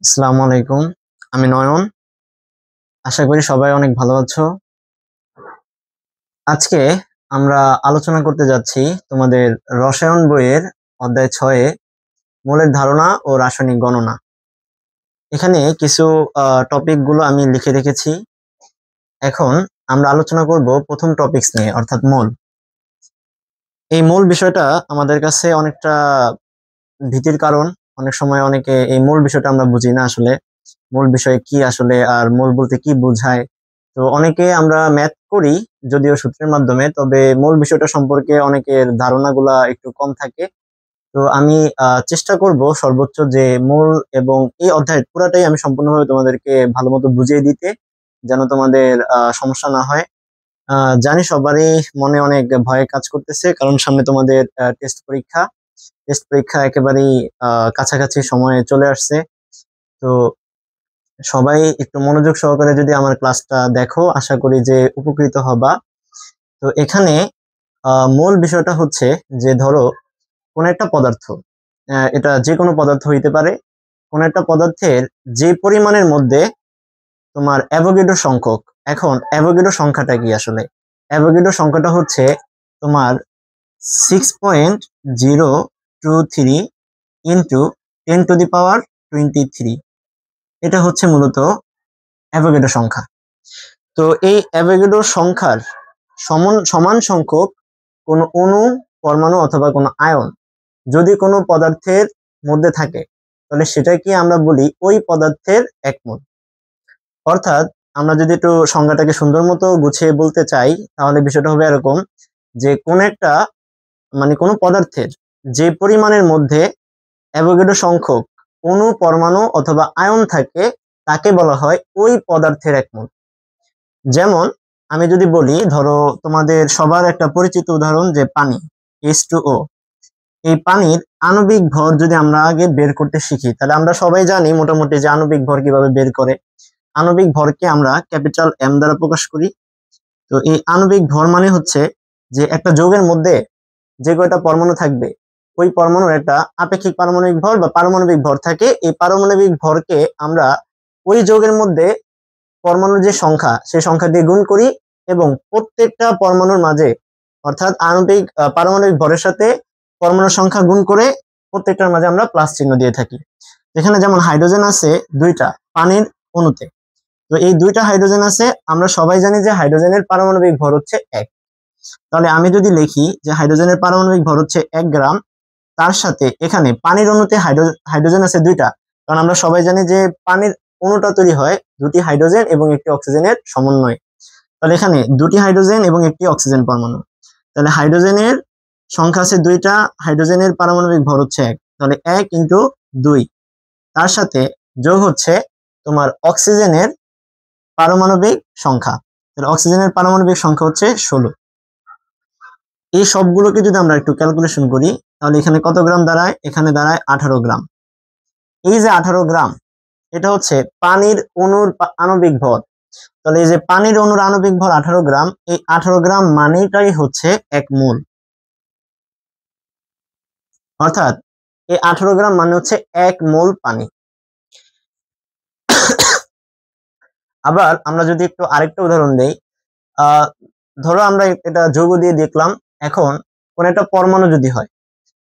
আসসালামু আলাইকুম। আমি নয়ন। আশা করি সবাই অনেক ভালো আছো। আজকে আমরা আলোচনা করতে যাচ্ছি তোমাদের রসায়ন বইয়ের অধ্যায় 6-এ মৌলের ধারণা ও রাসায়নিক গণনা। এখানে কিছু টপিক গুলো আমি লিখে রেখেছি। এখন আমরা আলোচনা করব প্রথম টপিকস নিয়ে, অর্থাৎ মৌল। এই মৌল বিষয়টা আমাদের কাছে অনেকটা ভীতির কারণ। অনেক সময় অনেকে এই মূল বিষয়টা আমরা বুঝি না আসলে মূল বিষয় কি আসলে, আর মূল বলতে কি বোঝায়। তো অনেকে আমরা ম্যাথ করি যদিও সূত্রের মাধ্যমে, তবে মূল বিষয়টা সম্পর্কে অনেকের ধারণাগুলা একটু কম থাকে। তো আমি চেষ্টা করব সর্বোচ্চ যে মূল এবং এই অধ্যায়ের পুরাটাই আমি সম্পূর্ণভাবে তোমাদেরকে ভালো মতো বুঝিয়ে দিতে, যেন তোমাদের সমস্যা না হয়। জানি সবারই মনে অনেক ভয় কাজ করতেছে, কারণ সামনে তোমাদের টেস্ট পরীক্ষা একেবারেই কাছাকাছি সময়ে চলে আসছে। তো সবাই একটু মনোযোগ সহকারে যদি আমার ক্লাসটা দেখো, আশা করি যে উপকৃত হবা। তো এখানে মূল বিষয়টা হচ্ছে যে ধরো কোন একটা পদার্থ, এটা যে কোনো পদার্থ হইতে পারে। কোন একটা পদার্থের যে পরিমাণের মধ্যে তোমার অ্যাভোগাড্রো সংখ্যক। এখন অ্যাভোগাড্রো সংখ্যাটা কি আসলে? অ্যাভোগাড্রো সংখ্যাটা হচ্ছে তোমার 6.023 ইন্টু 10⁻23। এটা হচ্ছে মূলত অ্যাভোগাড্রো সংখ্যা। তো এই অ্যাভোগাড্রো সংখ্যার সমান সমান সংখ্যক কোনো অণু, পরমাণু অথবা কোনো আয়ন যদি কোনো পদার্থের মধ্যে থাকে, তাহলে সেটাকে আমরা বলি ওই পদার্থের এক মোল। অর্থাৎ আমরা যদি একটু সংজ্ঞাটাকে সুন্দর মতো গুছিয়ে বলতে চাই, তাহলে বিষয়টা হবে এরকম যে কোন একটা কোনো পদার্থের যে পরিমাণের মধ্যে অ্যাভোগাড্রো সংখ্যক অণু, পরমাণু অথবা আয়ন থাকে, তাকে বলা হয় ওই পদার্থের এক মোল। যেমন আমি যদি বলি, ধরো তোমাদের সবার একটা পরিচিত উদাহরণ যে পানি, H2O। এই পানির আণবিক ভর যদি আমরা আগে বের করতে শিখি, তাহলে আমরা সবাই জানি মোটামুটি যে আণবিক ভর কিভাবে বের করে। আণবিক ভরকে আমরা ক্যাপিটাল এম দ্বারা প্রকাশ করি। তো এই আণবিক ভর মানে হচ্ছে যে একটা যৌগের মধ্যে যে কয়টা পরমাণু থাকবে, ওই পরমাণুর একটা আপেক্ষিক পারমাণবিক ভর বা পারমাণবিক ভর থাকে। এই পারমাণবিক ভরকে আমরা ওই যৌগের মধ্যে পরমাণুর যে সংখ্যা, সেই সংখ্যা দিয়ে গুণ করি, এবং প্রত্যেকটা পরমাণুর মাঝে, অর্থাৎ পারমাণবিক ভরের সাথে পরমাণুর সংখ্যা গুণ করে প্রত্যেকটার মাঝে আমরা প্লাস চিহ্ন দিয়ে থাকি। এখানে যেমন হাইড্রোজেন আছে দুইটা পানির অণুতে। তো এই দুইটা হাইড্রোজেন আছে, আমরা সবাই জানি যে হাইড্রোজেনের পারমাণবিক ভর হচ্ছে 1। তাহলে আমি যদি লিখি যে হাইড্রোজেনের পারমাণবিক ভর হচ্ছে 1 গ্রাম, তার সাথে এখানে পানির অণুতে হাইড্রোজেন আছে দুইটা। কারণ আমরা সবাই জানি যে পানির অণুটা তৈরি হয় দুটি হাইড্রোজেন এবং একটি অক্সিজেনের সমন্বয়ে। তাহলে এখানে দুটি হাইড্রোজেন এবং একটি অক্সিজেন পরমাণু। তাহলে হাইড্রোজেনের সংখ্যা আছে দুইটা, হাইড্রোজেনের পারমাণবিক ভর হচ্ছে 1। তাহলে 1 ইন্টু 2, তার সাথে যোগ হচ্ছে তোমার অক্সিজেনের পারমাণবিক সংখ্যা। তাহলে অক্সিজেনের পারমাণবিক সংখ্যা হচ্ছে 16। এই সবগুলোকে যদি আমরা একটু ক্যালকুলেশন করি, তাহলে এখানে কত গ্রাম দাঁড়ায়? এখানে দাঁড়ায় 18 গ্রাম। এই যে 18 গ্রাম, এটা হচ্ছে পানির অণুর আণবিক ভর। তাহলে এই যে পানির অণুর আণবিক ভর 18 গ্রাম, এই 18 গ্রাম মানেটাই হচ্ছে এক মোল। অর্থাৎ এই 18 গ্রাম মানে হচ্ছে এক মোল পানি। আবার আমরা যদি একটু আরেকটা উদাহরণ দেই, আহ ধরো আমরা এটা যৌগ দিয়ে দেখলাম। এখন কোন একটা পরমাণু যদি হয়,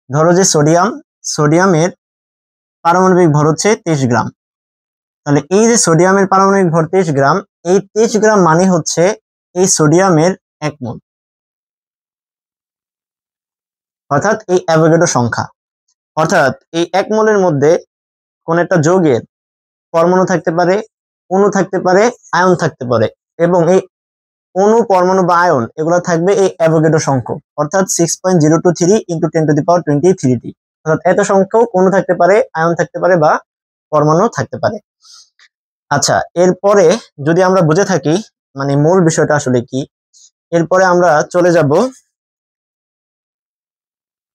ধরো যে সোডিয়ামের পারমাণবিক ভর হচ্ছে 23 গ্রাম। তাহলে এই যে সোডিয়ামের পারমাণবিক ভর 23 গ্রাম, এই 23 গ্রাম মানে হচ্ছে এই সোডিয়ামের এক মোল, অর্থাৎ এই অ্যাভোগাড্রো সংখ্যা। অর্থাৎ এই এক মোলের মধ্যে কোন একটা যৌগের পরমাণু থাকতে পারে, অণু থাকতে পারে, আয়ন থাকতে পারে, এবং এই অণু, পরমাণু বা আয়ন এগুলো থাকবে এই অ্যাভোগাড্রো সংখ্যক, অর্থাৎ 6.023 ইন্টু 10⁻23। অর্থাৎ এত সংখ্যক অণু থাকতে পারে, আয়ন থাকতে পারে বা পরমাণু থাকতে পারে। আচ্ছা, এরপরে যদি আমরা বুঝে থাকি মূল বিষয়টা আসলে কি, এরপরে আমরা চলে যাব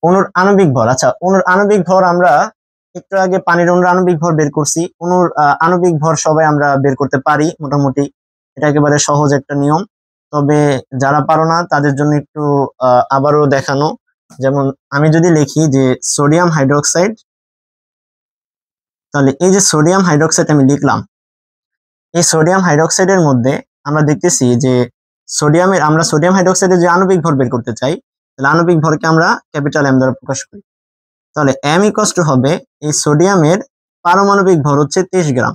অণুর আণবিক ভর। আচ্ছা, অণুর আণবিক ভর আমরা একটু আগে পানির অণুর আণবিক ভর বের করছি। অণুর আণবিক ভর সবাই আমরা বের করতে পারি মোটামুটি, এটা একেবারে সহজ একটা নিয়ম। তবে যারা পারো না তাদের জন্য একটু আবারও দেখানো। যেমন আমি যদি লিখি যে সোডিয়াম হাইড্রোক্সাইড তাহলে এই যে সোডিয়াম হাইড্রোক্সাইড আমি লিখলাম, এই সোডিয়াম হাইড্রোক্সাইডের মধ্যে আমরা দেখতেছি যে আমরা সোডিয়াম হাইড্রোক্সাইডের যে আণবিক ভর বের করতে চাই, তাহলে আণবিক ভরকে আমরা ক্যাপিটাল এম দ্বারা প্রকাশ করি। তাহলে এম ইকুয়ালস টু হবে, এই সোডিয়ামের পারমাণবিক ভর হচ্ছে 23 গ্রাম,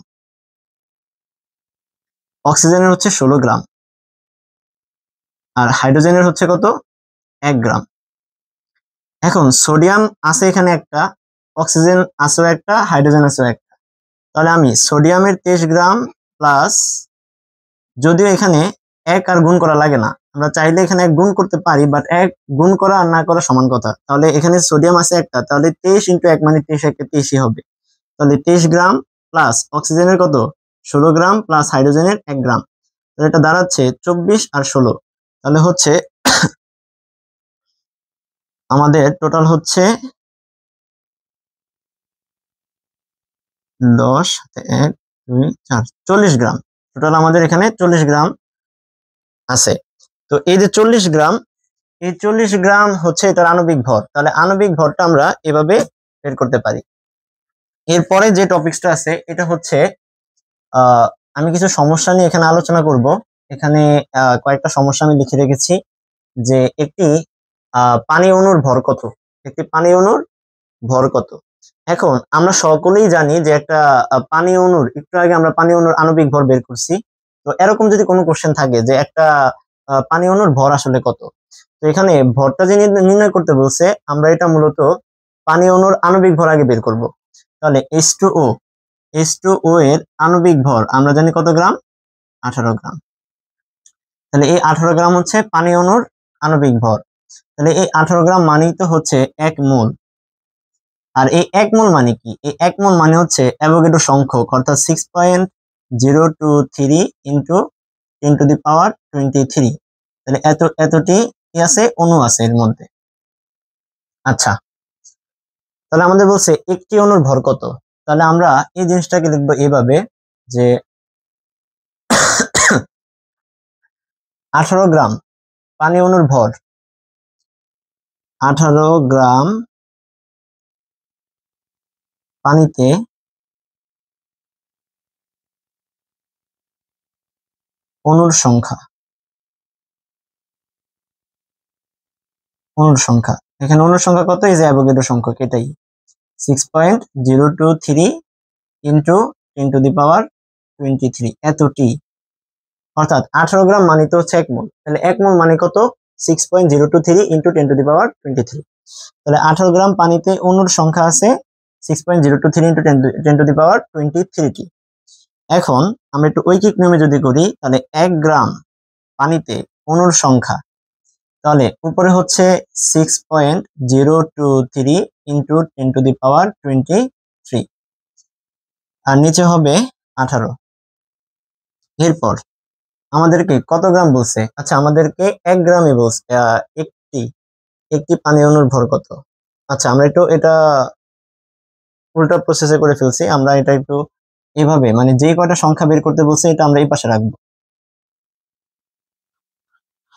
অক্সিজেনের হচ্ছে 16 গ্রাম, আর হাইড্রোজেনের হচ্ছে কত, 1 গ্রাম। এখন সোডিয়াম আছে এখানে একটা, অক্সিজেন আছে একটা, হাইড্রোজেন আছে একটা। তাহলে আমি সোডিয়ামের 23 গ্রাম প্লাস, যদিও এখানে 1 আর গুণ করা লাগে না, আমরা চাইলে এখানে 1 গুণ করতে পারি, বাট 1 গুণ করা আর না করা সমান কথা। তাহলে এখানে সোডিয়াম আছে একটা, তাহলে 23 ইন্টু 1 মানে 23, 1 23 হবে। তাহলে 23 গ্রাম প্লাস অক্সিজেনের কত, 16 গ্রাম প্লাস হাইড্রোজেনের 1 গ্রাম, তাহলে এটা দাঁড়াচ্ছে 24 আর 16। তাহলে হচ্ছে আমাদের টোটাল হচ্ছে 10, 1, 2, 4, 40 গ্রাম। টোটাল আমাদের এখানে 40 গ্রাম আছে। তো এই যে 40 গ্রাম, এই 40 গ্রাম হচ্ছে এটার আণবিক ভর। তাহলে আণবিক ভরটা আমরা এভাবে বের করতে পারি। এরপরে যে টপিকসটা আছে এটা হচ্ছে আমি কিছু সমস্যা নিয়ে এখানে আলোচনা করব। এখানে কয়েকটা সমস্যা আমি লিখে রেখেছি, যে একটি পানি অণুর ভর কত, একটি পানি অণুর ভর কত। এখন আমরা সকলেই জানি যে একটা পানি অণুর, একটু আগে আমরা পানি অণুর আণবিক ভর বের করছি। তো এরকম যদি কোনো কোশ্চেন থাকে যে একটা পানি অণুর ভর আসলে কত, তো এখানে ভরটা যে নির্ণয় করতে বলছে, আমরা এটা মূলত পানি অণুর আণবিক ভর আগে বের করব। তাহলে H2O এর আণবিক ভর আমরা জানি কত গ্রাম, 18 গ্রাম। তাহলে এই 18 গ্রাম হচ্ছে পানি অণুর আণবিক ভর। তাহলে এই 18 গ্রাম মানেই তো হচ্ছে 1 মোল। আর এই 1 মোল মানে কি, এই 1 মোল মানে হচ্ছে অ্যাভোগাড্রো সংখ্যক, অর্থাৎ 6.023 ইন্টু 10 টু দি পাওয়ার 23। তাহলে এতটি কি আছে, অণু আছে এর মধ্যে। আচ্ছা, তাহলে আমাদের বলছে একটি অণুর ভর কত। তাহলে আমরা এই জিনিসটাকে লিখবো এভাবে যে 18 গ্রাম পানি অণুর ভর, 18 গ্রাম পানিতে অণুর সংখ্যা, এখানে অণুর সংখ্যা কত, এই যে অ্যাভোগাড্রো সংখ্যক, এটাই 6.023 ইন্টু 10 টু দি পাওয়ার 23, এতটি। অর্থাৎ 18 গ্রাম মানে তো হচ্ছে 1 মোল। তাহলে 1 মোল মানে কত, 6.023 ইন্টু 10 টু দি পাওয়ার 23। তাহলে 18 গ্রাম পানিতে অণুর সংখ্যা আছে 6.023 ইন্টু 10 টু দি পাওয়ার 23 টি। এখন আমরা একটু ঐকিক নিয়মে যদি করি, তাহলে 1 গ্রাম পানিতে অণুর সংখ্যা, তাহলে উপরে হচ্ছে 6.023 ইন্টু 10 টু দি পাওয়ার 23, আর নিচে হবে 18। এরপর আমাদেরকে কত গ্রাম বলছে, আচ্ছা আমাদেরকে 1 গ্রামে বলছে, একটি পানি অণুর ভর কত। আচ্ছা আমরা একটু এটা উল্টা প্রসেসে করে ফেলছি, আমরা এটা একটু এইভাবে, মানে যে কয়টা সংখ্যা বের করতে বলছে এটা আমরা এই পাশে রাখবো।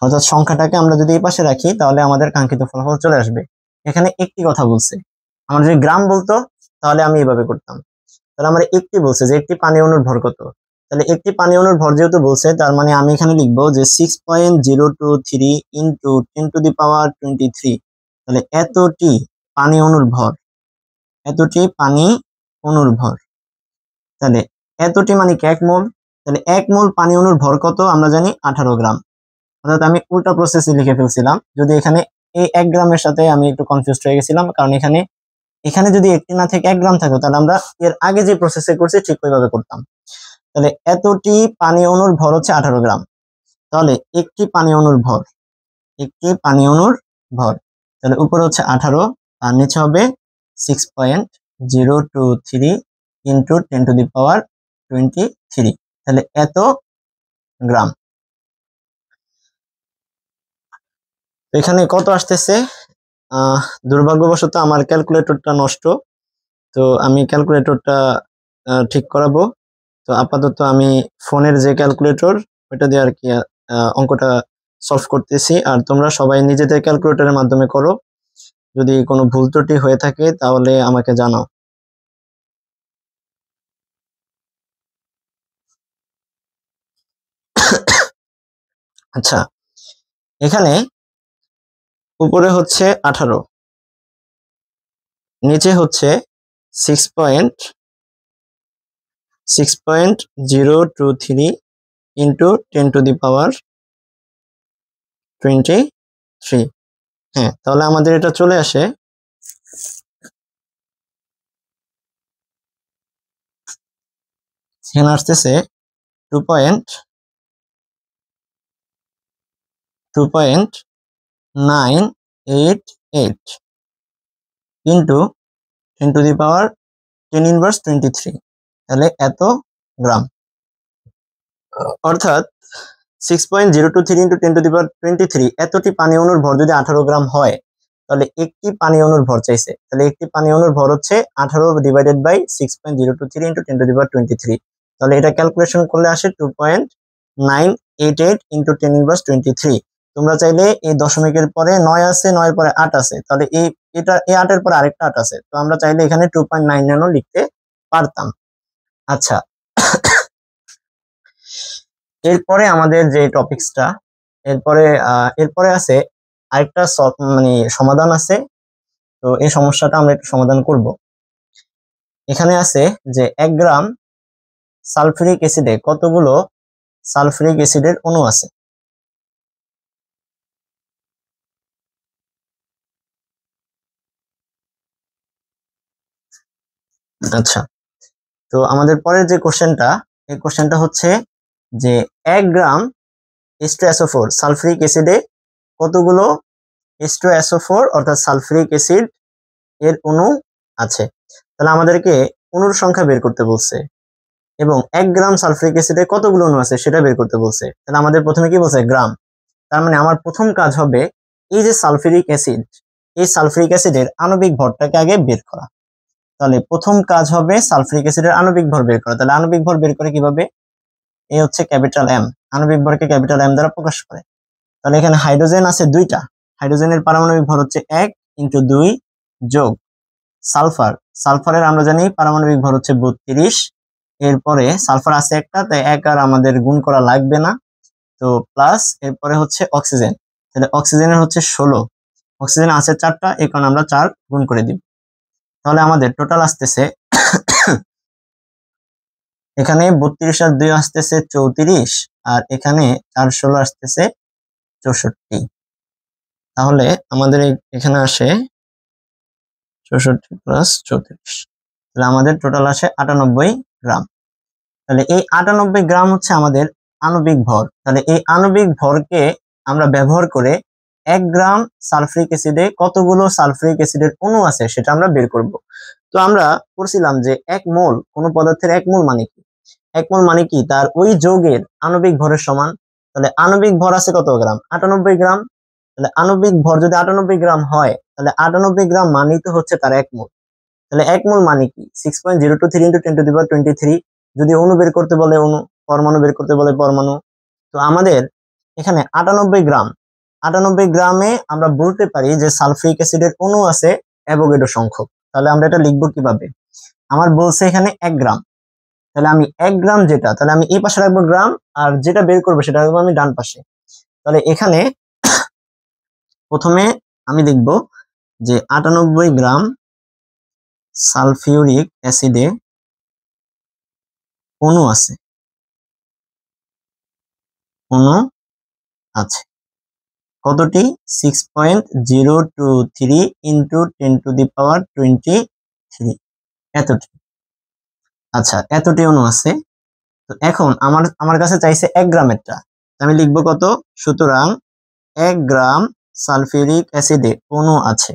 অর্থাৎ সংখ্যাটাকে আমরা যদি এই পাশে রাখি তাহলে আমাদের কাঙ্ক্ষিত ফলাফল চলে আসবে। এখানে একটি কথা বলছে, আমরা যদি গ্রাম বলতো তাহলে আমি এইভাবে করতাম। তাহলে আমরা একটি বলছে যে একটি পানি অণুর ভর কত, তাহলে একটি পানি অণুর ভর যেহেতু বলছে, তার মানে আমি এখানে লিখবো যে 6.023 ইন্টু 10 টু দি পাওয়ার 23। তাহলে এতটি পানি অণুর ভর, এতটি পানি অণুর ভর। তাহলে এতটি মানে কি 1 মোল। তাহলে 1 মোল পানি অণুর ভর কত আমরা জানি 18 গ্রাম। অর্থাৎ আমি উল্টা প্রসেসে লিখে ফেলছিলাম, যদি এখানে এই 1 গ্রামের সাথে আমি একটু কনফিউজড হয়ে গেছিলাম, কারণ এখানে যদি একটি না থেকে 1 গ্রাম থাকতো তাহলে আমরা এর আগে যে প্রসেসে করছি ঠিক ওইভাবে করতাম। তাহলে এতটি পানি অণুর ভর হচ্ছে 18 গ্রাম। তাহলে একটি পানি অণুর ভর, একটি পানি অণুর ভর, তাহলে উপরে হচ্ছে 18 আর নিচে হবে 6.023 ইন্টু 10 টু দি পাওয়ার 23। তাহলে এত গ্রাম। এখানে কত আসতেছে, দুর্ভাগ্যবশত আমার ক্যালকুলেটরটা নষ্ট, তো আমি ক্যালকুলেটরটা ঠিক করাবো। তো আপাতত আমি ফোনের যে ক্যালকুলেটর ওইটা দিয়ে আর কি অঙ্কটা সলভ করতেছি, আর তোমরা সবাই নিজেদের ক্যালকুলেটরের মাধ্যমে করো। যদি কোনো ভুল ত্রুটি হয়ে থাকে তাহলে আমাকে জানাও। আচ্ছা, এখানে উপরে হচ্ছে 18, নিচে হচ্ছে 6.023 ইন্টু 10⁻23। হ্যাঁ, তাহলে আমাদের এটা চলে আসে এখানে আসতেছে 2.988 ইন্টু 10⁻10⁻23, তাহলে এত গ্রাম। অর্থাৎ 6.023 ইন্টু 10⁻23 এতটি পানি অণুর ভর যদি 18 গ্রাম হয়, তাহলে একটি পানি অণুর ভর চাইছে, তাহলে একটি পানি অণুর ভর হচ্ছে 18 ডিভাইডেড বাই 6.023 ইন্টু 10⁻23, তাহলে এটা ক্যালকুলেশন করলে আসে 2.988 ইন্টু 10⁻23। তোমরা চাইলে এই দশমিকের পরে 9 আছে, 9 এর পরে 8 আছে, তাহলে এই 8 এর পরে আরেকটা 8 আছে, তো আমরা চাইলে এখানে 2.99 লিখতে পারতাম। আচ্ছা, এরপরে আমাদের যে টপিকসটা এরপরে আছে আরেকটা মানে সমাধান আছে। তো এই সমস্যাটা আমরা একটু সমাধান করব। এখানে আছে যে 1 গ্রাম সালফিউরিক অ্যাসিডে কতগুলো সালফিউরিক অ্যাসিডের অণু আছে। আচ্ছা, তো আমাদের পরের যে কোশ্চেনটা, এই কোশ্চেনটা হচ্ছে যে 1 গ্রাম H2SO4 সালফিউরিক অ্যাসিডে কতগুলো H2SO4 অর্থাৎ সালফিউরিক অ্যাসিড এর অণু আছে। তাহলে আমাদেরকে অণুর সংখ্যা বের করতে বলছে এবং 1 গ্রাম সালফিউরিক অ্যাসিডে কতগুলো অণু আছে সেটা বের করতে বলছে। তাহলে আমাদের প্রথমে কি বলছে? গ্রাম। তার মানে আমার প্রথম কাজ হবে এই যে সালফিউরিক অ্যাসিড, এই সালফিউরিক অ্যাসিডের আণবিক ভরটাকে আগে বের করা। তাহলে প্রথম কাজ হবে সালফিউরিক অ্যাসিডের আণবিক ভর বের করা। তাহলে আণবিক ভর বের করে কিভাবে? এই হচ্ছে ক্যাপিটাল এম, আণবিক ভরকে ক্যাপিটাল এম দ্বারা প্রকাশ করে। তাহলে এখানে হাইড্রোজেন আছে 2টা, হাইড্রোজেনের পারমাণবিক ভর হচ্ছে 1 ইন্টু 2 যোগ সালফার, সালফারের আমরা জানি পারমাণবিক ভর হচ্ছে 32। এরপরে সালফার আছে একটা, তাই 1 আর আমাদের গুণ করা লাগবে না, তো প্লাস এরপরে হচ্ছে অক্সিজেন, তাহলে অক্সিজেনের হচ্ছে 16, অক্সিজেন আছে 4টা, এই কারণে আমরা 4 গুণ করে দিব। তাহলে আমাদের টোটাল আসতেছে এখানে 32 আর 2 আসতেছে 34, আর এখানে 4 16 আসতেছে 64। তাহলে আমাদের এখানে আসে 64 প্লাস 34, তাহলে আমাদের টোটাল আসে 98 গ্রাম। তাহলে এই 98 গ্রাম হচ্ছে আমাদের আণবিক ভর। তাহলে এই আণবিক ভরকে আমরা ব্যবহার করে 1 গ্রাম সালফিউরিক অ্যাসিডে কতগুলো সালফিউরিক অ্যাসিডের অণু আছে সেটা আমরা বের করব। তো আমরা পড়ছিলাম যে 1 মোল কোন পদার্থের 1 মোল মানে কি? 1 মোল মানে কি? তার ওই যৌগের আণবিক ভরের সমান। তাহলে আণবিক ভর আছে কত গ্রাম? 98 গ্রাম। তাহলে আণবিক ভর যদি 98 গ্রাম হয়, তাহলে 98 গ্রাম মানেই তো হচ্ছে তার 1 মোল। তাহলে 1 মোল মানে কি? 6.023 ইন্টু 10⁻23। যদি অণু বের করতে বলে অণু, পরমাণু বের করতে বলে পরমাণু। তো আমাদের এখানে 98 গ্রাম, 98 গ্রামে আমরা বলতে পারি যে সালফিউরিক অ্যাসিডের অণু আছে অ্যাভোগাড্রো সংখ্যক। তাহলে আমরা এটা লিখবো কিভাবে? আমার বলছে এখানে 1 গ্রাম, তাহলে আমি 1 গ্রাম যেটা, তাহলে আমি এই পাশে রাখবো গ্রাম, আর যেটা বের করবো সেটা রাখবো আমি ডান পাশে। তাহলে এখানে প্রথমে আমি লিখব যে 98 গ্রাম সালফিউরিক অ্যাসিডে অণু আছে, অণু আছে কতটি? 6.023 ইন্টু 10⁻23, এতটি। আচ্ছা, এতটি অণু আছে। তো এখন আমার কাছে চাইছে 1 গ্রামেরটা, আমি লিখবো কত? সুতরাং 1 গ্রাম সালফিউরিক অ্যাসিডে অণু আছে,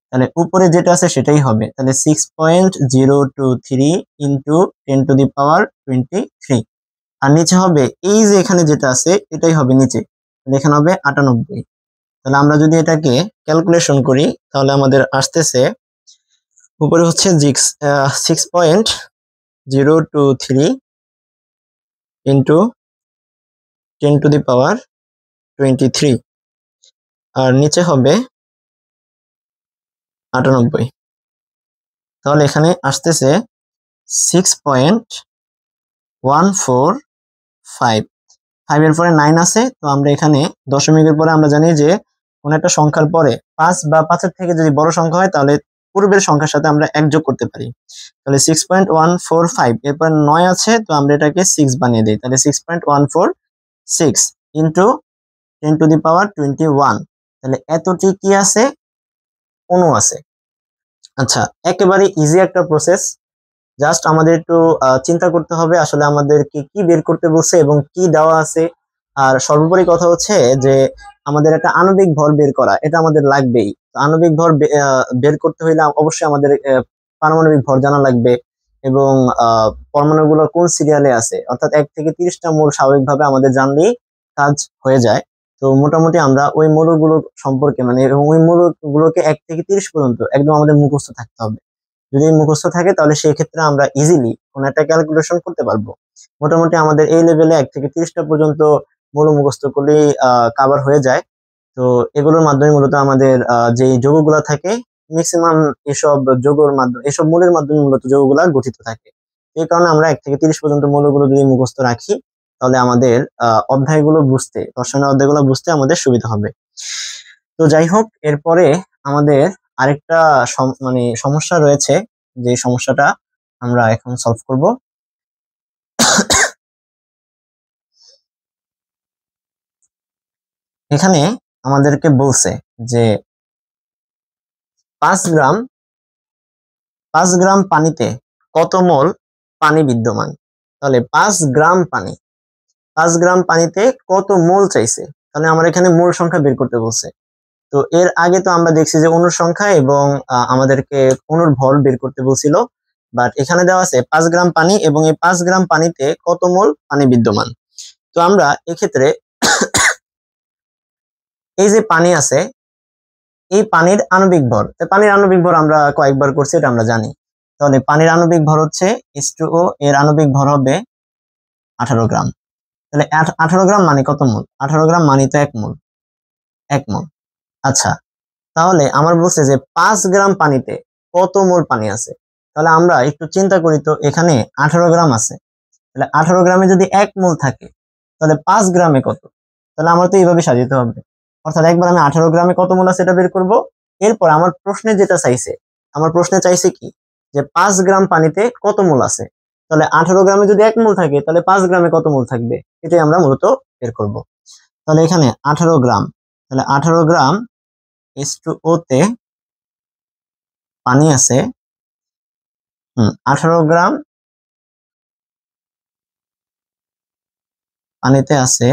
তাহলে উপরে যেটা আছে সেটাই হবে। তাহলে 6.023 ইন্টু 10⁻23, আর নিচে হবে এই যে এখানে যেটা আছে এটাই হবে নিচে, তাহলে এখানে হবে 98। তাহলে আমরা যদি এটাকে ক্যালকুলেশন করি তাহলে আমাদের আসতেছে উপরে হচ্ছে 6.023 ইন্টু 10⁻23, আর নিচে হবে 98। তাহলে এখানে আসতেছে 6.145 5 এর পরে 9 আছে, তো আমরা এখানে দশমিকের পরে আমরা জানি যে কোন একটা সংখ্যার পরে 5 বা 5 এর থেকে যদি বড় সংখ্যা হয় তাহলে পূর্বের সংখ্যার সাথে আমরা এক যোগ করতে পারি। তাহলে 6.145 এরপর 9 আছে, তো আমরা এটাকে 6 বানিয়ে দিই। তাহলে 6.146 ইন্টু 10 টু দি পাওয়ার 21, তাহলে এতটি কি আছে, অণু আছে। আচ্ছা, একেবারে ইজি একটা প্রসেস, জাস্ট আমাদের একটু চিন্তা করতে হবে আসলে আমাদেরকে কি বের করতে বলছে এবং কি দেওয়া আছে। আর সর্বোপরি কথা হচ্ছে যে আমাদের একটা আণবিক ভর বের করা, এটা আমাদের লাগবেই। আণবিক ভর বের করতে হইলে অবশ্যই আমাদের পারমাণবিক ভর জানা লাগবে এবং পরমাণুগুলো কোন সিরিয়ালে আছে, অর্থাৎ 1 থেকে 30টা মৌল স্বাভাবিকভাবে আমাদের জানলেই কাজ হয়ে যায়। তো মোটামুটি আমরা ওই মৌলগুলো সম্পর্কে মানে ওই মৌলগুলোকে 1 থেকে 30 পর্যন্ত একদম আমাদের মুখস্থ থাকতে হবে। যদি মুখস্থ থাকে তাহলে সেই ক্ষেত্রে আমরা ইজিলি কোন একটা ক্যালকুলেশন করতে পারবো। মোটামুটি আমাদের এই লেভেলে 1 থেকে 30টা পর্যন্ত মৌল মুখস্থ করলেই কভার হয়ে যায়। তো এগুলোর মাধ্যমে মূলত আমাদের যে যৌগগুলো থাকে ম্যাক্সিমাম এসব যৌগের মাধ্যমে, এসব মৌলের মাধ্যমে মূলত যৌগগুলা গঠিত থাকে। এই কারণে আমরা 1 থেকে 30 পর্যন্ত মৌলগুলো যদি মুখস্থ রাখি তাহলে আমাদের অধ্যায়গুলো বুঝতে, রসায়নের অধ্যায়গুলো বুঝতে আমাদের সুবিধা হবে। তো যাই হোক, এরপরে আমাদের আরেকটা মানে সমস্যা রয়েছে, যে সমস্যাটা আমরা এখন সলভ করব। এখানে আমাদেরকে বলছে যে 5 গ্রাম পানিতে কত মোল পানি বিদ্যমান। তাহলে 5 গ্রাম পানিতে কত মোল চাইছে, তাহলে আমার এখানে মোল সংখ্যা বের করতে বলছে। তো এর আগে তো আমরা দেখছি যে অণুর সংখ্যা এবং আমাদেরকে অণুর ভর বের করতে বলছিল, বাট এখানে দেওয়া আছে 5 গ্রাম পানি এবং এই 5 গ্রাম পানিতে কত মোল পানি বিদ্যমান। তো আমরা এক্ষেত্রে এই যে পানি আছে, এই পানির আণবিক ভর, পানির আণবিক ভর আমরা কয়েকবার করছি এটা আমরা জানি। তাহলে পানির আণবিক ভর হচ্ছে H2O, এর আণবিক ভর হবে 18 গ্রাম। তাহলে 18 গ্রাম মানে কত মোল? 18 গ্রাম মানে তো 1 মোল, 1 মোল। আচ্ছা, তাহলে আমার বলছে যে 5 গ্রাম পানিতে কত মোল পানি আছে। তাহলে আমরা একটু চিন্তা করি তো, এখানে 18 গ্রাম আছে, তাহলে 18 গ্রামে যদি 1 মোল থাকে তাহলে 5 গ্রামে কত? তাহলে আমার তো এইভাবে সাজাতে হবে, অর্থাৎ একবার আমি 18 গ্রামে কত মোল আছে এটা বের করব। এরপর আমার প্রশ্নে যেটা চাইছে, আমার প্রশ্নে চাইছে কি যে 5 গ্রাম পানিতে কত মোল আছে, তাহলে 18 গ্রামে যদি 1 মোল থাকে তাহলে 5 গ্রামে কত মোল থাকবে, এটাই আমরা মূলত বের করব। তাহলে এখানে 18 গ্রাম, তাহলে 18 গ্রাম H2O তে পানি আছে 18 গ্রাম পানিতে আছে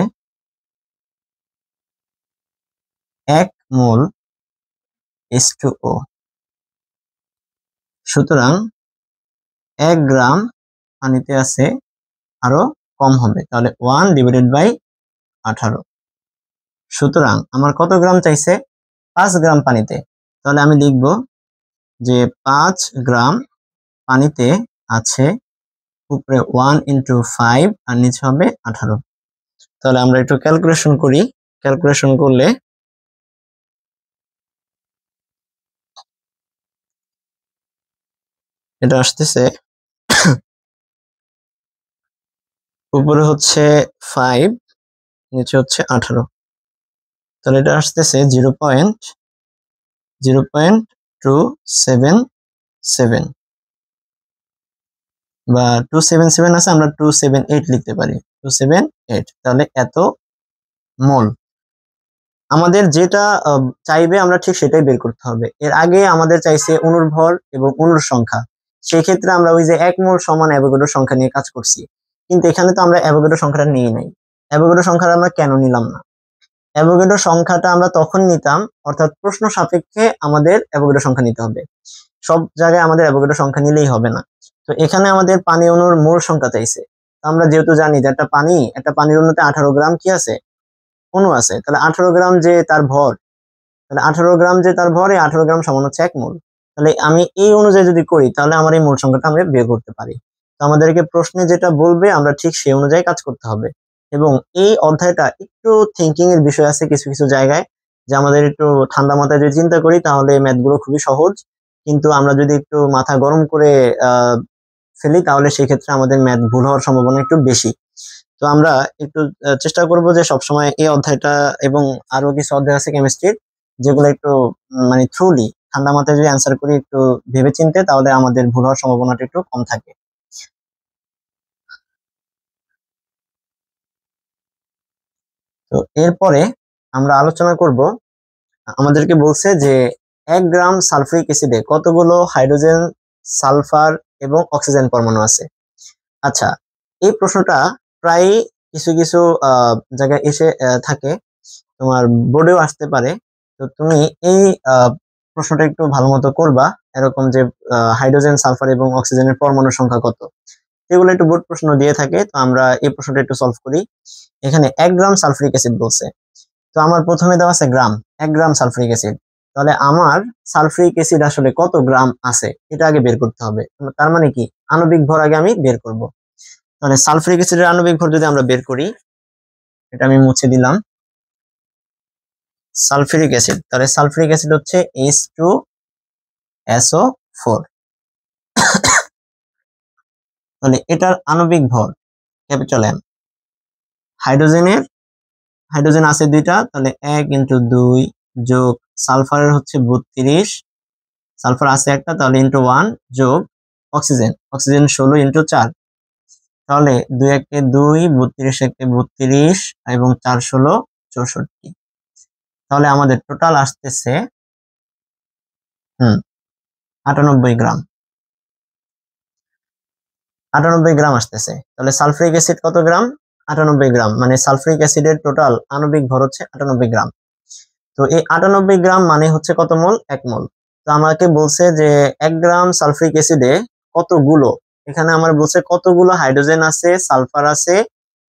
1 মোল H2O, সুতরাং 1 গ্রাম পানিতে আছে আরো কম হবে, তাহলে 1/18। সুতরাং আমার কত গ্রাম চাইছে? 5 গ্রাম পানিতে, তাহলে আমি লিখব যে 5 গ্রাম পানিতে আছে উপরে 1 × 5 আর নিচে হবে 18। তাহলে আমরা একটু ক্যালকুলেশন করি, ক্যালকুলেশন করলে এটা আসতেছে উপরে হচ্ছে 5 নিচে হচ্ছে 18, তাহলে এটা আসতেছে 0.277 বা 277 আছে, আমরা 278 লিখতে পারি, 278। তাহলে এত মোল আমাদের যেটা চাইবে আমরা ঠিক সেটাই বের করতে হবে। এর আগে আমাদের চাইছে অণুর ভর এবং অণুর সংখ্যা, সেই ক্ষেত্রে আমরা ওই যে 1 মোল সমান অ্যাভোগাড্রো সংখ্যা নিয়ে কাজ করছি, কিন্তু এখানে তো আমরা অ্যাভোগাড্রো সংখ্যাটা নিয়ে নাই। অ্যাভোগাড্রো সংখ্যাটা আমরা কেন নিলাম না? অ্যাভোগাড্রো সংখ্যাটা আমরা তখন নিতাম, অর্থাৎ প্রশ্ন সাপেক্ষে আমাদের অ্যাভোগাড্রো সংখ্যা নিতে হবে, সব জায়গায় আমাদের অ্যাভোগাড্রো সংখ্যা নিলেই হবে না। তো এখানে আমাদের পানি অণুর মোল সংখ্যা চাইছে, আমরা যেহেতু জানি যে একটা পানির অণুতে 18 গ্রাম কি আছে, অণু আছে, তাহলে 18 গ্রাম যে তার ভর, তাহলে 18 গ্রাম যে তার ভর, এই 18 গ্রাম সমান হচ্ছে 1 মোল। তাহলে আমি এই অনুযায়ী যদি করি তাহলে আমার এই মোল সংখ্যাটা আমরা বের করতে পারি। তো আমাদেরকে প্রশ্নে যেটা বলবে আমরা ঠিক সেই অনুযায়ী কাজ করতে হবে। এবং এই অধ্যায়টা একটু থিঙ্কিং এর বিষয় আছে কিছু কিছু জায়গায়, যে আমাদের একটু ঠান্ডা মাথায় যদি চিন্তা করি তাহলে ম্যাথ গুলো খুবই সহজ, কিন্তু আমরা যদি একটু মাথা গরম করে ফেলি তাহলে সেই ক্ষেত্রে আমাদের ম্যাথ ভুল হওয়ার সম্ভাবনা একটু বেশি। তো আমরা একটু চেষ্টা করব যে সবসময় এই অধ্যায়টা এবং আরো কিছু অধ্যায় আছে কেমিস্ট্রির, যেগুলো একটু মানে থ্রুলি ঠান্ডা মাথায় যদি অ্যান্সার করি একটু ভেবে চিনতে, তাহলে আমাদের ভুল হওয়ার সম্ভাবনাটা একটু কম থাকে। তো এরপরে আমরা আলোচনা করব, আমাদেরকে বলছে যে 1 গ্রাম সালফিউরিক অ্যাসিডে কতগুলো হাইড্রোজেন, সালফার এবং অক্সিজেন পরমাণু আছে। আচ্ছা, এই প্রশ্নটা প্রায় কিছু কিছু জায়গায় এসে থাকে, তোমার বোর্ডেও আসতে পারে। তো তুমি এই প্রশ্নটা একটু ভালো মতো করবা, এরকম যে হাইড্রোজেন, সালফার এবং অক্সিজেনের পরমাণু সংখ্যা কত, এগুলো একটু বোর্ড প্রশ্ন দিয়ে থাকে। তো আমরা এই প্রশ্নটা একটু সলভ করি। এখানে 1 গ্রাম সালফিউরিক অ্যাসিড বলছে, তো আমার প্রথমে দেওয়া আছে গ্রাম, 1 গ্রাম সালফিউরিক অ্যাসিড। তাহলে আমার সালফিউরিক অ্যাসিড আসলে কত গ্রাম আছে এটা আগে বের করতে হবে। তার মানে কি, আণবিক ভর আগে আমি বের করব। তাহলে সালফিউরিক অ্যাসিডের আণবিক ভর যদি আমরা বের করি, এটা আমি মুছে দিলাম। সালফিউরিক অ্যাসিড, তাহলে সালফিউরিক অ্যাসিড হচ্ছে H2SO4। তাহলে এটার আণবিক ভর ক্যাপিটাল M। হাইড্রোজেন আছে 2টা, তাহলে 1 × 2 যোগ সালফারের হচ্ছে 32, সালফার আছে একটা, তাহলে × 1 যোগ অক্সিজেন 16 × 4, তাহলে 2 × 1 = 2, 32 × 1 = 32 এবং 4 × 16 = 64। তাহলে আমাদের টোটাল আসতেছে 98 গ্রাম। 98 গ্রাম আসতেছে। তাহলে সালফিউরিক অ্যাসিড কত গ্রাম? 98 গ্রাম। মানে সালফিউরিক অ্যাসিডের টোটাল আণবিক ভর হচ্ছে 98 গ্রাম। তো এই 98 গ্রাম মানে হচ্ছে কত মোল? 1 মোল। তো আমাকে বলছে যে 1 গ্রাম সালফিউরিক অ্যাসিডে কতগুলো, এখানে আমার বলছে কতগুলো হাইড্রোজেন আছে, সালফার আছে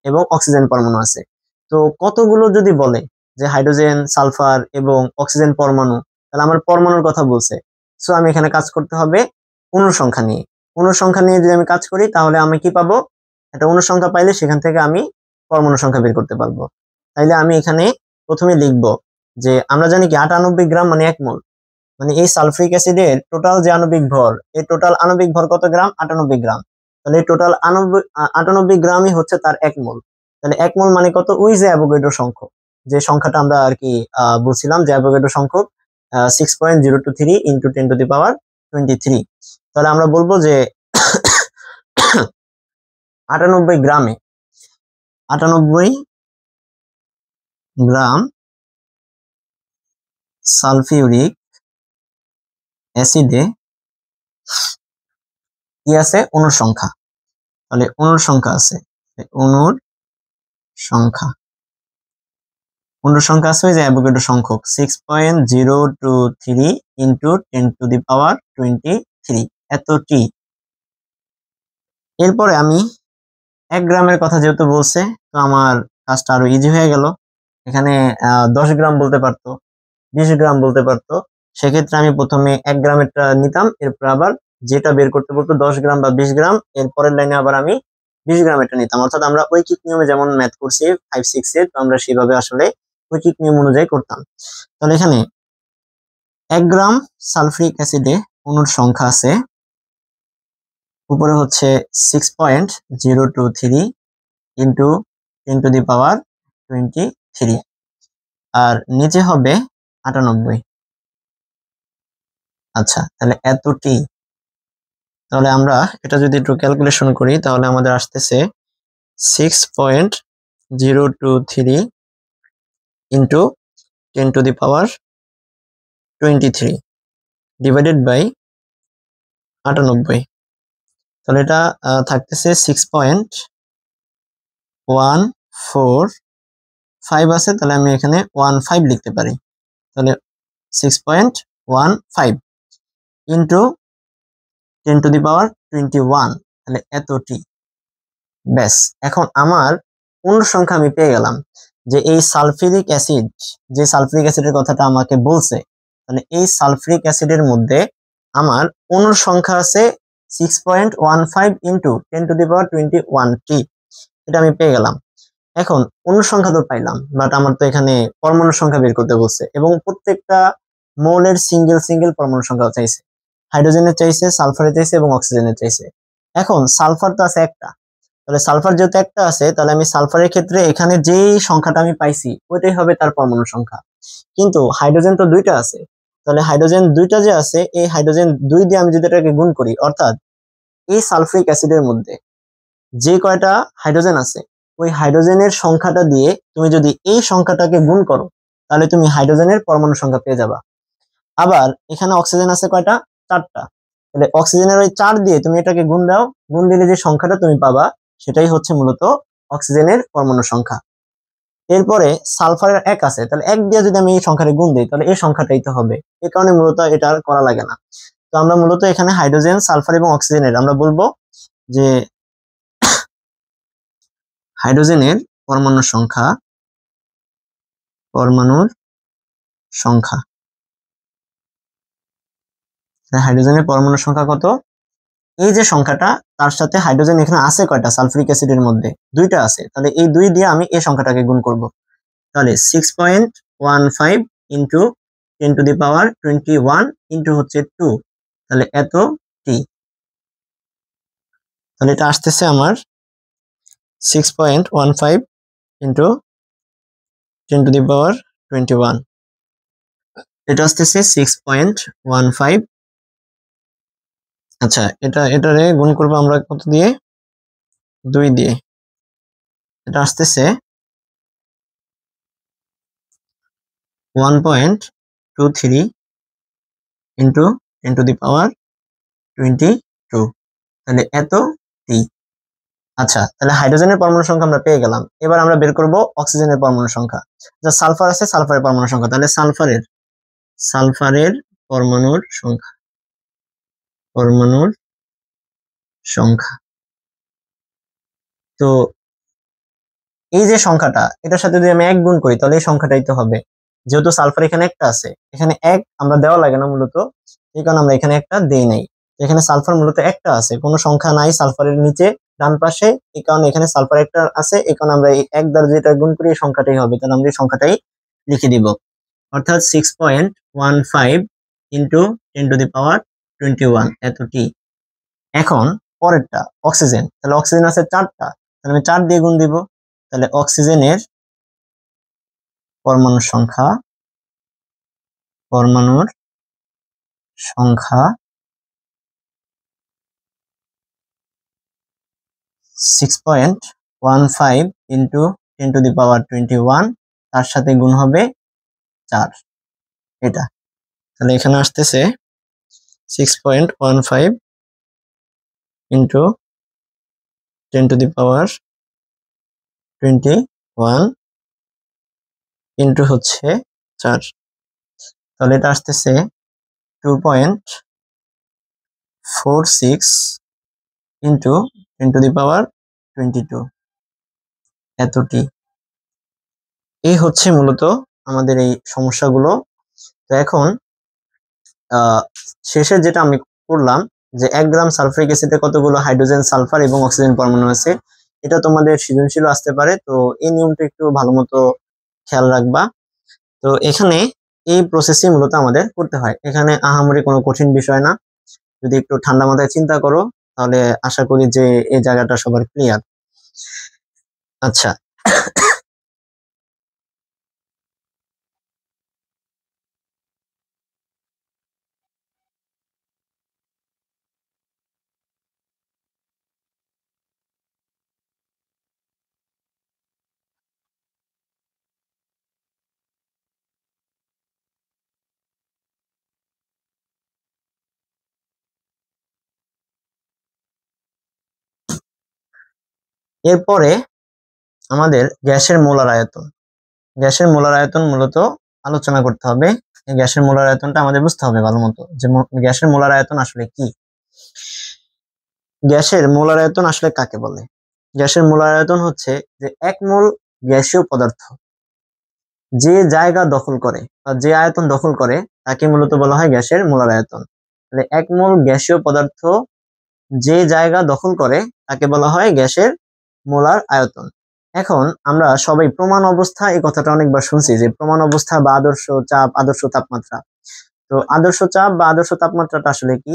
এবং অক্সিজেন পরমাণু আছে। তো কতগুলো যদি বলে যে হাইড্রোজেন, সালফার এবং অক্সিজেন পরমাণু, তাহলে আমার পরমাণুর কথা বলছে। সো আমি এখানে কাজ করতে হবে অনুসংখ্যা নিয়ে। অনুসংখ্যা নিয়ে যদি আমি কাজ করি, তাহলে আমি কি পাবো? একটা অনুসংখ্যা পাইলে সেখান থেকে আমি পরমাণু সংখ্যা বের করতে পারবো। তাইলে আমি এখানে প্রথমে লিখবো যে আমরা জানি কি 98 গ্রাম মানে 1 মোল। মানে এই সালফিউরিক অ্যাসিডের টোটাল যে আণবিক ভর, এই টোটাল আণবিক ভর কত গ্রাম? 98 গ্রাম। তাহলে এই টোটাল 98 গ্রামই হচ্ছে তার 1 মোল। তাহলে 1 মোল মানে কত? ওই যে অ্যাভোগাড্রো সংখ্যক, যে সংখ্যাটা আমরা আর কি বলছিলাম যে অ্যাভোগাড্রো সংখ্যক 6.023 × 10⁻23। তাহলে আমরা বলবো যে 98 গ্রামে 98 গ্রাম সালফিউরিক অ্যাসিডে কি আছে? অণুর সংখ্যা। তাহলে অণুর সংখ্যা আছে, অণুর সংখ্যা আছে ওই যে অ্যাভোগাড্রো সংখ্যক 6.023 × 10⁻23 এতটি। এরপরে আমি 1 গ্রামের কথা যেহেতু বলছে, তো আমার কাজটা আরো ইজি হয়ে গেল। এখানে 10 গ্রাম বলতে পারতো, 20 গ্রাম বলতে পারতো। সেক্ষেত্রে আমি প্রথমে 1 গ্রামেরটা নিতাম, এরপর আবার যেটা বের করতে বলতো 10 গ্রাম বা 20 গ্রাম, এর পরের লাইনে আবার আমি 20 গ্রামেরটা নিতাম। অর্থাৎ আমরা ঐকিক নিয়মে যেমন ম্যাথ করছি 5-6 এ, তো আমরা সেভাবে আসলে ঐকিক নিয়ম অনুযায়ী করতাম। তাহলে এখানে 1 গ্রাম সালফিউরিক অ্যাসিডে অণুর সংখ্যা আছে, উপরে হচ্ছে 6.023 × 10⁻23 আর নিচে হবে 98। আচ্ছা, তাহলে এতটি। তাহলে আমরা এটা যদি একটু ক্যালকুলেশন করি, তাহলে আমাদের আসতেছে 6.023 × 10⁻23 ডিভাইডেড বাই 98। তাহলে এটা থাকতেছে 6.145 আছে, তাহলে আমি এখানে 15 লিখতে পারি। তাহলে 6.15 × 10⁻21, তাহলে এতটি। ব্যাস, এখন আমার অনুসংখ্যা আমি পেয়ে গেলাম যে এই সালফিউরিক অ্যাসিড, যে সালফিউরিক অ্যাসিডের কথাটা আমাকে বলছে, তাহলে এই সালফিউরিক অ্যাসিডের মধ্যে আমার অণুর সংখ্যা আছে 6.15 × 10⁻21, এটা আমি পেয়ে গেলাম। এখন অণুর সংখ্যা তো পাইলাম, বাট আমার তো এখানে পরমাণুর সংখ্যা বের করতে বলছে এবং প্রত্যেকটা মোলের সিঙ্গেল পরমাণু সংখ্যা চাইছে। হাইড্রোজেনের চাইছে, সালফারের চাইছে এবং অক্সিজেনের চাইছে। এখন সালফার তো আছে একটা, তাহলে সালফার যেহেতু একটা আছে, তাহলে আমি সালফারের ক্ষেত্রে এখানে যেই সংখ্যাটা আমি পাইছি ওইটাই হবে তার পরমাণু সংখ্যা। কিন্তু হাইড্রোজেন তো দুইটা আছে, তাহলে হাইড্রোজেন দুইটা যে আছে, এই হাইড্রোজেন দুই দিয়ে আমি যদি এটাকে গুণ করি, অর্থাৎ এই সালফিউরিক অ্যাসিডের মধ্যে যে কয়টা হাইড্রোজেন আছে ওই হাইড্রোজেনের সংখ্যাটা দিয়ে তুমি যদি এই সংখ্যাটাকে গুণ করো, তাহলে তুমি হাইড্রোজেনের পরমাণু সংখ্যা পেয়ে যাবা। আবার এখানে অক্সিজেন আছে কয়টা? 4টা। তাহলে অক্সিজেনের ওই 4 দিয়ে তুমি এটাকে গুণ দাও, গুণ দিলে যে সংখ্যাটা তুমি পাবা সেটাই হচ্ছে মূলত অক্সিজেনের পরমাণু সংখ্যা। এরপরে সালফারের 1 আছে, তাহলে 1 দিয়ে যদি আমি এই সংখ্যাটা গুণ দিই তাহলে এই সংখ্যাটাই তো হবে। এই কারণে মূলত এটা আর করা লাগে না। তো আমরা মূলত এখানে হাইড্রোজেন, সালফার এবং অক্সিজেনের আমরা বলবো যে হাইড্রোজেনের পরমাণুর সংখ্যা, পরমাণুর সংখ্যা, হাইড্রোজেনের পরমাণুর সংখ্যা কত? এই যে সংখ্যাটা, তার সাথে হাইড্রোজেন এখানে আছে কয়টা? সালফিউরিক অ্যাসিডের মধ্যে 2টা আছে, তাহলে এই 2 দিয়ে আমি এই সংখ্যাটাকে গুণ করব। তাহলে 6.15 ইন্টু 10⁻21 ইন্টু হচ্ছে 2, তাহলে এত টি। তাহলে এটা আসতেছে আমার 6.15 ইন্টু 10⁻21, এটা আসতেছে 6.15। আচ্ছা, এটারে গুণ করবো আমরা কত দিয়ে? 2 দিয়ে। এটা আসতেছে 1.23 ইন্টু 10⁻22, তাহলে এত টি। আচ্ছা, তাহলে হাইড্রোজেনের পরমাণু সংখ্যা আমরা পেয়ে গেলাম। এবার আমরা বের করব অক্সিজেনের পরমাণু সংখ্যা। যা সালফার আছে, সালফারের পরমাণু সংখ্যা, তাহলে সালফারের পরমাণুর সংখ্যা, পরমাণুর সংখ্যা। তো এই যে সংখ্যাটা, এটার সাথে যদি আমি 1 গুণ করি তাহলে এই সংখ্যাটাই তো হবে। যেহেতু সালফার এখানে একটা আছে, এখানে 1 আমরা দেওয়া লাগে না মূলত, এই কারণে আমরা এখানে একটা দেই নাই। এখানে সালফার মূলত একটা আছে, কোনো সংখ্যা নাই সালফারের নিচে ডান পাশে, এই কারণে এখানে সালফার একটা আছে, এই কারণে আমরা এই 1 দ্বারা যেটা গুণ করি এই সংখ্যাটাই হবে, তাহলে আমরা এই সংখ্যাটাই লিখে দিব, অর্থাৎ 6.15 ইন্টু 10⁻21 এত টি। এখন পরেরটা অক্সিজেন, তাহলে অক্সিজেন আছে 4টা, তাহলে আমি 4 দিয়ে গুণ দিব, তাহলে অক্সিজেনের পরমাণুর সংখ্যা, পরমাণুর সংখ্যা 6.15 ইন্টু 10⁻21, তার সাথে গুণ হবে 4, এটা। তাহলে এখানে আসতেছে 6.15 ইন্টু 10⁻21 ইন্টু হচ্ছে 4, তাহলে এটা আসতেছে 2.46 ইন্টু 10⁻22 এতটি। এই হচ্ছে মূলত আমাদের এই সমস্যাগুলো। তো এখন শেষে যেটা আমি করলাম যে 1 গ্রাম সালফিউরিক অ্যাসিডে কতগুলো হাইড্রোজেন, সালফার এবং অক্সিজেন পরমাণু আছে, এটা তোমাদের সৃজনশীল আসতে পারে, তো এই নিয়মটা একটু ভালো মতো খেয়াল রাখবা। তো এখানে এই প্রসেসই মূলত আমাদের করতে হয়, এখানে আহামরি কোনো কঠিন বিষয় না। যদি একটু ঠান্ডা মাথায় চিন্তা করো তাহলে আশা করি যে এই জায়গাটা সবার ক্লিয়ার। আচ্ছা, এরপরে আমাদের গ্যাসের মোলার আয়তন, গ্যাসের মোলার আয়তন মূলত আলোচনা করতে হবে। এই গ্যাসের মোলার আয়তনটা আমাদের বুঝতে হবে ভালো মতো, যে গ্যাসের মোলার আয়তন আসলে কি। গ্যাসের মোলার আয়তন আসলে কাকে বলে? গ্যাসের মোলার আয়তন হচ্ছে যে 1 মোল গ্যাসীয় পদার্থ যে জায়গা দখল করে বা যে আয়তন দখল করে তাকে মূলত বলা হয় গ্যাসের মোলার আয়তন। তাহলে 1 মোল গ্যাসীয় পদার্থ যে জায়গা দখল করে তাকে বলা হয় গ্যাসের মোলার আয়তন। এখন আমরা সবাই প্রমাণ অবস্থা এই কথাটা অনেকবার শুনছি, যে প্রমাণ অবস্থা বা আদর্শ চাপ, আদর্শ তাপমাত্রা। তো আদর্শ চাপ বা আদর্শ তাপমাত্রাটা আসলে কি?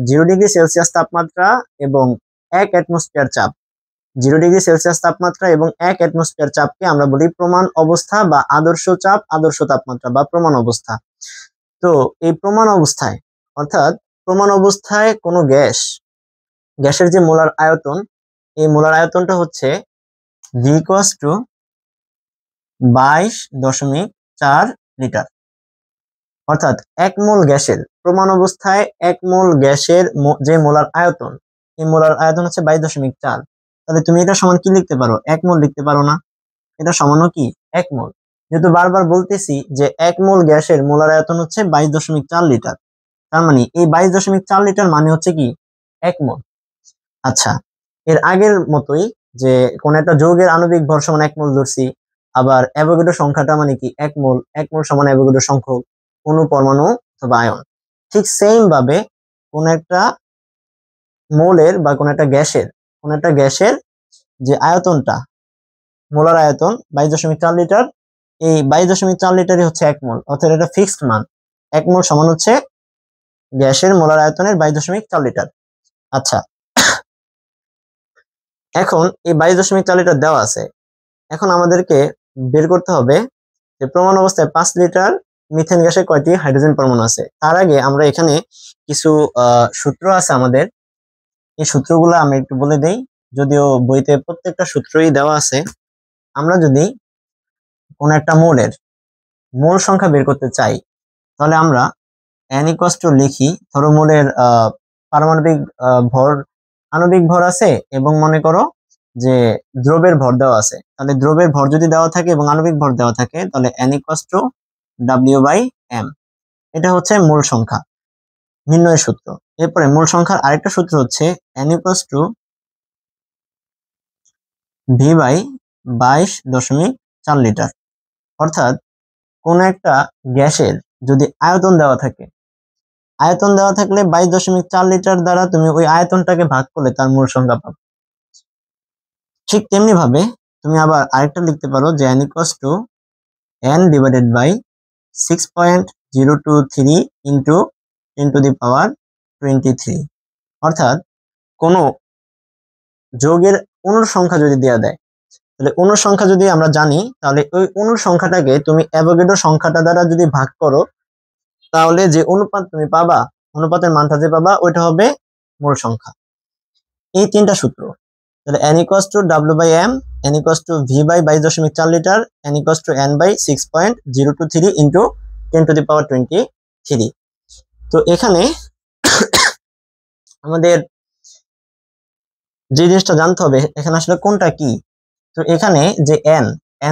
0 ডিগ্রি সেলসিয়াস তাপমাত্রা এবং 1 অ্যাটমসফিয়ার চাপ, 0°C তাপমাত্রা এবং 1 অ্যাটমসফিয়ার চাপকে আমরা বলি প্রমাণ অবস্থা বা আদর্শ চাপ, আদর্শ তাপমাত্রা বা প্রমাণ অবস্থা। তো এই প্রমাণ অবস্থায়, অর্থাৎ প্রমাণ অবস্থায় কোনো গ্যাসের যে মোলার আয়তন, এই মোলার আয়তনটা হচ্ছে V = 22.4 লিটার। অর্থাৎ 1 মোল গ্যাসের প্রমাণ অবস্থায় 1 মোল গ্যাসের যে মোলার আয়তন, এই মোলার আয়তন হচ্ছে 22.4। তাহলে তুমি এটা সমান কি লিখতে পারো? 1 মোল লিখতে পারো না? এটা সমান কি 1 মোল। যেহেতু বারবার বলতেছি যে 1 মোল গ্যাসের মোলার আয়তন হচ্ছে 22.4 লিটার, তার মানে এই 22.4 লিটার মানে হচ্ছে কি 1 মোল। আচ্ছা, এর আগের মতোই যে কোন একটা যৌগের আণবিক ভর সমান 1 মোল ধরছি, আবার অ্যাভোগাড্রো সংখ্যাটা মানে কি 1 মোল, 1 মোল সমান অ্যাভোগাড্রো সংখ্যক অণু, পরমাণু অথবা আয়ন। ঠিক সেম ভাবে কোন একটা মোলের বা কোন একটা গ্যাসের যে আয়তনটা, মোলার আয়তন 22.4 লিটার, এই 22.4 লিটারই হচ্ছে 1 মোল। অর্থাৎ এটা ফিক্সড মান, 1 মোল সমান হচ্ছে গ্যাসের মোলার আয়তনের 22.4 লিটার। আচ্ছা, এখন এই 22.4 লিটার দেওয়া আছে, এখন আমাদেরকে বের করতে হবে যে প্রমাণ অবস্থায় 5 লিটার মিথেন গ্যাসে কয়টি হাইড্রোজেন পরমাণু আছে। তার আগে আমরা এখানে কিছু সূত্র আছে আমাদের, এই সূত্রগুলো আমি একটু বলে দেই, যদিও বইতে প্রত্যেকটা সূত্রই দেওয়া আছে। আমরা যদি কোন একটা মোলের মোল সংখ্যা বের করতে চাই, তাহলে আমরা n = লিখি, ধরো মোলের পারমাণবিক ভর, আণবিক ভর আছে এবং মনে করো যে দ্রবের ভর দেওয়া আছে। তাহলে দ্রবের ভর যদি দেওয়া থাকে এবং আণবিক ভর দেওয়া থাকে, তাহলে n = W/m। এটা হচ্ছে মূল সংখ্যা নির্ণয়ের সূত্র। এরপরে মূল সংখ্যার আরেকটা সূত্র হচ্ছে n = V/22.4 লিটার। অর্থাৎ কোন একটা গ্যাসের যদি আয়তন দেওয়া থাকে, আয়তন দেওয়া থাকলে 22.4 লিটার দ্বারা তুমি ওই আয়তনটাকে ভাগ করলে তার মূল সংখ্যা পাবে। ঠিক তেমনি ভাবে তুমি আবার আরেকটা লিখতে পারো যে n = n/6.023 × 10⁻23। অর্থাৎ কোন যৌগের অণুর সংখ্যা যদি দেওয়া দেয়, তাহলে অণুর সংখ্যা যদি আমরা জানি, তাহলে ওই অণুর সংখ্যাটাকে তুমি অ্যাভোগাড্রো সংখ্যাটা দ্বারা যদি ভাগ করো, তাহলে যে অনুপাত তুমি পাবা, অনুপাতের মানটা যে পাবা, ওইটা হবে মূল সংখ্যা। এই তিনটা সূত্র, তাহলে n = W/m, n = V/22.4 litre, n = n/6.023 × 10⁻23। তো এখানে আমাদের যে জিনিসটা জানতে হবে, এখানে আসলে কোনটা কি। তো এখানে যে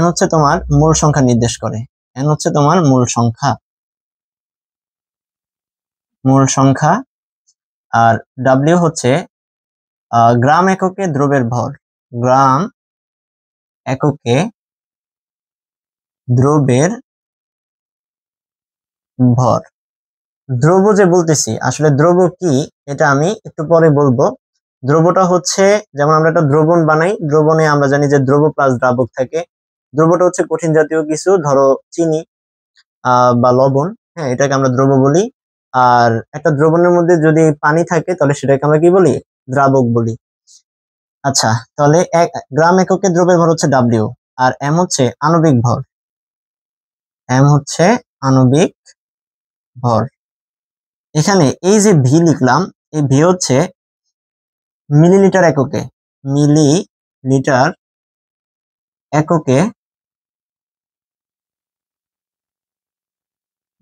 n হচ্ছে তোমার মূল সংখ্যা নির্দেশ করে, n হচ্ছে তোমার মূল সংখ্যা, আর W হচ্ছে গ্রাম এককে দ্রবের ভর, গ্রাম এককে দ্রবের ভর। দ্রব্য যে বলতেছি, আসলে দ্রব্য কি এটা আমি একটু পরে বলবো। দ্রব্যটা হচ্ছে, যেমন আমরা একটা দ্রবণ বানাই, দ্রবণে আমরা জানি যে দ্রব্য প্লাস দ্রাবক থাকে। দ্রব্যটা হচ্ছে কঠিন জাতীয় কিছু, ধরো চিনি বা লবণ, হ্যাঁ, এটাকে আমরা দ্রব্য বলি। আর একটা দ্রবণের মধ্যে যদি পানি থাকে, তাহলে সেটাকে আমরা কি বলি? দ্রাবক বলি। আচ্ছা, তাহলে গ্রাম এককে দ্রব্যের ভর হচ্ছে W, আর m হচ্ছে আণবিক ভর, m হচ্ছে আণবিক ভর। এখানে এই যে V লিখলাম, এই V হচ্ছে মিলিলিটার এককে, মিলিলিটার এককে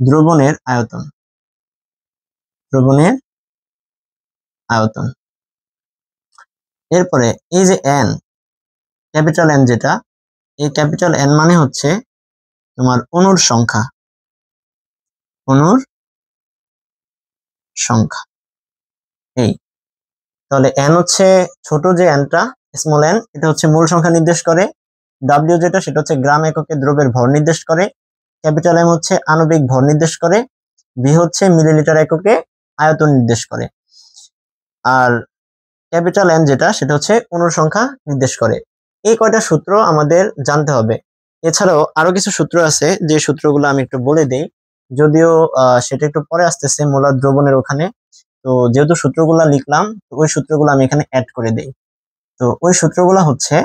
দ্রবণের আয়তন, দ্রবণের আয়তন। এরপরে এই যে n, ক্যাপিটাল N যেটা, এই ক্যাপিটাল N মানে হচ্ছে তোমার অণুর সংখ্যা, অণুর সংখ্যা। এই তাহলে n হচ্ছে ছোট যে nটা, স্মল n, এটা হচ্ছে মূল সংখ্যা নির্দেশ করে। W যেটা, সেটা হচ্ছে গ্রাম এককে দ্রব্যের ভর নির্দেশ করে। ক্যাপিটাল M হচ্ছে আণবিক ভর নির্দেশ করে। V হচ্ছে মিলিলিটার এককে আয়তন নির্দেশ করে। আর ক্যাপিটাল N যেটা, সেটা হচ্ছে অণুর সংখ্যা নির্দেশ করে। এই কয়টা সূত্র আমাদের জানতে হবে। এছাড়াও আরো কিছু সূত্র আছে, যে সূত্রগুলো আমি একটু বলে দেই, যদিও সেটা একটু পরে আসতেছে মোলার দ্রবণের ওখানে। তো যেহেতু সূত্রগুলো লিখলাম, তো ওই সূত্রগুলো আমি এখানে অ্যাড করে দেই। তো ওই সূত্রগুলো হচ্ছে,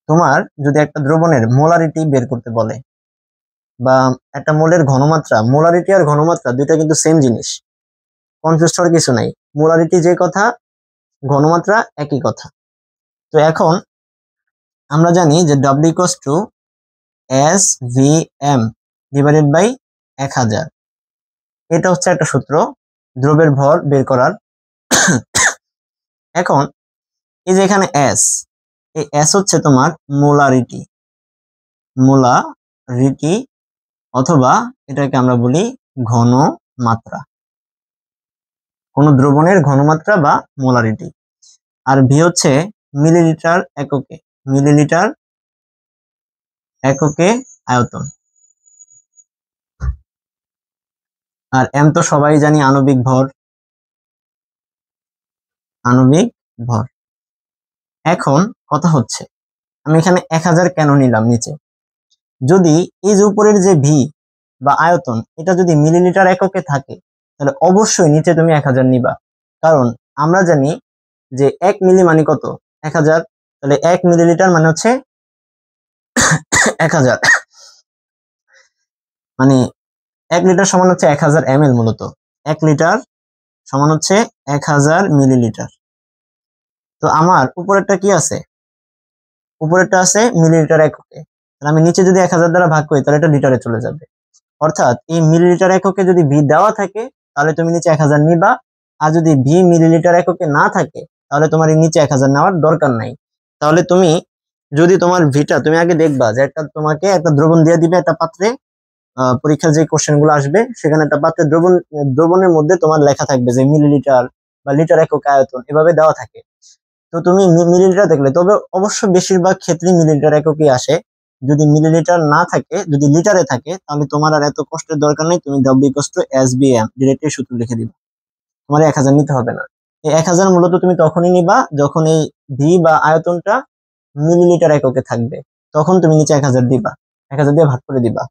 তোমার যদি একটা দ্রবণের মোলারিটি বের করতে বলে বা একটা মোলের ঘনমাত্রা, মোলারিটি আর ঘনমাত্রা দুইটা কিন্তু সেম জিনিস, কনফিউজ হওয়ার কিছু নাই। মোলারিটি যে কথা, ঘনমাত্রা একই কথা। তো এখন আমরা জানি যে W equals to SVM divided by 1000। এটা হচ্ছে একটা সূত্র দ্রবের ভর বের করার। এখন এই যে এখানে S, এই S হচ্ছে তোমার মোলারিটি, মোলারিটি অথবা এটাকে আমরা বলি ঘনমাত্রা, কোন দ্রবণের ঘনমাত্রা বা মোলারিটি। আর ভি হচ্ছে মিলিলিটার এককে, মিলিলিটার এককে আয়তন। আর এম তো সবাই জানি আণবিক ভর, আণবিক ভর। এখন কথা হচ্ছে আমি এখানে 1000 কেন নিলাম নিচে, যদি এই যে উপরের যে ভি বা আয়তন এটা যদি মিলিলিটার এককে থাকে তাহলে অবশ্যই নিচে তুমি 1000 নিবা, কারণ আমরা জানি যে 1 মিলি মানে কত, 1000। তাহলে 1 মিলিলিটার মানে হচ্ছে 1000, মানে 1 লিটার সমান হচ্ছে 1000 ml। মূলত 1 লিটার সমান হচ্ছে 1000 মিলিলিটার। তো আমার উপরেরটা কি আছে, উপরেরটা আছে মিলিলিটার এককে, তাহলে আমি নিচে যদি 1000 দ্বারা ভাগ করি তাহলে এটা লিটারে চলে যাবে। অর্থাৎ এই মিলিলিটার এককে যদি ভি দেওয়া থাকে তাহলে তুমি নিচে 1000 নিবা, আর যদি ভি মিলিলিটার এককে না থাকে তাহলে তোমার এই নিচে 1000 নেওয়ার দরকার নাই। তাহলে তুমি যদি তোমার ভিটা, তুমি আগে দেখবা যে একটা তোমাকে একটা দ্রবণ দিয়ে দিবে একটা পাত্রে, পরীক্ষার যে কোশ্চেন গুলো আসবে সেখানে একটা পাত্রে দ্রবণের মধ্যে তোমার লেখা থাকবে যে মিলিলিটার বা লিটার একক আয়তন এভাবে দেওয়া থাকে। তো তুমি মিলিলিটার দেখলে, তবে অবশ্য বেশিরভাগ ক্ষেত্রে মিলিলিটার এককই আসে। যদি মিলিলিটার না থাকে, যদি লিটারে থাকে, তাহলে তোমার আর এত কষ্টের দরকার নেই, তুমি WSBM ডিরেক্টলি সূত্র লিখে দিবে, তোমার 1000 নিতে হবে না। এই 1000 মূলত তুমি তখনই নিবা যখন এই ভি বা আয়তনটা মিলিলিটার এককে থাকবে, তখন তুমি নিচে 1000 দিবা, 1000 দিয়ে ভাগ করে দিবা।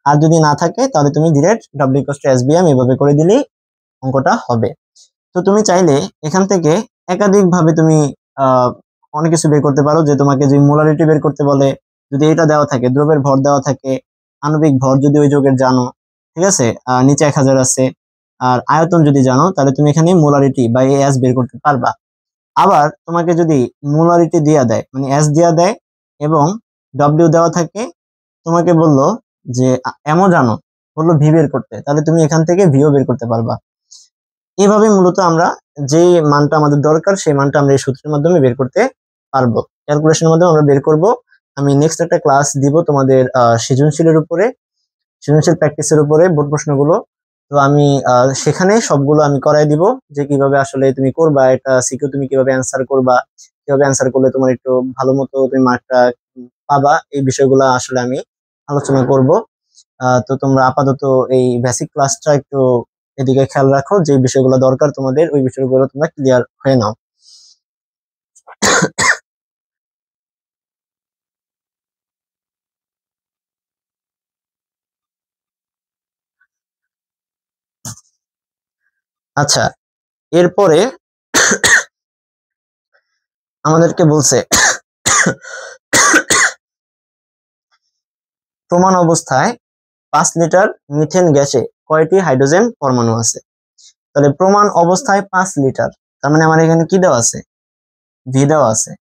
আর যদি না থাকে তাহলে তুমি ডিরেক্ট WSBM এভাবে করে দিলেই অঙ্কটা হবে। তো তুমি চাইলে এখান থেকে একাধিক ভাবে তুমি অনেক কিছু বের করতে পারো, যে তোমাকে যে মোলারিটি বের করতে বলে, যদি এটা দেওয়া থাকে, দ্রবের ভর দেওয়া থাকে, আণবিক ভর যদি ওই যৌগের জানো, ঠিক আছে, নিচে 1000 আছে, আর আয়তন যদি জানো তাহলে তুমি এখানে মোলারিটি বা এস বের করতে পারবা। আবার তোমাকে যদি মোলারিটি দেয়া দেয়, মানে এস দেয়া দেয় এবং ডব্লিউ দেওয়া থাকে, তোমাকে বললো যে এমও জানো, বললো ভি বের করতে, তাহলে তুমি এখান থেকে ভিও বের করতে পারবা। এইভাবে মূলত আমরা যে মানটা আমাদের দরকার সেই মানটা আমরা এই সূত্রের মাধ্যমে বের করতে পারবো, ক্যালকুলেশনের মাধ্যমে আমরা বের করব। আমি নেক্সট একটা ক্লাস দিব তোমাদের সৃজনশীলের উপরে, সৃজনশীল প্র্যাকটিসের উপরে, বোর্ড প্রশ্নগুলো। তো আমি সেখানে সবগুলো আমি করাই দিব, যে কিভাবে আসলে তুমি করবা এটা সিকিউ, তুমি কিভাবে অ্যান্সার করবা, কিভাবে অ্যান্সার করলে তোমার একটু ভালো মতো তুমি মার্কটা পাবা, এই বিষয়গুলো আসলে আমি আলোচনা করব। তো তোমরা আপাতত এই বেসিক ক্লাসটা একটু এদিকে খেয়াল রাখো, যে বিষয়গুলো দরকার তোমাদের ওই বিষয়গুলো তোমরা ক্লিয়ার হয়ে নাও। আচ্ছা, এরপরে আমাদেরকে বলছে প্রমাণ অবস্থায় 5 লিটার মিথেন গ্যাসে কয়টি হাইড্রোজেন পরমাণু আছে। তাহলে প্রমাণ অবস্থায় 5 লিটার, তার মানে আমার এখানে কি দেওয়া আছে, ভি দেওয়া আছে।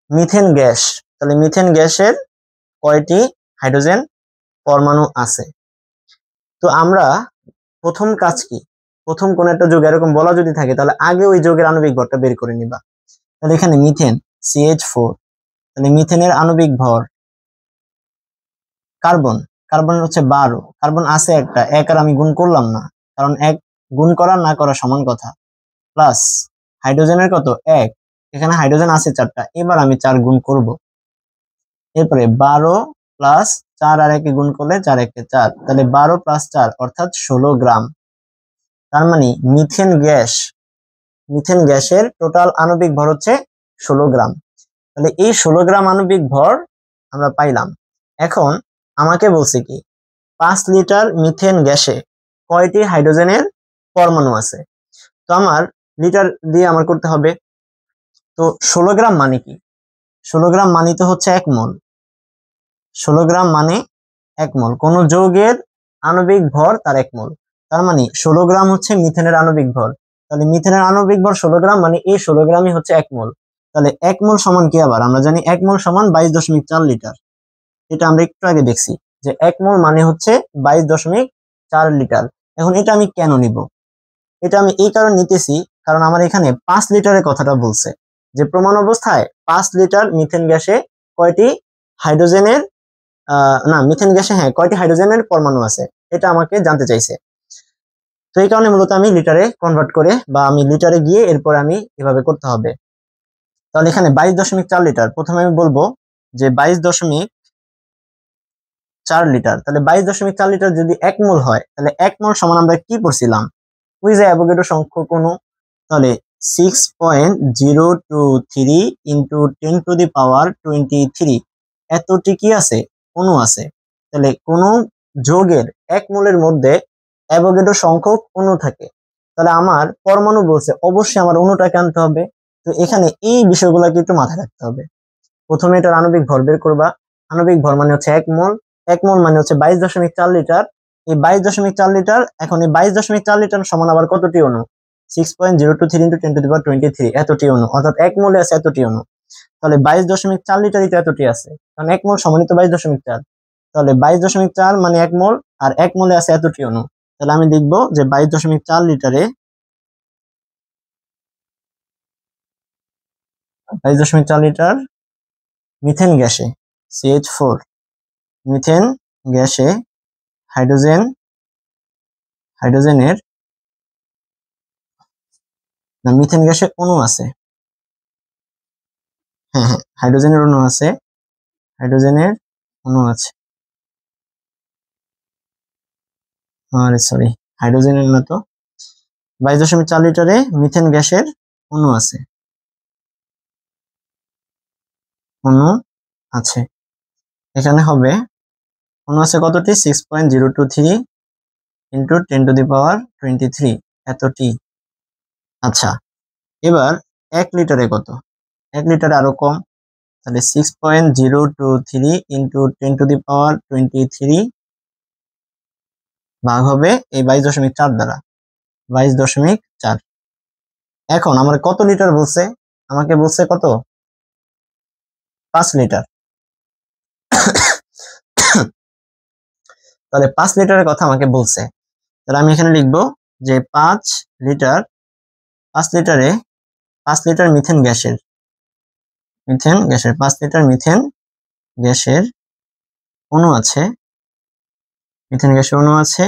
মিথেন গ্যাস, তাহলে মিথেন গ্যাসের কয়টি হাইড্রোজেন পরমাণু আছে। তো আমরা প্রথম কাজ কি, প্রথম কোন একটা যৌগ এরকম বলা যদি থাকে তাহলে আগে ওই যৌগের আণবিক ভরটা বের করে নিবা। তাহলে এখানে মিথেন CH4, তাহলে মিথেনের আণবিক ভর, কার্বন, কার্বন হচ্ছে 12, কার্বন আছে একটা, এক আর আমি গুণ করলাম না, কারণ এক গুণ করা না করা সমান কথা, প্লাস হাইড্রোজেনের কত 1, এখানে হাইড্রোজেন আছে 4টা, এবার আমি 4 গুণ করব। এরপরে 12 প্লাস 4 আর 1 গুণ করলে 4 1 4, তাহলে 12 প্লাস 4 অর্থাৎ 16 গ্রাম। তার মানে মিথেন গ্যাস, মিথেন গ্যাসের টোটাল আণবিক ভর হচ্ছে 16 গ্রাম। তাহলে এই 16 গ্রাম আণবিক ভর আমরা পাইলাম। এখন আমাকে বলছে কি 5 লিটার মিথেন গ্যাসে কয়টি হাইড্রোজেনের পরমাণু আছে। তো আমার লিটার দিয়ে আমার করতে হবে, তো 16 গ্রাম মানে কি? 16 গ্রাম মানে তো হচ্ছে 1 মোল। 16 গ্রাম মানে 1 মোল। কোন যৌগের আণবিক ভর তার 1 মোল। তার মানে 16 গ্রাম হচ্ছে মিথেনের আণবিক ভর। তাহলে মিথেনের আণবিক ভর 16 গ্রাম মানে এই 16 গ্রামই হচ্ছে 1 মোল। তাহলে 1 মোল সমান কি? আবার আমরা জানি 1 মোল সমান 22.4 লিটার। এটা আমরা একটু আগে দেখছি যে 1 মোল মানে হচ্ছে 22.4 লিটার। এখন এটা আমি কেন নিব? এটা আমি এই কারণে নিতেছি কারণ আমার এখানে 5 লিটারের কথাটা বলছে, যে প্রমাণ অবস্থায় 5 লিটার মিথেন গ্যাসে কয়টি হাইড্রোজেনের না মিথেন গ্যাসে হ্যাঁ কয়টি হাইড্রোজেনের পরমাণু আছে, এটা আমাকে জানতে চাইছে। তো এই কারণে মূলত আমি লিটারে কনভার্ট করে বা আমি লিটারে গিয়ে এরপর আমি এভাবে করতে হবে। তাহলে এখানে 22.4 লিটার, প্রথমে আমি বলবো যে 22.4 লিটার। তাহলে 22.4 লিটার যদি 1 মোল হয় তাহলে 1 মোল সমান আমরা কি পড়ছিলাম? ওই যে অ্যাভোগাড্রো সংখ্যক অণু। তাহলে 6.023 ইন্টু 10⁻23 এতটি কি আছে? অণু আছে। তাহলে কোন যৌগের 1 মোলের মধ্যে অ্যাভোগাড্রো সংখ্যক অণু থাকে। তাহলে আমার পরমাণু বলছে, অবশ্যই আমার অণুটাকে আনতে হবে। তো এখানে এই বিষয়গুলোকে একটু মাথায় রাখতে হবে। প্রথমে এটার আণবিক ভর বের করবা। আণবিক ভর মানে হচ্ছে 1 মোল। 1 মোল মানে হচ্ছে 22.4 লিটার। এই 22.4 লিটার, এখন এই 22.4 লিটার সমান আবার কতটি অণু? 6.023 ইন্টু 10⁻23 এতটি অণু, অর্থাৎ 1 মোলে আছে এতটি অণু। তাহলে 22.4 লিটারই তো এতটি আছে, কারণ 1 মোল সমানিত 22.4। তাহলে 22.4 মানে 1 মোল, আর 1 মোলে আছে এতটি অণু। তাহলে আমি লিখবো যে 22.4 লিটারে 22.4 লিটার মিথেন গ্যাসে CH4 মিথেন গ্যাসে হাইড্রোজেনের না মিথেন গ্যাসে অণু আছে। হ্যাঁ হ্যাঁ হাইড্রোজেনের অণু আছে, হাইড্রোজেনের অণু আছে। আরে সরি, হাইড্রোজেনের না তো। 22.4 লিটারে মিথেন গ্যাসের অণু আছে, অণু আছে। এখানে হবে অণু আছে কতটি? 6.023 ইন্টু 10⁻23 এতটি। আচ্ছা, এবার 1 লিটারে কত? 1 লিটারে আরো কম। তাহলে 6.023 ইন্টু 10⁻23 ভাগ হবে এই 22.4 দ্বারা, 22.4। এখন আমার কত লিটার বলছে? আমাকে বলছে কত? 5 লিটার। তাহলে 5 লিটারের কথা আমাকে বলছে। তাহলে আমি এখানে লিখবো যে 5 লিটার, 5 লিটারে 5 লিটার মিথেন গ্যাসের 5 লিটার মিথেন গ্যাসের অণু আছে, মিথেন গ্যাসের অণু আছে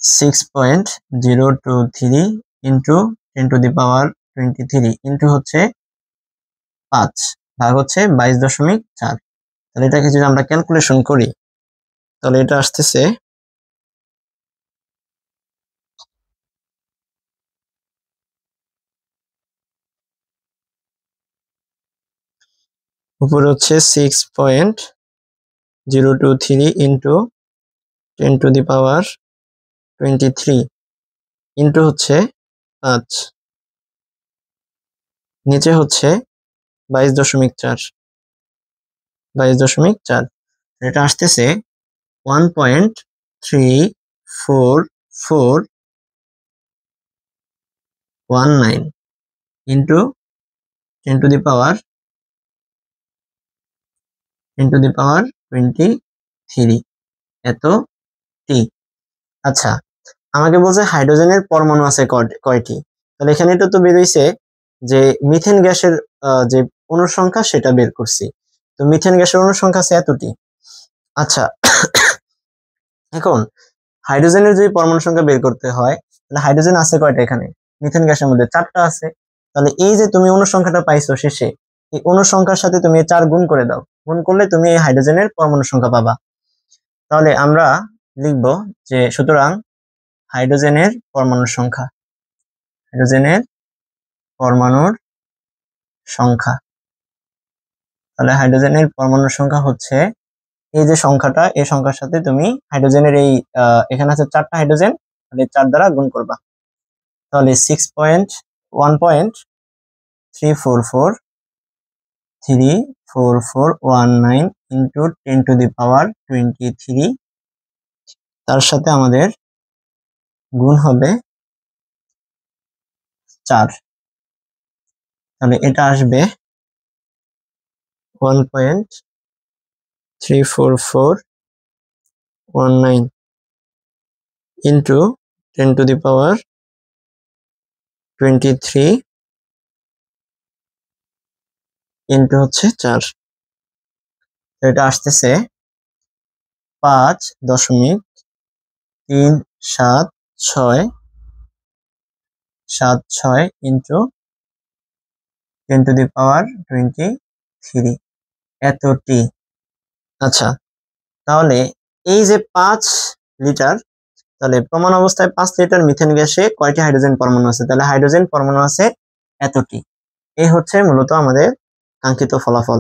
6.023 ইন্টু 10⁻23 ইন্টু হচ্ছে 5 ভাগ হচ্ছে 22.4। তাহলে এটাকে যদি আমরা ক্যালকুলেশন করি তাহলে এটা আসতেছে উপরে হচ্ছে 6.023 ইন্টু 10⁻23 ইন্টু হচ্ছে 5, নিচে হচ্ছে 22.4। এটা আসতেছে 1.34419 ইন্টু 10⁻23 এত টি। আচ্ছা, আমাকে বলছে হাইড্রোজেনের পরমাণু আছে কয়টি। তাহলে এখানে এটা তো বের হইছে যে মিথেন গ্যাসের যে অণুর সংখ্যা সেটা বের করছি। তো মিথেন গ্যাসের অণুর সংখ্যা আছে এতটি। আচ্ছা, এখন হাইড্রোজেনের যদি পরমাণু সংখ্যা বের করতে হয় তাহলে হাইড্রোজেন আছে কয়টা? এখানে মিথেন গ্যাসের মধ্যে 4টা আছে। তাহলে এই যে তুমি অণুর সংখ্যাটা পাইছো শেষে, এই অণুর সংখ্যার সাথে তুমি 4 গুণ করে দাও, গুণ করলে তুমি এই হাইড্রোজেনের পরমাণু সংখ্যা পাবা। তাহলে আমরা লিখব যে সুতরাং হাইড্রোজেনের পরমাণুর সংখ্যা, হাইড্রোজেনের পরমাণুর সংখ্যা, তাহলে হাইড্রোজেনের পরমাণুর সংখ্যা হচ্ছে এই যে সংখ্যাটা, এই সংখ্যার সাথে তুমি হাইড্রোজেনের এই এখানে আছে 4টা হাইড্রোজেন, তাহলে 4 দ্বারা গুণ করবা। তাহলে 6.023 1.344 ইন্টু 10⁻23, তার সাথে আমাদের গুণ হবে 4। তাহলে এটা আসবে 1.34419 ইন্টু 10⁻23 ইন্টু হচ্ছে 4। এটা আসতেছে 5.37676 ইন্টু 10⁻23 এতটি। আচ্ছা, তাহলে এই যে 5 লিটার, তাহলে প্রমাণ অবস্থায় 5 লিটার মিথেন গ্যাসে কয়টি হাইড্রোজেন পরমাণু আছে? তাহলে হাইড্রোজেন পরমাণু আছে এতটি। এই হচ্ছে মূলত আমাদের কাঙ্ক্ষিত ফলাফল।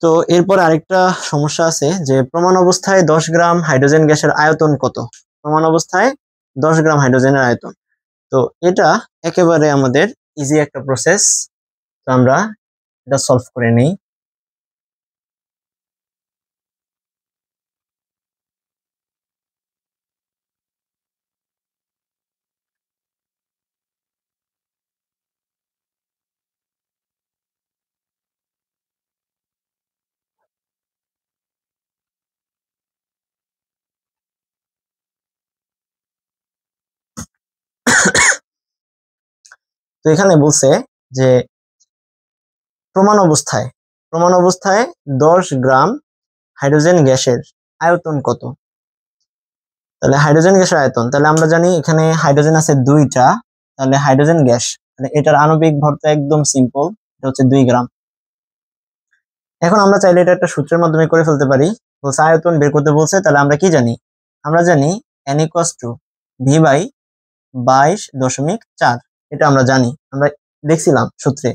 তো এরপর আরেকটা সমস্যা আছে যে প্রমাণ অবস্থায় 10 গ্রাম হাইড্রোজেন গ্যাসের আয়তন কত? প্রমাণ অবস্থায় 10 গ্রাম হাইড্রোজেনের আয়তন। তো এটা একেবারে আমাদের ইজি একটা প্রসেস। তো আমরা এটা সলভ করে নেই। তো এখানে বলছে যে প্রমাণ অবস্থায় 10 গ্রাম হাইড্রোজেন গ্যাসের আয়তন কত? তাহলে হাইড্রোজেন গ্যাসের আয়তন, তাহলে আমরা জানি এখানে হাইড্রোজেন আছে 2টা, তাহলে হাইড্রোজেন গ্যাস মানে এটার আণবিক ভর তো একদম সিম্পল, এটা হচ্ছে 2 গ্রাম। এখন আমরা চাইলে এটা একটা সূত্রের মাধ্যমে করে ফেলতে পারি। বলছে আয়তন বের করতে বলছে, তাহলে আমরা কি জানি? আমরা জানি n = v/22.4। এটা আমরা জানি, আমরা দেখছিলাম সূত্রে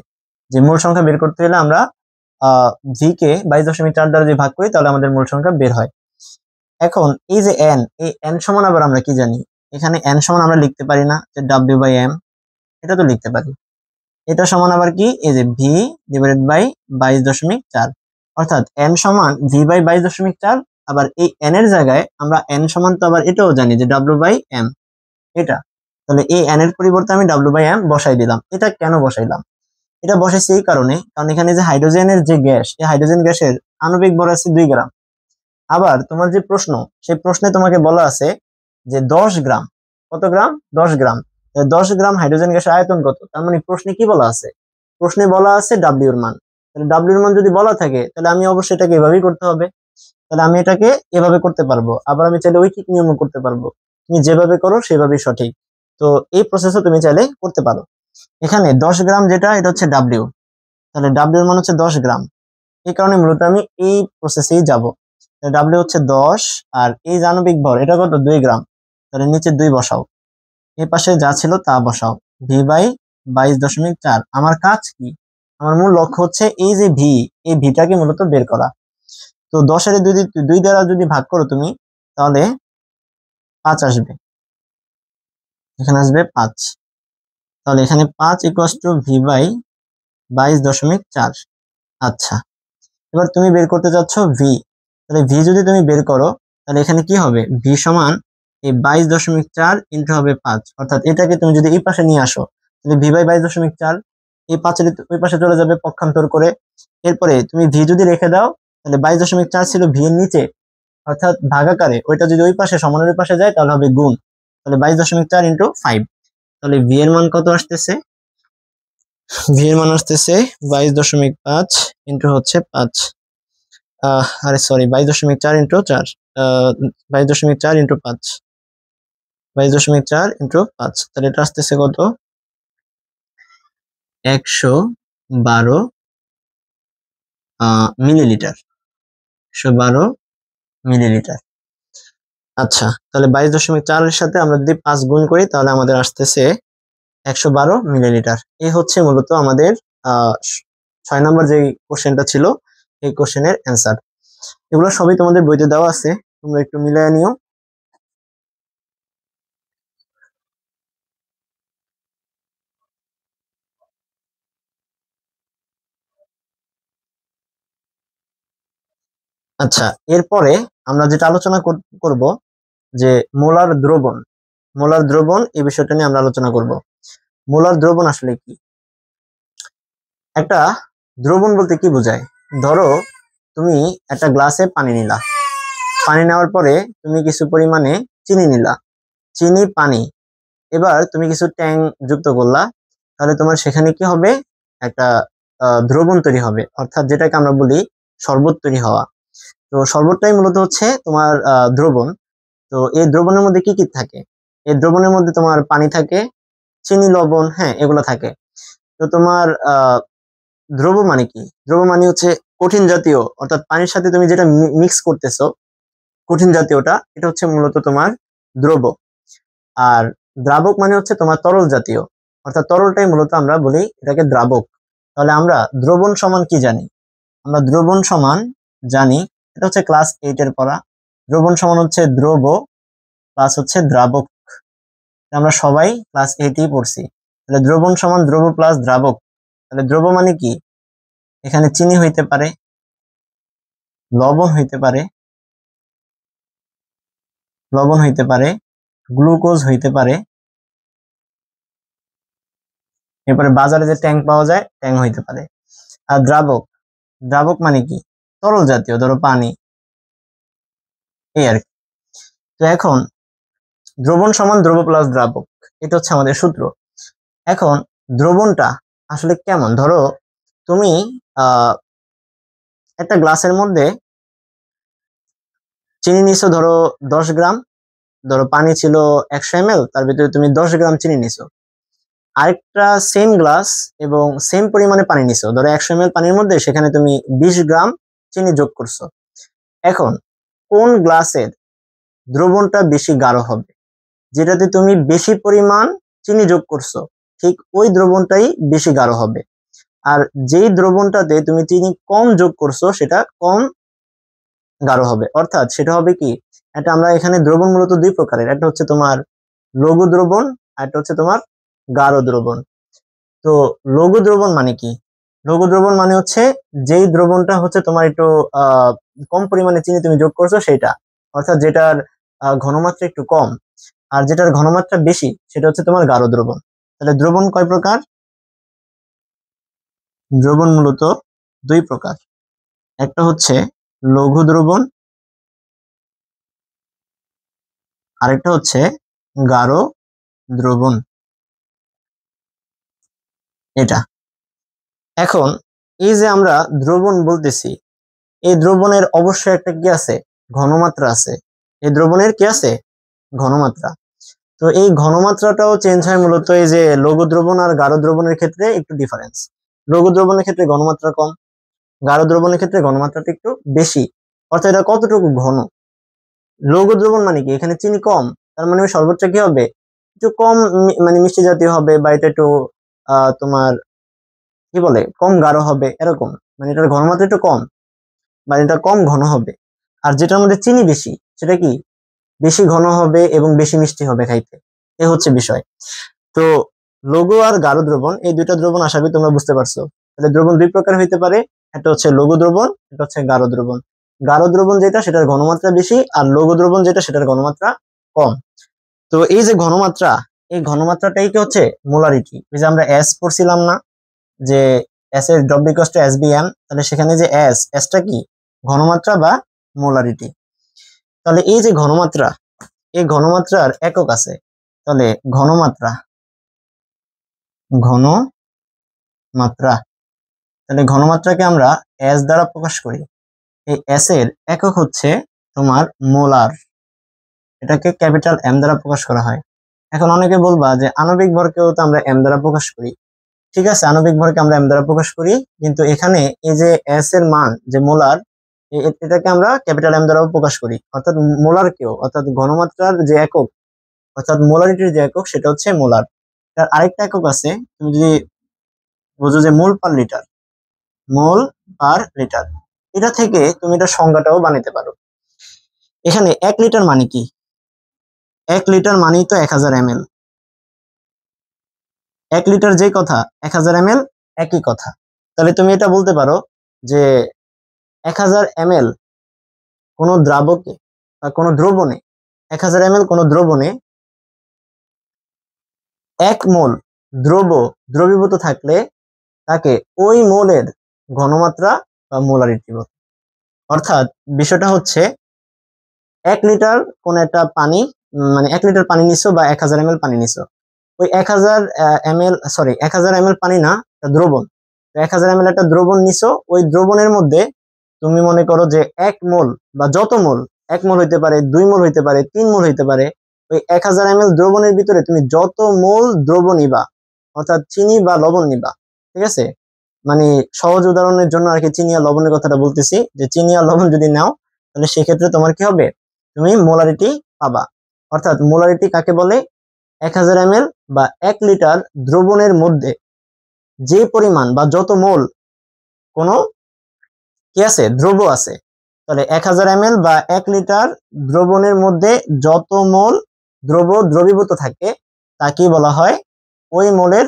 যে মূল সংখ্যা বের করতে হলে আমরা v কে 22.4 দ্বারা যদি ভাগ করি তাহলে আমাদের মূল সংখ্যা বের হয়। এখন এই যে n, এই n সমান আবার আমরা কি জানি? এখানে n সমান আমরা লিখতে পারি না যে w/m, এটা তো লিখতে পারি। এটা সমান আবার কি? এই যে v/22.4, অর্থাৎ n সমান v/22.4। আবার এই n এর জায়গায় আমরা n সমান তো আবার এটাও জানি যে w/m, এটা। তাহলে এই n এর পরিবর্তে আমি w/m বসাই দিলাম। এটা কেন বসাইলাম? এটা বসাইছি এই কারণে, কারণ এখানে যে হাইড্রোজেনের যে গ্যাস, এই হাইড্রোজেন গ্যাসের আণবিক ভর আছে 2 গ্রাম। আবার তোমার যে প্রশ্ন, সেই প্রশ্নে তোমাকে বলা আছে যে 10 গ্রাম, কত গ্রাম? 10 গ্রাম। 10 গ্রাম হাইড্রোজেন গ্যাসের আয়তন কত? তার মানে প্রশ্নে কি বলা আছে? প্রশ্নে বলা আছে ডাব্লিউ এর মান। তাহলে ডাব্লিউ এর মান যদি বলা থাকে তাহলে আমি অবশ্যই এটাকে এভাবেই করতে হবে। তাহলে আমি এটাকে এভাবে করতে পারবো, আবার আমি চাইলে ঐকিক নিয়মও করতে পারবো। তুমি যেভাবে করো সেভাবেই সঠিক। তো এই প্রসেসও তুমি চাইলে করতে পারো। এখানে 10 গ্রাম যেটা, এটা হচ্ছে ডাব্লিউ। তাহলে ডাব্লিউ এর মান হচ্ছে 10 গ্রাম। এই কারণে মূলত আমি এই প্রসেসেই যাব। ডাব্লিউ হচ্ছে 10, আর এই আণবিক ভর এটা কত? 2 গ্রাম। তাহলে নিচে 2 বসাও, এই পাশে যা ছিল তা বসাও। v/22.4। আমার কাজ কি? আমার মূল লক্ষ্য হচ্ছে এই যে ভি, এই ভিটাকে মূলত বের করা। তো 10 এর 2 দ্বারা যদি ভাগ করো তুমি, তাহলে 5 আসবে, এখানে আসবে 5। তাহলে এখানে 5 = v/22.4। আচ্ছা, এবার তুমি বের করতে যাচ্ছ ভি। তাহলে ভি যদি তুমি বের করো তাহলে এখানে কি হবে? ভি সমান এই 22.4 ইন্টু হবে 5, অর্থাৎ এটাকে তুমি যদি এই পাশে নিয়ে আসো তাহলে v/22.4 এই 5 এর ওই পাশে চলে যাবে পক্ষান্তর করে। এরপরে তুমি ভি যদি রেখে দাও তাহলে 22.4 ছিল ভি এর নিচে, অর্থাৎ ভাগাকারে, ওইটা যদি ওই পাশে সমানের ওই পাশে যায় তাহলে হবে গুণ। তাহলে 22.4 ইন্টু 5। তাহলে ভি এর মান কত আসতেছে? ভি এর মান আসতেছে 22.5 ইন্টু হচ্ছে 5, আরে সরি, 22.4 ইন্টু 4, 22.4 ইন্টু 5, 22.4 ইন্টু 5। তাহলে এটা আসতেছে কত? 112 মিলিলিটার। 112 মিলিলিটার। আচ্ছা, তাহলে 22.4 এর সাথে আমরা যদি 5 গুণ করি তাহলে আমাদের আসতেছে 112 মিলিলিটার। এই হচ্ছে মূলত আমাদের 6 নম্বর যে কোশ্চেনটা ছিল এই কোশ্চেনের অ্যান্সার। এগুলো সবই তোমাদের বইতে দেওয়া আছে, তোমরা একটু মিলিয়ে নিও। আচ্ছা, এরপরে আমরা যেটা আলোচনা করব যে মোলার দ্রবণ। মোলার দ্রবণ এই বিষয়টা নিয়ে আমরা আলোচনা করব। মোলার দ্রবণ আসলে কি? একটা দ্রবণ বলতে কি বোঝায়? ধরো তুমি একটা গ্লাসে পানি নিলা, পানি নেওয়ার পরে তুমি কিছু পরিমাণে চিনি নিলা, চিনি পানি, এবার তুমি কিছু ট্যাং যুক্ত করলা, তাহলে তোমার সেখানে কি হবে? একটা দ্রবণ তৈরি হবে, অর্থাৎ যেটাকে আমরা বলি শরবত তৈরি হওয়া। তো শরবতটাই মূলত হচ্ছে তোমার দ্রবণ। তো এই দ্রবণের মধ্যে কি কি থাকে? এই দ্রবণের মধ্যে তোমার পানি থাকে, চিনি, লবণ, হ্যাঁ, এগুলো থাকে। তো তোমার দ্রব মানে কি? দ্রব মানে হচ্ছে কঠিন জাতীয়, অর্থাৎ পানির সাথে তুমি যেটা মিক্স করতেছো, কঠিন জাতীয়টা, এটা হচ্ছে মূলত তোমার দ্রব। আর দ্রাবক মানে হচ্ছে তোমার তরল জাতীয়, অর্থাৎ তরলটাই মূলত আমরা বলি এটাকে দ্রাবক। তাহলে আমরা দ্রবণ সমান কি জানি? আমরা দ্রবণ সমান জানি, এটা হচ্ছে ক্লাস 8 এর পড়া। দ্রবণ সমান হচ্ছে দ্রব প্লাস হচ্ছে দ্রাবক। আমরা সবাই ক্লাস 8 পড়ছি। তাহলে দ্রবণ সমান দ্রব প্লাস দ্রাবক। তাহলে দ্রব মানে কি? এখানে চিনি হইতে পারে, লবণ হইতে পারে, লবণ হইতে পারে, গ্লুকোজ হইতে পারে, এরপরে বাজারে যে ট্যাঙ্ক পাওয়া যায় ট্যাঙ্ক হইতে পারে। আর দ্রাবক, দ্রাবক মানে কি? তরল জাতীয়, ধরো পানি, এই আর কি। তো এখন দ্রবণ সমান দ্রব প্লাস দ্রাবক, এটা হচ্ছে আমাদের সূত্র। এখন দ্রবণটা আসলে কেমন? ধরো তুমি আহ একটা গ্লাসের মধ্যে চিনি নিছো, ধরো 10 গ্রাম, ধরো পানি ছিল 100 ml, তার ভিতরে তুমি 10 গ্রাম চিনি নিছো। আরেকটা সেম গ্লাস এবং সেম পরিমাণে পানি নিছো, ধরো 100 ml পানির মধ্যে সেখানে তুমি 20 গ্রাম চিনি যোগ করছো। এখন কোন গ্লাসের দ্রবণটা বেশি গাঢ় হবে? যেটাতে তুমি বেশি পরিমাণ চিনি যোগ করছো, ঠিক ওই দ্রবণটাই বেশি গাঢ় হবে। আর যেই দ্রবণটাতে তুমি চিনি কম যোগ করছো সেটা কম গাঢ় হবে। অর্থাৎ সেটা হবে কি, এটা আমরা এখানে দ্রবণ মূলত দুই প্রকারের, একটা হচ্ছে তোমার লঘু দ্রবণ, আর একটা হচ্ছে তোমার গাঢ় দ্রবণ। তো লঘু দ্রবণ মানে কি? লঘু দ্রবণ মানে হচ্ছে যেই দ্রবণটা হচ্ছে তোমার একটু কম পরিমাণে চিনি তুমি যোগ করছো সেটা, অর্থাৎ যেটার ঘনমাত্রা একটু কম। আর যেটার ঘনমাত্রা বেশি সেটা হচ্ছে তোমার গাঢ় দ্রবণ। তাহলে দ্রবণ কয় প্রকার? দ্রবণ মূলত দুই প্রকার, একটা হচ্ছে লঘু দ্রবণ, আরেকটা হচ্ছে গাঢ় দ্রবণ। এটা এখন এই যে আমরা দ্রবণ বলতেছি, এই দ্রবণের অবশ্যই একটা কি আছে? ঘনমাত্রা আছে। এই দ্রবণের কি আছে? ঘনমাত্রা। তো এই ঘনমাত্রাটাও চেঞ্জ হয় মূলত এই যে লঘু দ্রবণ আর গাঢ় দ্রবণের ক্ষেত্রে একটু ডিফারেন্স। লঘু দ্রবণের ক্ষেত্রে ঘনমাত্রা কম, গাঢ় দ্রবণের ক্ষেত্রে ঘনমাত্রাটা একটু বেশি। অর্থাৎ এটা কতটুকু ঘন? লঘু দ্রবণ মানে কি? এখানে চিনি কম, তার মানে সর্বোচ্চ কি হবে? একটু কম, মানে মিষ্টি জাতীয় হবে, বা এটা একটু তোমার কি বলে, কম গাঢ় হবে, এরকম। মানে এটার ঘনমাত্রা একটু কম, মানে এটা কম ঘন হবে। আর যেটার মধ্যে চিনি বেশি সেটা কি? বেশি ঘন হবে এবং বেশি মিষ্টি হবে খাইতে। এ হচ্ছে বিষয়। তো লঘু আর গাঢ় দ্রবণ, এই দুইটা দ্রবণ আশা করি তোমরা বুঝতে পারছো। তাহলে দ্রবণ দুই প্রকার হইতে পারে, একটা হচ্ছে লঘু দ্রবণ, একটা হচ্ছে গাঢ় দ্রবণ। গাঢ় দ্রবণ যেটা সেটার ঘনমাত্রা বেশি, আর লঘু দ্রবণ যেটা সেটার ঘনমাত্রা কম। তো এই যে ঘনমাত্রা, এই ঘনমাত্রাটাই কি হচ্ছে মোলারিটি। এই যে আমরা এস পড়ছিলাম না, যে এস এর W equals to S B M, তাহলে সেখানে যে এসটা কি? ঘনমাত্রা বা মোলারিটি। তাহলে এই যে ঘনমাত্রা, এই ঘনমাত্রার একক আছে। তাহলে ঘনমাত্রা, ঘনমাত্রা, তাহলে ঘনমাত্রাকে আমরা এস দ্বারা প্রকাশ করি। এই এস এর একক হচ্ছে তোমার মোলার, এটাকে ক্যাপিটাল এম দ্বারা প্রকাশ করা হয়। এখন অনেকে বলবা যে আণবিক ভরকেও তো আমরা এম দ্বারা প্রকাশ করি। ঠিক আছে, আণবিক ভরকে আমরা এম দ্বারা প্রকাশ করি, কিন্তু এখানে এই যে এস এর মান যে মোলার, এটাকে আমরা ক্যাপিটাল এম দ্বারাও প্রকাশ করি। অর্থাৎ মোলার কেও, অর্থাৎ ঘনমাত্রার যে একক, অর্থাৎ মোলারিটির যে একক সেটা হচ্ছে মোলার। তার আরেকটা একক আছে, তুমি যদি বুঝো যে মোল পার লিটার, মোল পার লিটার, এটা থেকে তুমি এটা সংজ্ঞাটাও বানাতে পারো। এখানে 1 লিটার মানে কি? 1 লিটার মানেই তো 1000 ml। 1 লিটার যে কথা, 1000 ml একই কথা। তাহলে তুমি এটা বলতে পারো যে 1000 ml কোনো দ্রাবকে বা কোনো দ্রবণে 1000 ml কোনো দ্রবণে 1 মোল দ্রবীভূত থাকলে তাকে ওই মোলের ঘনমাত্রা বা মোলারিটি বলে। অর্থাৎ বিষয়টা হচ্ছে 1 লিটার কোন একটা পানি, মানে 1 লিটার পানি নিছো বা 1000 ml পানি নিছো, ওই 1000 ml পানি না, দ্রবণ, 1000 ml একটা দ্রবণ নিছো, ওই দ্রবণের মধ্যে তুমি মনে করো যে 1 মোল বা যত মোল, 1 মোল হইতে পারে, 2 মোল হইতে পারে, 3 মোল হইতে পারে, ওই 1000 ml দ্রবণের ভিতরে তুমি যত মোল দ্রবণ নিবা, অর্থাৎ চিনি বা লবণ নিবা, ঠিক আছে, মানে সহজ উদাহরণের জন্য আর কি চিনি আর লবণের কথাটা বলতেছি, যে চিনি আর লবণ যদি নাও তাহলে সেক্ষেত্রে তোমার কি হবে, তুমি মোলারিটি পাবা। অর্থাৎ মোলারিটি কাকে বলে, 1000 ml বা 1 লিটার দ্রবণের মধ্যে যে পরিমাণ বা যত মোল কোনো কি আছে, দ্রব আছে, তাহলে 1000 ml বা 1 লিটার দ্রবণের মধ্যে যত মোল দ্রবীভূত থাকে তাকে বলা হয় ওই মোলের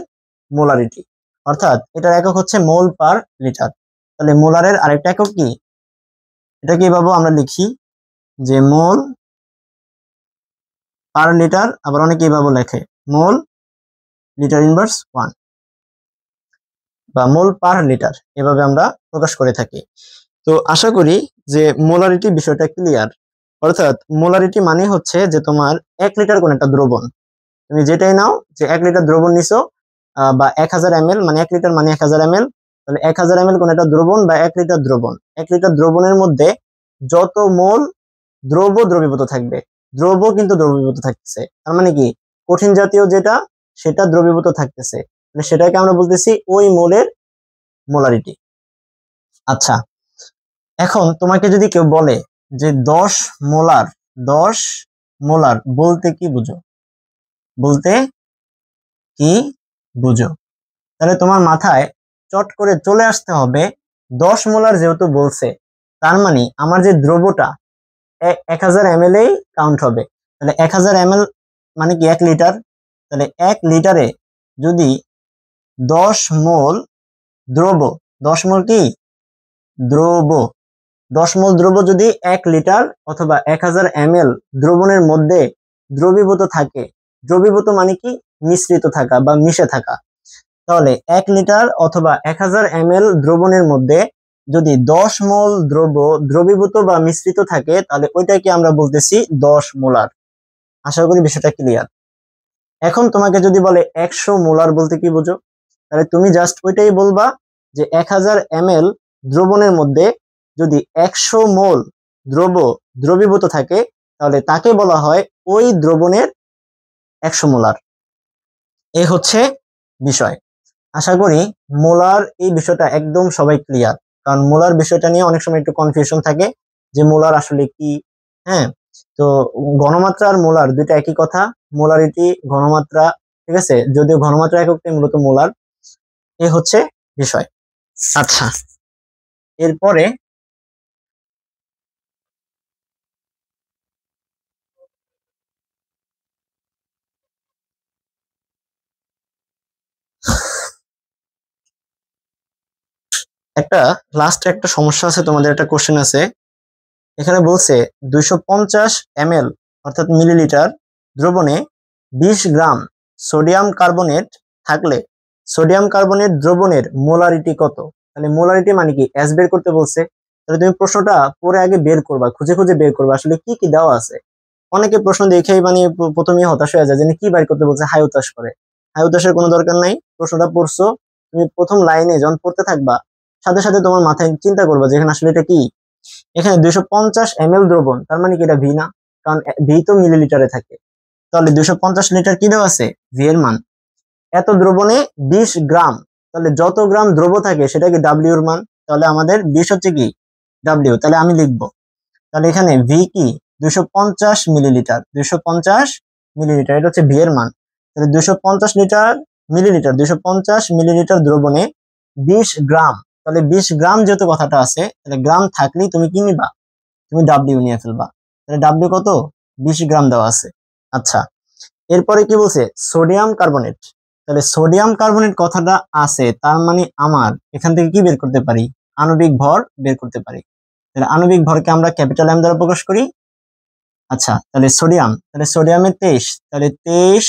মোলারিটি। অর্থাৎ এটার একক হচ্ছে মোল পার লিটার। তাহলে মোলারের আরেকটা একক কি, এটা কি পাবো, আমরা লিখি যে মোল পার লিটার, আবার অনেকে এইভাবে লেখে মোল লিটার ইনভার্স 1 বা মোল পার লিটার, এভাবে আমরা প্রকাশ করে থাকি। তো আশা করি যে মোলারিটি বিষয়টা ক্লিয়ার। অর্থাৎ মোলারিটি মানে হচ্ছে যে তোমার 1 লিটার কোন একটা দ্রবণ, তুমি যেটাই নাও, যে 1 লিটার দ্রবণ নিছো বা 1000 ml, মানে 1 লিটার মানে 1000 ml, তাহলে 1000 ml কোন একটা দ্রবণ বা 1 লিটার দ্রবণ, 1 লিটার দ্রবণের মধ্যে যত মোল দ্রবীভূত থাকবে, কিন্তু দ্রবীভূত থাকতেছে, তার মানে কি কঠিন জাতীয় যেটা সেটা দ্রবীভূত থাকতেছে, মানে সেটাকে আমরা বলতেছি ওই মোলের মোলারিটি। আচ্ছা, এখন তোমাকে যদি কেউ বলে যে 10 মোলার বলতে কি বুঝো, বলতে কি বুঝো, তাহলে তোমার মাথায় চট করে চলে আসতে হবে 10 মোলার যেহেতু বলছে, তার মানে আমার যে দ্রব্যটা 1000 ml এই কাউন্ট হবে। তাহলে 1000 ml মানে কি 1 লিটার, তাহলে 1 লিটারে যদি 10 মোল দ্রব, 10 মোল কি দ্রব, 10 মোল দ্রব্য যদি 1 লিটার অথবা 1000 ml দ্রবণের মধ্যে দ্রবীভূত থাকে, দ্রবীভূত মানে কি মিশ্রিত থাকা বা মিশে থাকা, তাহলে 1 লিটার অথবা 1000 ml দ্রবণের মধ্যে যদি 10 মোল দ্রবীভূত বা মিশ্রিত থাকে, তাহলে ওইটাকে আমরা বলতেছি 10 মোলার। আশা করি বিষয়টা ক্লিয়ার। এখন তোমাকে যদি বলে 100 মোলার বলতে কি বুঝো, তাহলে তুমি জাস্ট ওইটাই বলবা যে 1000 ml দ্রবণের মধ্যে যদি 100 মোল দ্রবীভূত থাকে, তাহলে তাকে বলা হয় ওই দ্রবণের 100 মোলার। এই হচ্ছে বিষয়। আশা করি মোলার এই বিষয়টা একদম সবাই ক্লিয়ার, কারণ মোলার বিষয়টা নিয়ে অনেক সময় একটু কনফিউশন থাকে যে মোলার আসলে কি। হ্যাঁ, তো ঘনমাত্রা আর মোলার দুইটা একই কথা, মোলারিটি ঘনমাত্রা, ঠিক আছে, যদিও ঘনমাত্রা এককটাই মূলত মোলার। এ হচ্ছে বিষয়। আচ্ছা, এরপরে একটা লাস্ট একটা সমস্যা আছে, তোমাদের একটা কোশ্চেন আছে, এখানে বলছে 250 ml অর্থাৎ মিলিলিটার দ্রবণে 20 গ্রাম সোডিয়াম কার্বনেট থাকলে সোডিয়াম কার্বনেট দ্রবণের মোলারিটি কত। তাহলে মোলারিটি মানে কি এস বের করতে বলছে, তাহলে তুমি প্রশ্নটা পরে আগে বের করবা, খুঁজে খুঁজে বের করবা আসলে কি কি দেওয়া আছে। অনেকে প্রশ্ন দেখেই মানে প্রথমেই হতাশ হয়ে যায় যে কি বের করতে বলছে, হাই উতাস করে। হাই উতাসের কোনো দরকার নাই, প্রশ্নটা পড়ছো, তুমি প্রথম লাইনে যখন পড়তে থাকবা সাথে সাথে তোমার মাথায় চিন্তা করবা যে এখানে আসলে এটা কি। এখানে 250 ml দ্রবণ, তার মানে কি এটা ভি না, কারণ ভি তো মিলিলিটারে থাকে, তাহলে 250 লিটার কি দেওয়া আছে, ভি এর মান। এত দ্রবণে 20 গ্রাম, তাহলে যত গ্রাম দ্রব থাকে সেটা কি ডাব্লিউ এর মান, তাহলে আমাদের 20 হচ্ছে কি ডাব্লিউ, তাহলে আমি লিখবো, তাহলে এখানে ভি কি 250 মিলিলিটার, 250 মিলিলিটার, এটা হচ্ছে ভি এর মান। তাহলে 250 মিলিলিটার দ্রবণে 20 গ্রাম, তাহলে 20 গ্রাম যেহেতু কথাটা আছে, তাহলে গ্রাম থাকলেই তুমি কি নিবা, তুমি ডাব্লিউ নিয়ে ফেলবা। তাহলে ডাব্লিউ কত, 20 গ্রাম দেওয়া আছে। আচ্ছা, এরপরে কি বলছে সোডিয়াম কার্বনেট, তাহলে সোডিয়াম কার্বনেট কথাটা আছে, তার মানে আমার এখান থেকে কি বের করতে পারি, আণবিক ভর বের করতে পারি। তাহলে আণবিক ভরকে আমরা ক্যাপিটাল এম দ্বারা প্রকাশ করি। আচ্ছা, তাহলে সোডিয়ামে 23, তাহলে 23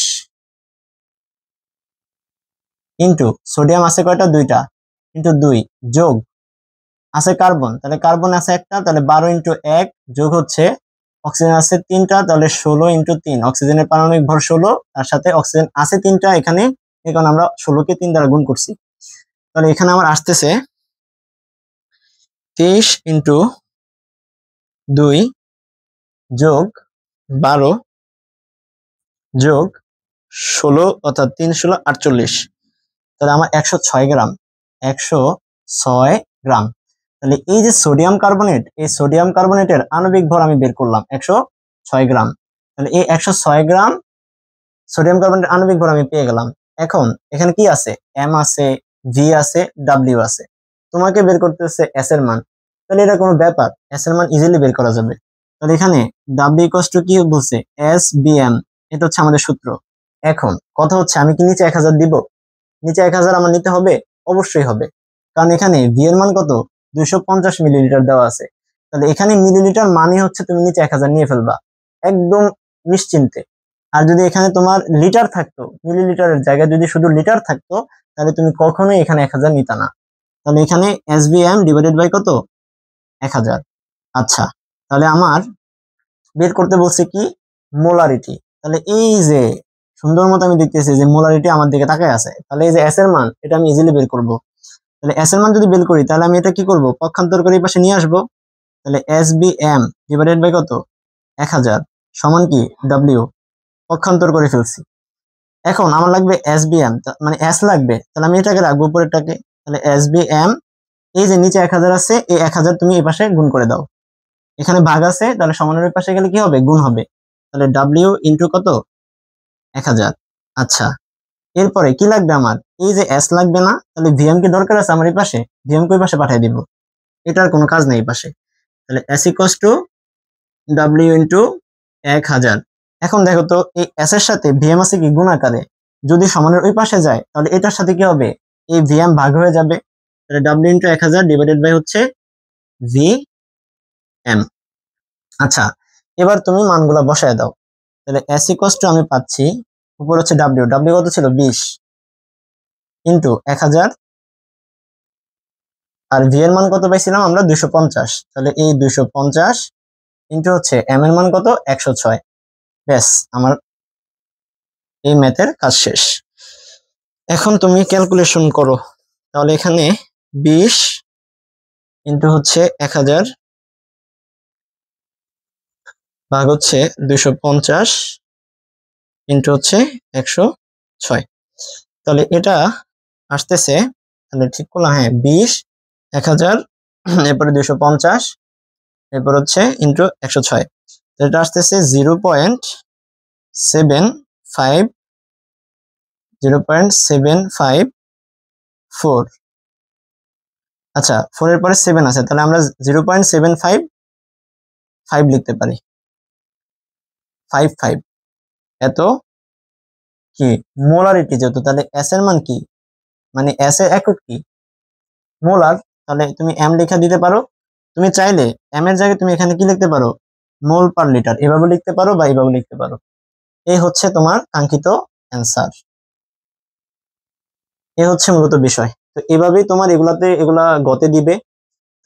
ইন্টু সোডিয়াম আছে কয়টা, 2টা, ইন্টু 2 যোগ আছে কার্বন, তাহলে কার্বন আছে একটা, তাহলে 12 ইন্টু 1 যোগ হচ্ছে অক্সিজেন আছে 3টা, তাহলে 16 ইন্টু 3, অক্সিজেনের পারমাণবিক ভর 16, তার সাথে অক্সিজেন আছে 3টা এখানে, এখন আমরা 16কে 3 দ্বারা গুণ করছি। তাহলে এখানে আমার আসতেছে 23 ইন্টু 2 যোগ 12 যোগ 16, অর্থাৎ 3 16 48, তাহলে আমার 106 গ্রাম, 106 গ্রাম। তাহলে এই যে সোডিয়াম কার্বনেট, এই সোডিয়াম কার্বনেটের আণবিক ভর আমি বের করলাম 106 গ্রাম। তাহলে এই 106 গ্রাম সোডিয়াম কার্বনেটের আণবিক ভর আমি পেয়ে গেলাম। এখন এখানে কি আছে, এম আছে, ভি আছে, ডাব্লিউ আছে, তোমাকে বের করতে হচ্ছে এস এর মান। তাহলে এটা কোনো ব্যাপার, এস এর মান ইজিলি বের করা যাবে। তাহলে এখানে ডাব্লিউ ইকুয়ালস টু কি বলছে, এস বি এম, এটা হচ্ছে আমাদের সূত্র। এখন কথা হচ্ছে আমি কি নিচে 1000 দিব, নিচে 1000 আমার নিতে হবে, অবশ্যই হবে, কারণ এখানে ভি এর মান কত, 250 মিলিলিটার দেওয়া আছে। তাহলে এখানে মিলিলিটার মানে হচ্ছে তুমি নিচে 1000 নিয়ে ফেলবা একদম নিশ্চিন্তে। আর যদি এখানে তোমার লিটার থাকতো, মিলিলিটারের জায়গায় যদি শুধু লিটার থাকতো, তাহলে তুমি কখনোই এখানে 1000 নিতা না। তাহলে এখানে S B M divided by কত, 1000। আচ্ছা, তাহলে আমার বের করতে বলছে কি, মোলারিটি। তাহলে এই যে সুন্দর মতো আমি দেখতেছি যে মোলারিটি আমার দিকে তাকায় আছে, তাহলে এই যে এস এর মান, এটা আমি ইজিলি বের করব। তাহলে এস এর মান যদি বের করি, তাহলে আমি এটা কি করব, পক্ষান্তর করে এই পাশে নিয়ে আসবো। তাহলে S B M divided by কত, 1000 সমান কি ডাব্লিউ, পক্ষান্তর করে ফেলছি। এখন আমার লাগবে এস বি এম, মানে এস লাগবে, তাহলে আমি এটাকে রাখবো উপরেরটাকে। তাহলে এস বি এম, এই যে নিচে 1000 আছে, এই 1000 তুমি এই পাশে গুণ করে দাও, এখানে ভাগ আছে, তাহলে সমানের ওই পাশে গেলে কি হবে, গুণ হবে। তাহলে ডাব্লিউ ইন্টু কত, 1000। আচ্ছা, এরপরে কি লাগবে আমার, এই যে এস লাগবে না, তাহলে ভিএম কি দরকার আছে আমার এই পাশে, ভিএম কে ওই পাশে পাঠিয়ে দিব, এটার কোনো কাজ নেই এই পাশে। তাহলে S equals to W into 1000। এখন দেখো তো এই এস এর সাথে ভিএম আছে কি গুণ আকারে, যদি সমানের ওই পাশে যায় তাহলে এটার সাথে কি হবে, এই ভিএম ভাগ হয়ে যাবে। তাহলে ডাব্লিউ ইন্টু 1000 ডিভাইডেড বাই হচ্ছে ভি এম। আচ্ছা, এবার তুমি মানগুলা বসায় দাও। তাহলে এস ইকুয়ালস টু আমি পাচ্ছি, উপর হচ্ছে ডাব্লিউ, ডাব্লিউ কত ছিল 20 ইন্টু 1000, আর ভি এর মান কত পাইছিলাম আমরা 250, তাহলে এই 250 ইন্টু হচ্ছে এম এর মান কত 106। ব্যাস, আমার এই ম্যাথের কাজ শেষ। এখন তুমি ক্যালকুলেশন করো, তাহলে এখানে 20 ইন্টু হচ্ছে 1000 ভাগ হচ্ছে 250 ইন্টু হচ্ছে 106, তাহলে এটা আসতেছে, তাহলে ঠিক করলাম, হ্যাঁ 20 1000 এরপরে 250 এরপর হচ্ছে ইন্টু 106, এটা আসতেছে 0.75, 0.754। আচ্ছা, 4 এর পরে 7 আছে, তাহলে আমরা 0.755 লিখতে পারি, 55। এত কি মোলারিটি যেহেতু, তাহলে এস এর মান কি, মানে এস এর একক কি, মোলার, তাহলে তুমি এম লেখা দিতে পারো। তুমি চাইলে এম এর জায়গায় তুমি এখানে কি লিখতে পারো, মোল পার লিটার, এভাবে লিখতে পারো বা এইভাবে লিখতে পারো। এই হচ্ছে তোমার কাঙ্ক্ষিত অ্যান্সার, এ হচ্ছে মূলত বিষয়। তো এভাবেই তোমার এগুলা গতে দিবে।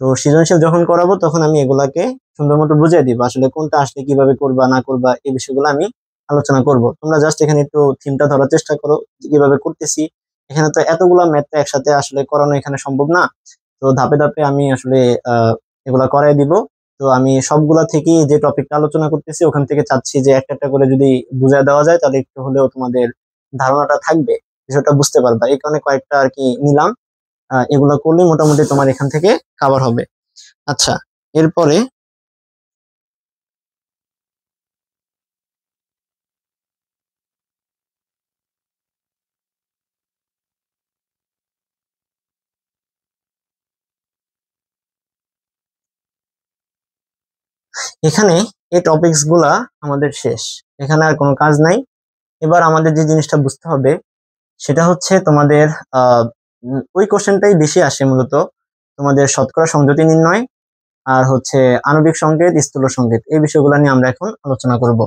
তো সৃজনশীল যখন করাবো তখন আমি এগুলাকে সুন্দর মতো বুঝিয়ে দিব, আসলে কোনটা আসলে কিভাবে করবা না করবা এই বিষয়গুলো আমি আলোচনা করব। তোমরা জাস্ট এখানে একটু থিমটা ধরার চেষ্টা করো যে কিভাবে করতেছি। এখানে তো এতগুলা ম্যাথ একসাথে আসলে করানো এখানে সম্ভব না, তো ধাপে ধাপে আমি আসলে এগুলা করাই দিব। তো আমি সবগুলা থেকে যে টপিকটা আলোচনা করতেছি ওখান থেকে চাচ্ছি যে একটা একটা করে যদি বুঝিয়ে দেওয়া যায় তাহলে একটু হলেও তোমাদের ধারণাটা থাকবে, বিষয়টা বুঝতে পারবা, এই কারণে কয়েকটা আর কি নিলাম। এগুলো করলে মোটামুটি তোমার এখান থেকে কভার হবে। আচ্ছা, এরপরে এখানে এই টপিকস গুলা আমাদের শেষ, এখানে আর কোনো কাজ নাই। এবার আমাদের যে জিনিসটা বুঝতে হবে সেটা হচ্ছে তোমাদের ওই কোশ্চেনটাই বেশি আসে মূলত, তোমাদের শতকরা সংযুতি নির্ণয় আর হচ্ছে আণবিক সংকেত, স্থূল সংকেত, এই বিষয়গুলো নিয়ে আমরা এখন আলোচনা করব।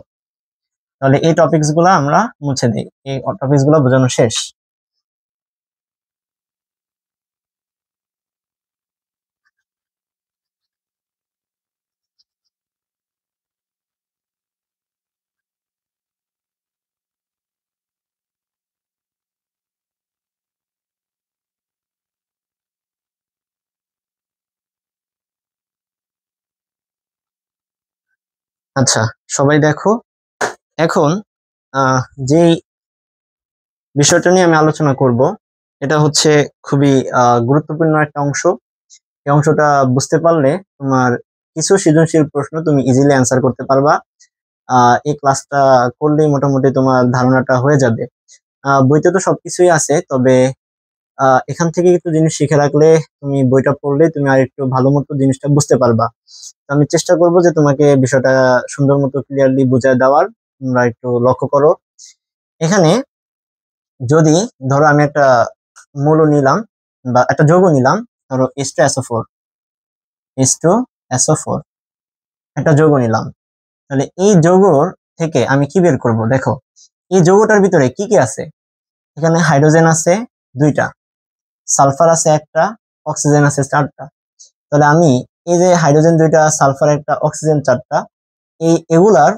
তাহলে এই টপিকস গুলা আমরা মুছে দিই, এই টপিকস গুলো বোঝানো শেষ। আচ্ছা, সবাই দেখো, এখন যেই বিষয়টা নিয়ে আমি আলোচনা করব, এটা হচ্ছে খুবই গুরুত্বপূর্ণ একটা অংশ। এই অংশটা বুঝতে পারলে তোমার কিছু সৃজনশীল প্রশ্ন তুমি ইজিলি অ্যান্সার করতে পারবা। এই ক্লাসটা করলেই মোটামুটি তোমার ধারণাটা হয়ে যাবে। বইতে তো সবকিছুই আছে, তবে এখান থেকে কিছু জিনিস শিখে রাখলে তুমি বইটা পড়লে তুমি আর একটু ভালো মতো জিনিসটা বুঝতে পারবা। তো আমি চেষ্টা করব যে তোমাকে বিষয়টা সুন্দর মতো ক্লিয়ারলি বুঝায় দেওয়ার। তোমরা একটু লক্ষ্য করো, এখানে যদি ধরো আমি একটা মৌল নিলাম বা একটা যৌগ নিলাম, ধরো H2SO4, H2SO4 একটা যৌগ নিলাম। তাহলে এই যৌগর থেকে আমি কি বের করব? দেখো, এই যৌগটার ভিতরে কি কি আছে। এখানে হাইড্রোজেন আছে দুইটা, সালফার আছে একটা, অক্সিজেন আছে চারটা। তাহলে আমি এই যে হাইড্রোজেন দুইটা, সালফার একটা, অক্সিজেন চারটা, এগুলার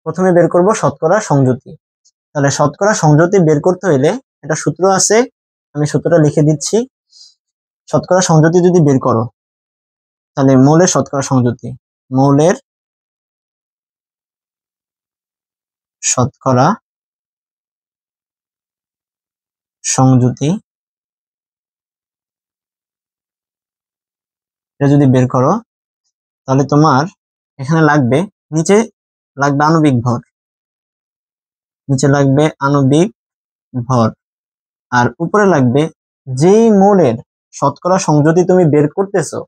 প্রথমে বের করব শতকরা সংযুতি। তাহলে শতকরা সংযুতি বের করতে হইলে একটা সূত্র আছে, আমি সূত্রটা লিখে দিচ্ছি। শতকরা সংযুতি যদি বের করো, তাহলে মৌলের শতকরা সংযুতি, মৌলের শতকরা সংযুতি এটা যদি বের করো, তাহলে তোমার এখানে লাগবে, নিচে লাগবে আণবিক ভর, নিচে লাগবে আণবিক ভর, আর উপরে লাগবে যেই মৌলের শতকরা সংযুতি তুমি বের করতেছো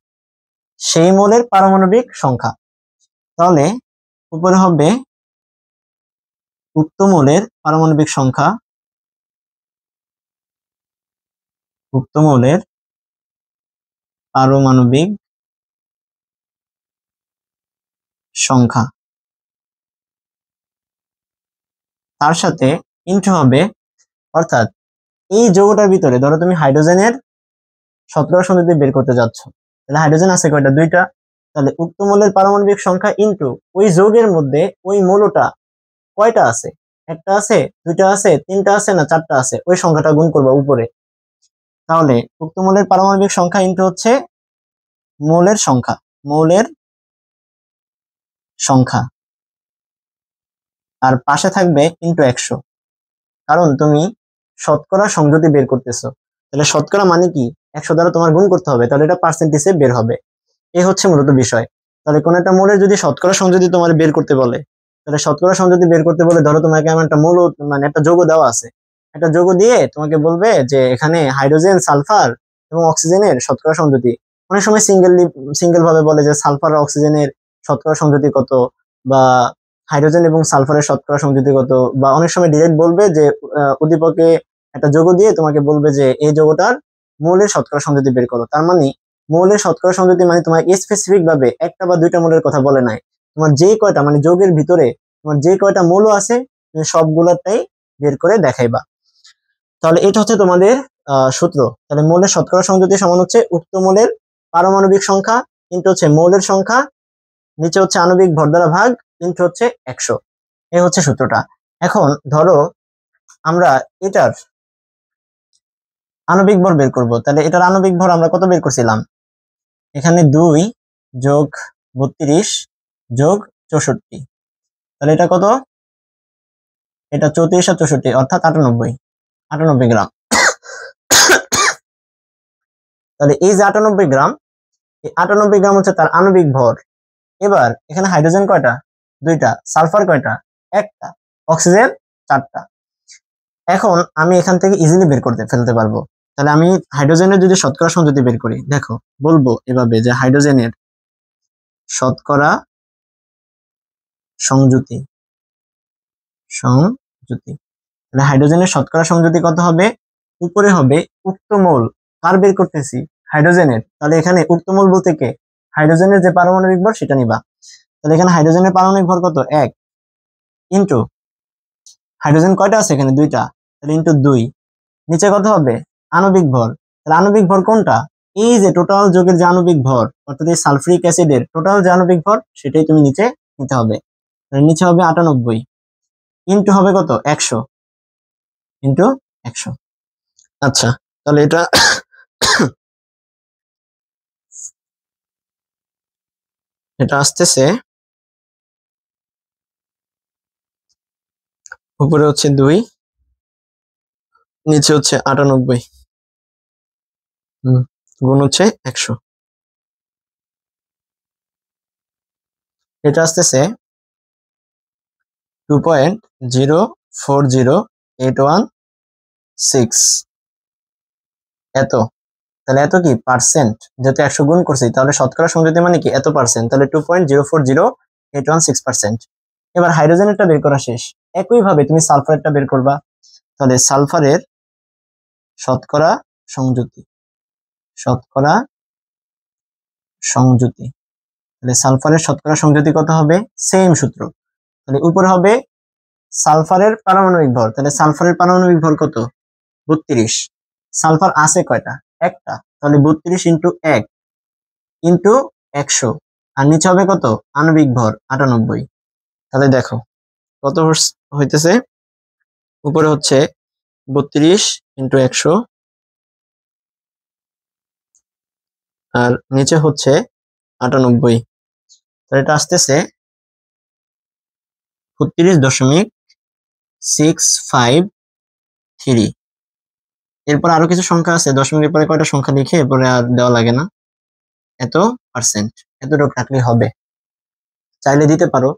সেই মৌলের পারমাণবিক সংখ্যা। তাহলে উপরে হবে উক্ত মৌলের পারমাণবিক সংখ্যা, উক্ত মৌলের পারমাণবিক সংখ্যা, তার সাথে ইনটু হবে, অর্থাৎ এই যৌগটার ভিতরে ধরো তুমি হাইড্রোজেনের শতকরা সংযুতি বের করতে যাচ্ছ, তাহলে হাইড্রোজেন আছে কয়টা? দুইটা। তাহলে উক্ত মৌলের পারমাণবিক সংখ্যা ইনটু ওই যৌগের মধ্যে ওই মৌলটা কয়টা আছে, একটা আছে, দুইটা আছে, তিনটা আছে না চারটা আছে, ওই সংখ্যাটা গুণ করবা উপরে। তাহলে উক্ত মৌলের পারমাণবিক সংখ্যা ইনটু হচ্ছে মৌলের সংখ্যা, মৌলের সংখ্যা, আর পাশে থাকবে ইনটু 100, কারণ তুমি শতকরা সংযুতি বের করতেছো। তাহলে শতকরা মানে কি? 100 দ্বারা তোমার গুণ করতে হবে, তাহলে এটা পার্সেন্টেজে বের হবে। এই হচ্ছে মূলত বিষয়। তাহলে কোন একটা মৌলের যদি শতকরা সংযুতি তোমার বের করতে বলে, তাহলে শতকরা সংযুতি বের করতে বলে ধরো তোমাকে এমন একটা মৌল, মানে একটা যৌগ দেওয়া আছে, একটা যৌগ দিয়ে তোমাকে বলবে যে এখানে হাইড্রোজেন, সালফার এবং অক্সিজেনের শতকরা সংযুতি। অনেক সময় সিঙ্গেল ভাবে বলে যে সালফার আর অক্সিজেনের শতকরা সংযুতি কত, বা হাইড্রোজেন এবং সালফারের শতকরা সংযুতি কত, বা অনেক সময় ডিরেক্ট বলবে যে উদ্দীপকে একটা যৌগ দিয়ে তোমাকে বলবে যে এই যৌগটার মৌলের শতকরা সংযুতি বের করো। তার মানে মৌলের শতকরা সংযুতি মানে তোমার স্পেসিফিক ভাবে একটা বা দুইটা মৌলের কথা বলে নাই, তোমার যে কয়টা মানে যৌগের ভিতরে তোমার যে কয়টা মৌল আছে তুমি সবগুলোটাই বের করে দেখাইবা। তাহলে এটা হচ্ছে তোমাদের সূত্র। তাহলে মৌলের শতকরা সংযুতি সমান হচ্ছে উক্ত মৌলের পারমাণবিক সংখ্যা ইনটু হচ্ছে মৌলের সংখ্যা, নিচে হচ্ছে আণবিক ভর দ্বারা ভাগ, ইনটু হচ্ছে 100। এই হচ্ছে সূত্রটা। এখন ধরো আমরা এটার আণবিক ভর বের করব, তাহলে এটার আণবিক ভর আমরা কত বের করছিলাম? এখানে 2 যোগ 32 যোগ 64, তাহলে এটা কত? এটা 34 আর 64 অর্থাৎ 98 গ্রাম। তাহলে এই যে 98 গ্রাম, এই 98 গ্রাম হচ্ছে তার আণবিক ভর। এবার এখানে হাইড্রোজেন কয়টা? দুইটা। সালফার কয়টা? একটা। অক্সিজেন চারটা। এখন আমি এখান থেকে ইজিলি বের করতে ফেলতে পারবো। তাহলে আমি হাইড্রোজেনের যদি শতকরা সংযুতি বের করি, দেখো বলবো এভাবে যে হাইড্রোজেনের শতকরা সংযুতি, সংযুতি, তাহলে হাইড্রোজেনের শতকরা সংযুতি কত হবে? উপরে হবে উক্ত মৌল, কার বের করতেছি? হাইড্রোজেনের। তাহলে এখানে উক্ত মৌল বলতে কে? হাইড্রোজেনের যে পারমাণবিক ভর সেটা নিবা। তাহলে এখানে হাইড্রোজেনের পারমাণবিক ভর কত 1 ইন্টু হাইড্রোজেন কয়টা আছে এখানে 2টা, তাহলে ইন্টু 2, নিচে কত হবে আণবিক ভর। তাহলে আণবিক ভর কোনটা, এই যে টোটাল যৌগের যে আণবিক ভর অর্থাৎ এই সালফিউরিক অ্যাসিডের টোটাল যে আণবিক ভর সেটাই তুমি নিচে নিতে হবে। তাহলে নিচে হবে 98 ইন্টু হবে কত 100 ইন্টু 100। আচ্ছা তাহলে এটা এটা আসতেছে উপরে হচ্ছে 2, নিচে হচ্ছে 98, গুণ হচ্ছে 100। এটা আসতেছে 2.040816 এত। তাহলে এত কি পার্সেন্ট, যেহেতু 100 গুণ করছি তাহলে শতকরা সংযুতি মানে কি এত পার্সেন্ট, তাহলে 2.040816। এবার হাইড্রোজেনেরটা বের করা শেষ, একইভাবে তুমি সালফারেরটা বের করবা। তাহলে সালফারের শতকরা সংযুতি, শতকরা সংযুতি, তাহলে সালফারের শতকরা সংযুতি কত হবে, সেম সূত্র। তাহলে উপরে হবে সালফারের পারমাণবিক ভর, তাহলে সালফারের পারমাণবিক ভর কত 32, সালফার আছে কয়টা একটা, তাহলে 32 ইন্টু 1 ইন্টু 100, আর নিচে হবে কত আণবিক ভর 98। তাহলে দেখো কত হইতেছে, উপরে হচ্ছে 32 ইন্টু 100 আর নিচে হচ্ছে 98, তাহলে এটা আসতেছে 32.653। এরপর আরো কিছু সংখ্যা আছে, দশমিকের পরে কয়টা সংখ্যা লিখে এরপরে আর দেওয়া লাগে না, এত পার্সেন্ট এতটুকু থাকলে হবে, চাইলে দিতে পারো।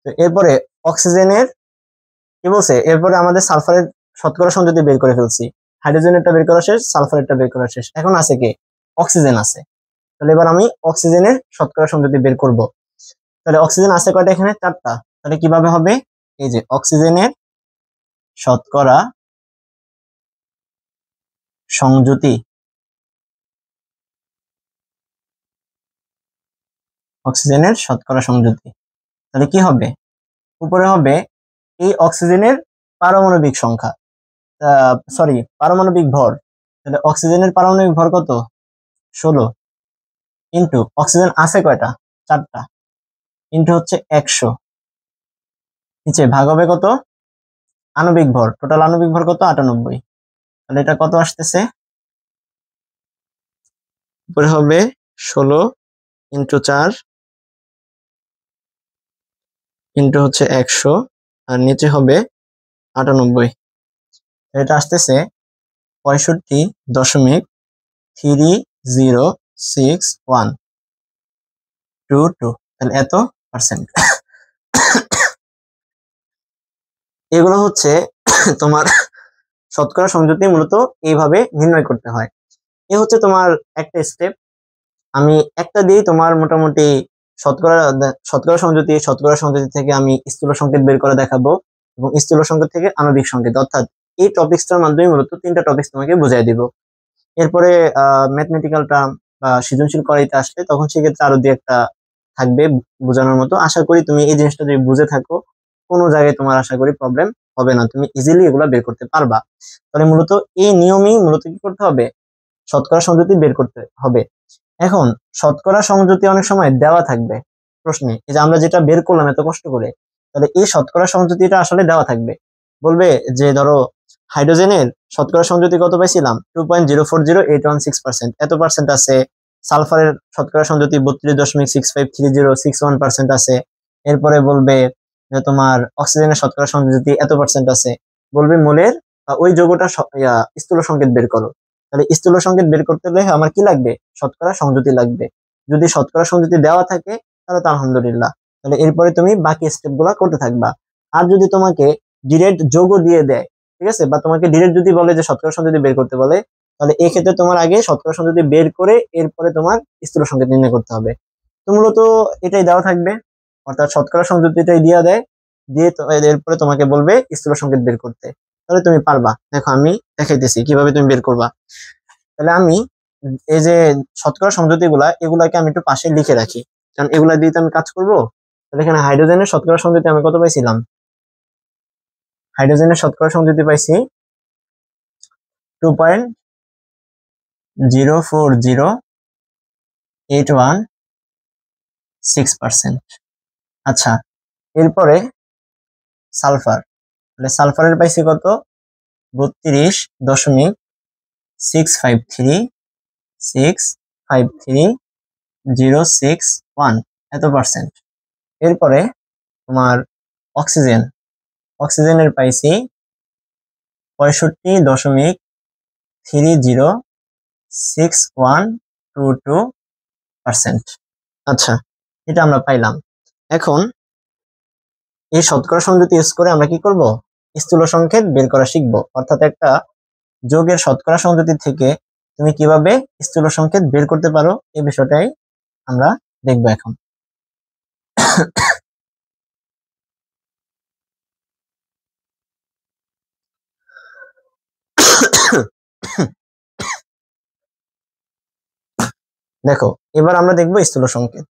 তো এরপরে অক্সিজেনের কি বলছে, এরপরে আমাদের সালফারের শতকরা সংযুতি বের করে ফেলছি, হাইড্রোজেনেরটা বের করা শেষ, সালফারেরটা বের করা শেষ, এখন আছে কি অক্সিজেন আছে। তাহলে এবার আমি অক্সিজেনের শতকরা সংযুতি বের করব। তাহলে অক্সিজেন আছে কয়টা এখানে 4টা, তাহলে কিভাবে হবে, এই যে অক্সিজেনের শতকরা সংযুতি, অক্সিজেনের শতকরা সংযুতি, তাহলে কি হবে উপরে হবে এই অক্সিজেনের পারমাণবিক সংখ্যা, সরি পারমাণবিক ভর, তাহলে অক্সিজেনের পারমাণবিক ভর কত 16 ইন্টু অক্সিজেন আছে কয়টা 4টা ইন্টু হচ্ছে 100, নিচে ভাগ হবে কত আণবিক ভর, টোটাল আণবিক ভর কত 98। তাহলে এটা কত আসতেছে, উপরে হবে 16 ইন্টু 4 ইন্টু হচ্ছে 100 আর নিচে হবে 98, এটা আসতেছে 65.306122, তাহলে এত পার্সেন্ট। এগুলো হচ্ছে তোমার শতকরা সংযুতি মূলত এইভাবে নির্ণয় করতে হয়। এ হচ্ছে তোমার একটা স্টেপ, আমি একটা দিয়েই তোমার মোটামুটি শতকরা শতকরা সংযুতি, শতকরা সংযুতি থেকে আমি স্থূল সংকেত বের করে দেখাবো এবং স্থূল সংকেত থেকে আণবিক সংকেত, অর্থাৎ এই টপিকসটার মাধ্যমে মূলত 3টা টপিকস তোমাকে বুঝাই দিব। এরপরে ম্যাথমেটিক্যাল টার্ম বা সৃজনশীল করাইতে আসলে তখন সেক্ষেত্রে আরো দিয়ে একটা থাকবে বোঝানোর মতো। আশা করি তুমি এই জিনিসটা যদি বুঝে থাকো কোনো জায়গায় তোমার আশা করি প্রবলেম হবে না, তুমি ইজিলি এগুলা বের করতে পারবা। তাহলে মূলত এই নিয়মেই মূলত কি করতে হবে, শতকরা সংযুতি বের করতে হবে। এখন শতকরা সংযুতি অনেক সময় দেওয়া থাকবে প্রশ্নে, এই যে আমরা যেটা বের করলাম এত কষ্ট করে, তাহলে এই শতকরা সংযুতিটা আসলে দেওয়া থাকবে, বলবে যে ধরো হাইড্রোজেনের শতকরা সংযুতি কত পাইছিলাম 2.040816%, এত পার্সেন্ট আছে। সালফারের শতকরা সংযুতি 32.653061% আছে। এরপরে বলবে যে তোমার অক্সিজেনের শতকরা সংযুতি এত পার্সেন্ট আছে, বলবে মোলের ওই যৌগটা স্থূল সংকেত বের করো। তাহলে স্থূল সংকেত বের করতে হলে আমার কি লাগবে, শতকরা সংযুতি লাগবে। যদি শতকরা সংযুতি দেওয়া থাকে তাহলে তো আলহামদুলিল্লাহ, তাহলে এরপরে তুমি বাকি স্টেপ গুলা করতে থাকবা। আর যদি তোমাকে ডিরেক্ট যৌগ দিয়ে দেয়, ঠিক আছে, বা তোমাকে ডিরেক্ট যদি বলে যে শতকরা সংযুতি বের করতে বলে, তাহলে এই ক্ষেত্রে তোমার আগে শতকরা সংযুতি বের করে এরপরে তোমার স্থূল সংকেত নির্ণয় করতে হবে। তো মূলত এটাই দেওয়া থাকবে, অর্থাৎ শতকরা সংযুতিটাই দিয়ে দেয়, দিয়ে এরপরে তোমাকে বলবে স্থূল সংকেত বের করতে, তাহলে তুমি পারবা। দেখো আমি দেখাইতেছি কিভাবে তুমি বের করবা। তাহলে আমি এই যে শতকরা সংযুতিগুলা এগুলাকে আমি একটু পাশে লিখে রাখি, কারণ এগুলা দিয়ে তো আমি কাজ করবো। তাহলে এখানে হাইড্রোজেনের শতকরা সংযুতি আমি কত পাইছিলাম? হাইড্রোজেনের শতকরা সংযুতি পাইছি 2.04081 6%। আচ্ছা, এরপরে সালফার, তাহলে সালফারের পাইছি কত? 32.653 এত পার্সেন্ট। এরপরে তোমার অক্সিজেন, অক্সিজেনের পাইছি 65.306122%। আচ্ছা, এটা আমরা পাইলাম। এখন এই শতকরা সংযুতি ইউজ করে আমরা কি করব? স্থূল সংকেত বের করা শিখবো, অর্থাৎ একটা যৌগের শতকরা সংযুতি থেকে তুমি কিভাবে স্থূল সংকেত বের করতে পারো এই বিষয়টাই আমরা দেখবো এখন। দেখো, এবার আমরা দেখবো স্থূল সংকেত।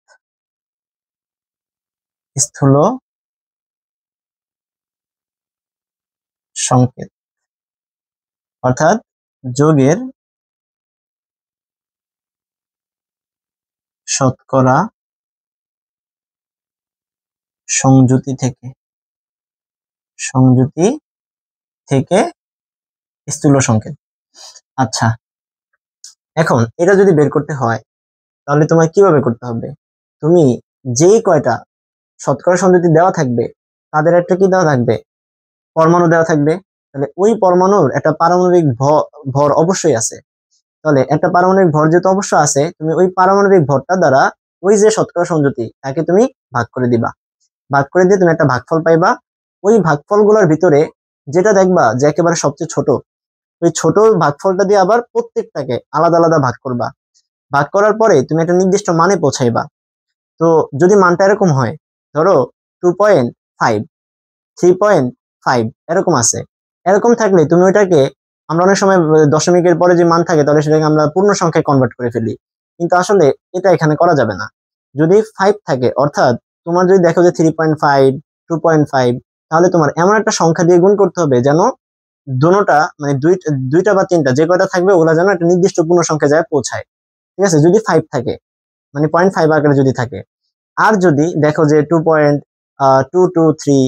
স্থূল সংকেত অর্থাৎ যৌগের শতকরা সংযুতি থেকে স্থূল সংকেত। আচ্ছা, এখন এটা যদি বের করতে হয় তাহলে তোমার কিভাবে করতে হবে? তুমি যেই কয়টা শতকরা সংযুতি দেওয়া থাকবে তাদের একটা কি দেওয়া থাকবে? পরমাণু দেওয়া থাকবে। তাহলে ওই পরমাণুর একটা পারমাণবিক ভর অবশ্যই আছে। তাহলে একটা পারমাণবিক ভর যেহেতু অবশ্যই আছে, তুমি ওই পারমাণবিক ভরটা দ্বারা ওই যে শতকরা সংযুতি তাকে তুমি ভাগ করে দিবা। ভাগ করে দিয়ে তুমি একটা ভাগফল পাইবা। ওই ভাগফলগুলোর ভিতরে যেটা দেখবা যে একেবারে সবচেয়ে ছোট, ওই ছোট ভাগফলটা দিয়ে আবার প্রত্যেকটাকে আলাদা আলাদা ভাগ করবা। ভাগ করার পরে তুমি একটা নির্দিষ্ট মানে পৌঁছাইবা। তো যদি মানটা এরকম হয়, ধরো 2.5, 3.5 এরকম আছে, এরকম থাকলে তুমি ওইটাকে, আমরা অনেক সময় দশমিকের পরে যে মান থাকে তাহলে সেটাকে আমরা পূর্ণ সংখ্যায় কনভার্ট করে ফেলি, কিন্তু আসলে এটা এখানে করা যাবে না। যদি 5 থাকে, অর্থাৎ তোমার যদি দেখো যে 3.5, 2.5, তাহলে তোমার এমন একটা সংখ্যা দিয়ে গুণ করতে হবে যেন দুটোটা মানে দুইটা বা তিনটা যে কয়টা থাকবে ওগুলা যেন একটা নির্দিষ্ট পূর্ণ সংখ্যা যায় পৌঁছায়। ঠিক আছে, যদি 5 থাকে, মানে 0.5 আকারে যদি থাকে। আর যদি দেখো যে 2.223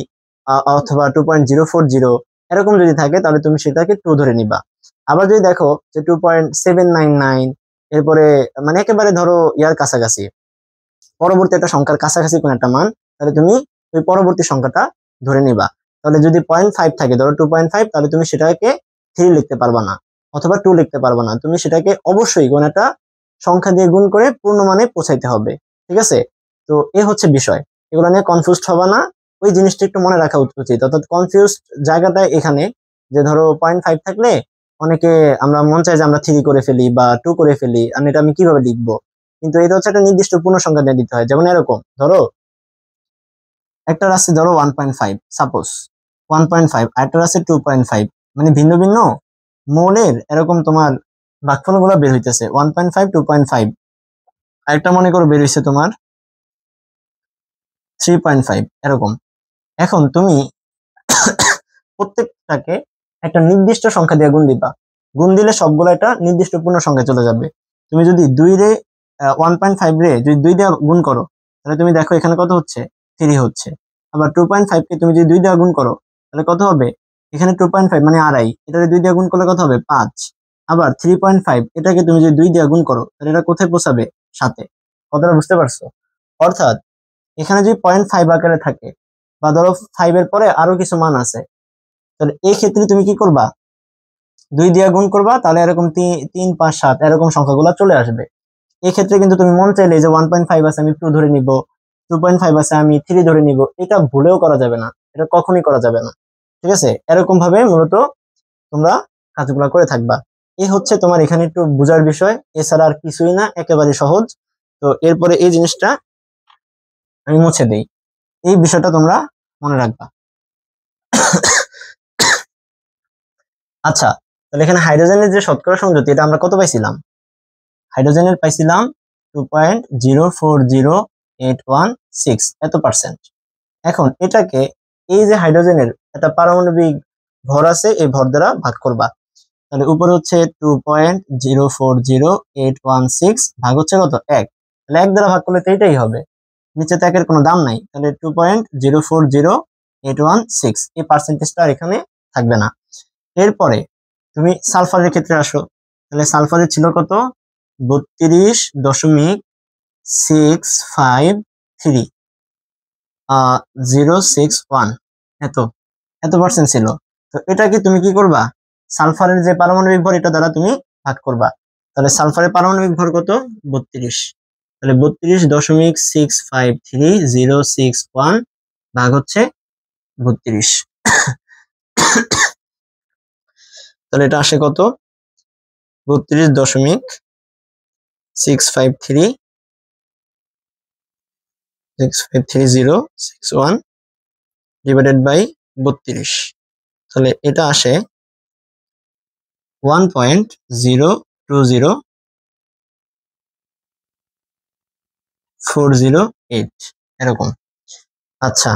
অথবা 2.040 এরকম যদি থাকে তাহলে তুমি সেটাকে 2 ধরে নিবা। আবার যদি দেখো যে 2.799, এরপরে মানে একেবারে ধরো ইয়ার কাছাকাছি, পরবর্তী একটা সংখ্যার কাছাকাছি কোন একটা মান, তাহলে তুমি ওই পরবর্তী সংখ্যাটা ধরে নিবা। তাহলে যদি 0.5 থাকে, ধরো 2.5, তাহলে তুমি সেটাকে 3 লিখতে পারবা না অথবা 2 লিখতে পারবা না, তুমি সেটাকে অবশ্যই কোন একটা সংখ্যা দিয়ে গুণ করে পূর্ণ মানে পৌঁছাইতে হবে। ঠিক আছে, তো এ হচ্ছে বিষয়, এগুলো নিয়ে কনফিউজড হবে না, ওই জিনিসটা একটু মনে রাখা উচিত। অর্থাৎ কনফিউজড জায়গাটা এখানে, যে ধরো 0.5 থাকলে অনেকে আমরা মন চাই যে আমরা 3 করে ফেলি বা 2 করে ফেলি, আমি এটা আমি কিভাবে লিখবো, কিন্তু এটা হচ্ছে একটা নির্দিষ্ট পূর্ণ সংখ্যা দিয়ে দিতে হয়। যেমন এরকম ধরো একটা আছে ধরো 1.5, সাপোজ 1.5, আর একটা আছে 2.5, মানে ভিন্ন ভিন্ন মৌলের এরকম তোমার ভাগফল গুলো বের হইতেছে 1.5, 2.5, আরেকটা মনে করো বের হইছে তোমার 3.5 এরকম। এখন তুমি প্রত্যেকটাকে একটা নির্দিষ্ট সংখ্যা দিয়ে গুণ দিবা, গুণ দিলে সবগুলো একটা নির্দিষ্ট পূর্ণ সংখ্যা চলে যাবে। তুমি যদি 2 রে 1.5 রে যদি 2 দিয়ে গুণ করো, তাহলে তুমি দেখো এখানে কত হচ্ছে? 3 হচ্ছে। আবার 2.5 কে তুমি যদি 2 দিয়ে গুণ করো তাহলে কত হবে? এখানে 2.5 মানে আড়াই, এটাকে 2 দিয়ে গুণ করলে কত হবে? 5। আবার 3.5 এটাকে তুমি যদি 2 দিয়ে গুণ করো তাহলে এটা কোথায় পৌঁছাবে? 7-এ। কথাটা বুঝতে পারছো? অর্থাৎ এখানে যদি 0.5 আকারে থাকে বা ধরো 5 এর পরে আরো কিছু মান আছে, তাহলে এই ক্ষেত্রে তুমি কি করবা? 2 দিয়ে গুণ করবা, তাহলে এরকম 3, 5, 7 এরকম সংখ্যাগুলো চলে আসবে। এই ক্ষেত্রে কিন্তু তুমি মন চাইলে যে 1.5 আছে আমি 2 ধরে নিব, 2.5 আছে আমি 3 ধরে নিব, এটা ভুলেও করা যাবে না, এটা কখনই করা যাবে না। ঠিক আছে, এরকম ভাবে মূলত তোমরা কাজগুলো করে থাকবা। এই হচ্ছে তোমার এখানে একটু বোঝার বিষয়, এছাড়া আর কিছুই না, একেবারে সহজ। তো এরপরে এই জিনিসটা আমি মুছে দেই, এই বিষয়টা তোমরা মনে রাখবা। আচ্ছা, তাহলে এখানে হাইড্রোজেনের যে শতকরা সংযুতি এটা আমরা কত পাইছিলাম? হাইড্রোজেনের পাইছিলাম 2.040816 এত পার্সেন্ট। এখন এটাকে এই যে হাইড্রোজেনের একটা পারমাণবিক ভর আছে এই ভর দ্বারা ভাগ করবা। তাহলে উপরে হচ্ছে 2.040816 ভাগ হচ্ছে কত 1, তাহলে 1 দ্বারা ভাগ করলে তো এটাই হবে, নিচে তো একের কোনো দাম নাই, তাহলে 2.040816 এই পার্সেন্টেজটা আর এখানে থাকবে না। এরপরে তুমি সালফারের ক্ষেত্রে আসো, তাহলে সালফারের ছিল কত 32.653 এত এত পার্সেন্ট ছিল। তো এটাকে তুমি কি করবা, সালফারের যে পারমাণবিক ভর এটা দ্বারা তুমি ভাগ করবা। তাহলে সালফারের পারমাণবিক ভর কত 32, তাহলে 32.653061 ভাগ হচ্ছে 32। তাহলে এটা আসে কত 32.653061 ডিভাইডেড বাই 32, তাহলে এটা আসে 1.020408 এরকম। আচ্ছা,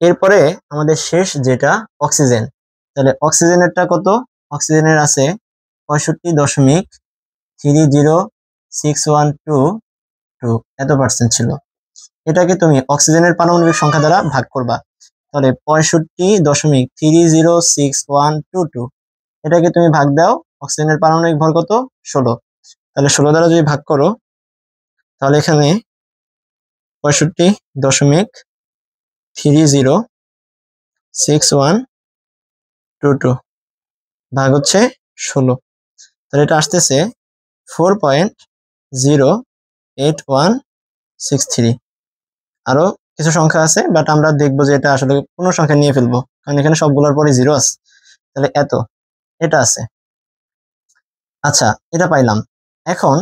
এরপরে আমাদের শেষ যেটা অক্সিজেন, তাহলে অক্সিজেনেরটা কত, অক্সিজেনের আছে 65.30612 এত পার্সেন্ট ছিল। এটাকে তুমি অক্সিজেনের পারমাণবিক সংখ্যা দ্বারা ভাগ করবা, তাহলে 65.30612 এটাকে তুমি ভাগ দাও, অক্সিজেনের পারমাণবিক ভর কত 16, তাহলে 16 দ্বারা যদি ভাগ করো তাহলে এখানে 65.30612 ভাগ হচ্ছে 16, তাহলে এটা আসতেছে 4.08163। আরো কিছু সংখ্যা আছে বাট আমরা দেখবো যে এটা আসলে পূর্ণ সংখ্যা নিয়ে ফেলবো, কারণ এখানে সবগুলোর পরে জিরো আছে, তাহলে এত এটা আছে। আচ্ছা, এটা পাইলাম। এখন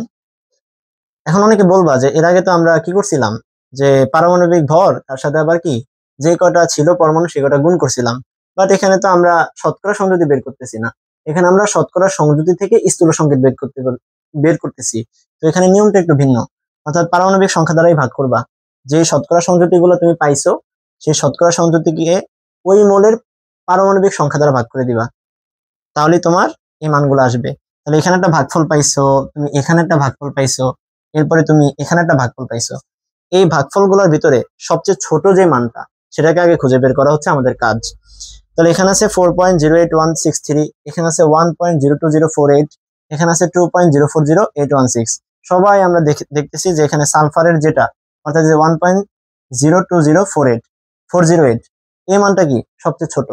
এখন অনেকে বলবা যে এর আগে তো আমরা কি করছিলাম, যে পারমাণবিক ভর তার সাথে আবার কি যে কটা ছিল পরমাণু সে কটা গুণ করছিলাম, বাট এখানে তো আমরা শতকরা সংযুতি বের করতেছি না, এখানে আমরা শতকরা সংযুতি থেকে স্থূল সংকেত বের করতেছি। তো এখানে নিয়মটা একটু ভিন্ন, অর্থাৎ পারমাণবিক সংখ্যা দ্বারাই ভাগ করবা। যে শতকরা সংযুতি গুলো তুমি পাইছো সেই শতকরা সংযুতিকে ওই মোলের পারমাণবিক সংখ্যা দ্বারা ভাগ করে দিবা, তাহলেই তোমার এই মানগুলো আসবে। তাহলে এখানে একটা ভাগফল পাইছো, তুমি এখানে একটা ভাগফল পাইছো, এরপরে তুমি এখানে একটা ভাগফল পাইছো। এই ভাগফলগুলোর ভিতরে সবচেয়ে ছোট যে মানটা সেটাকে আগে খুঁজে বের করা হচ্ছে আমাদের কাজ। তাহলে এখানে আছে 4.08163, এখানে আছে 1.02048, এখানে আছে 2.0400816। সবাই আমরা দেখতেছি যে এখানে সালফারের যেটা অর্থাৎ যে 1.02048 এই মানটা কি সবচেয়ে ছোট।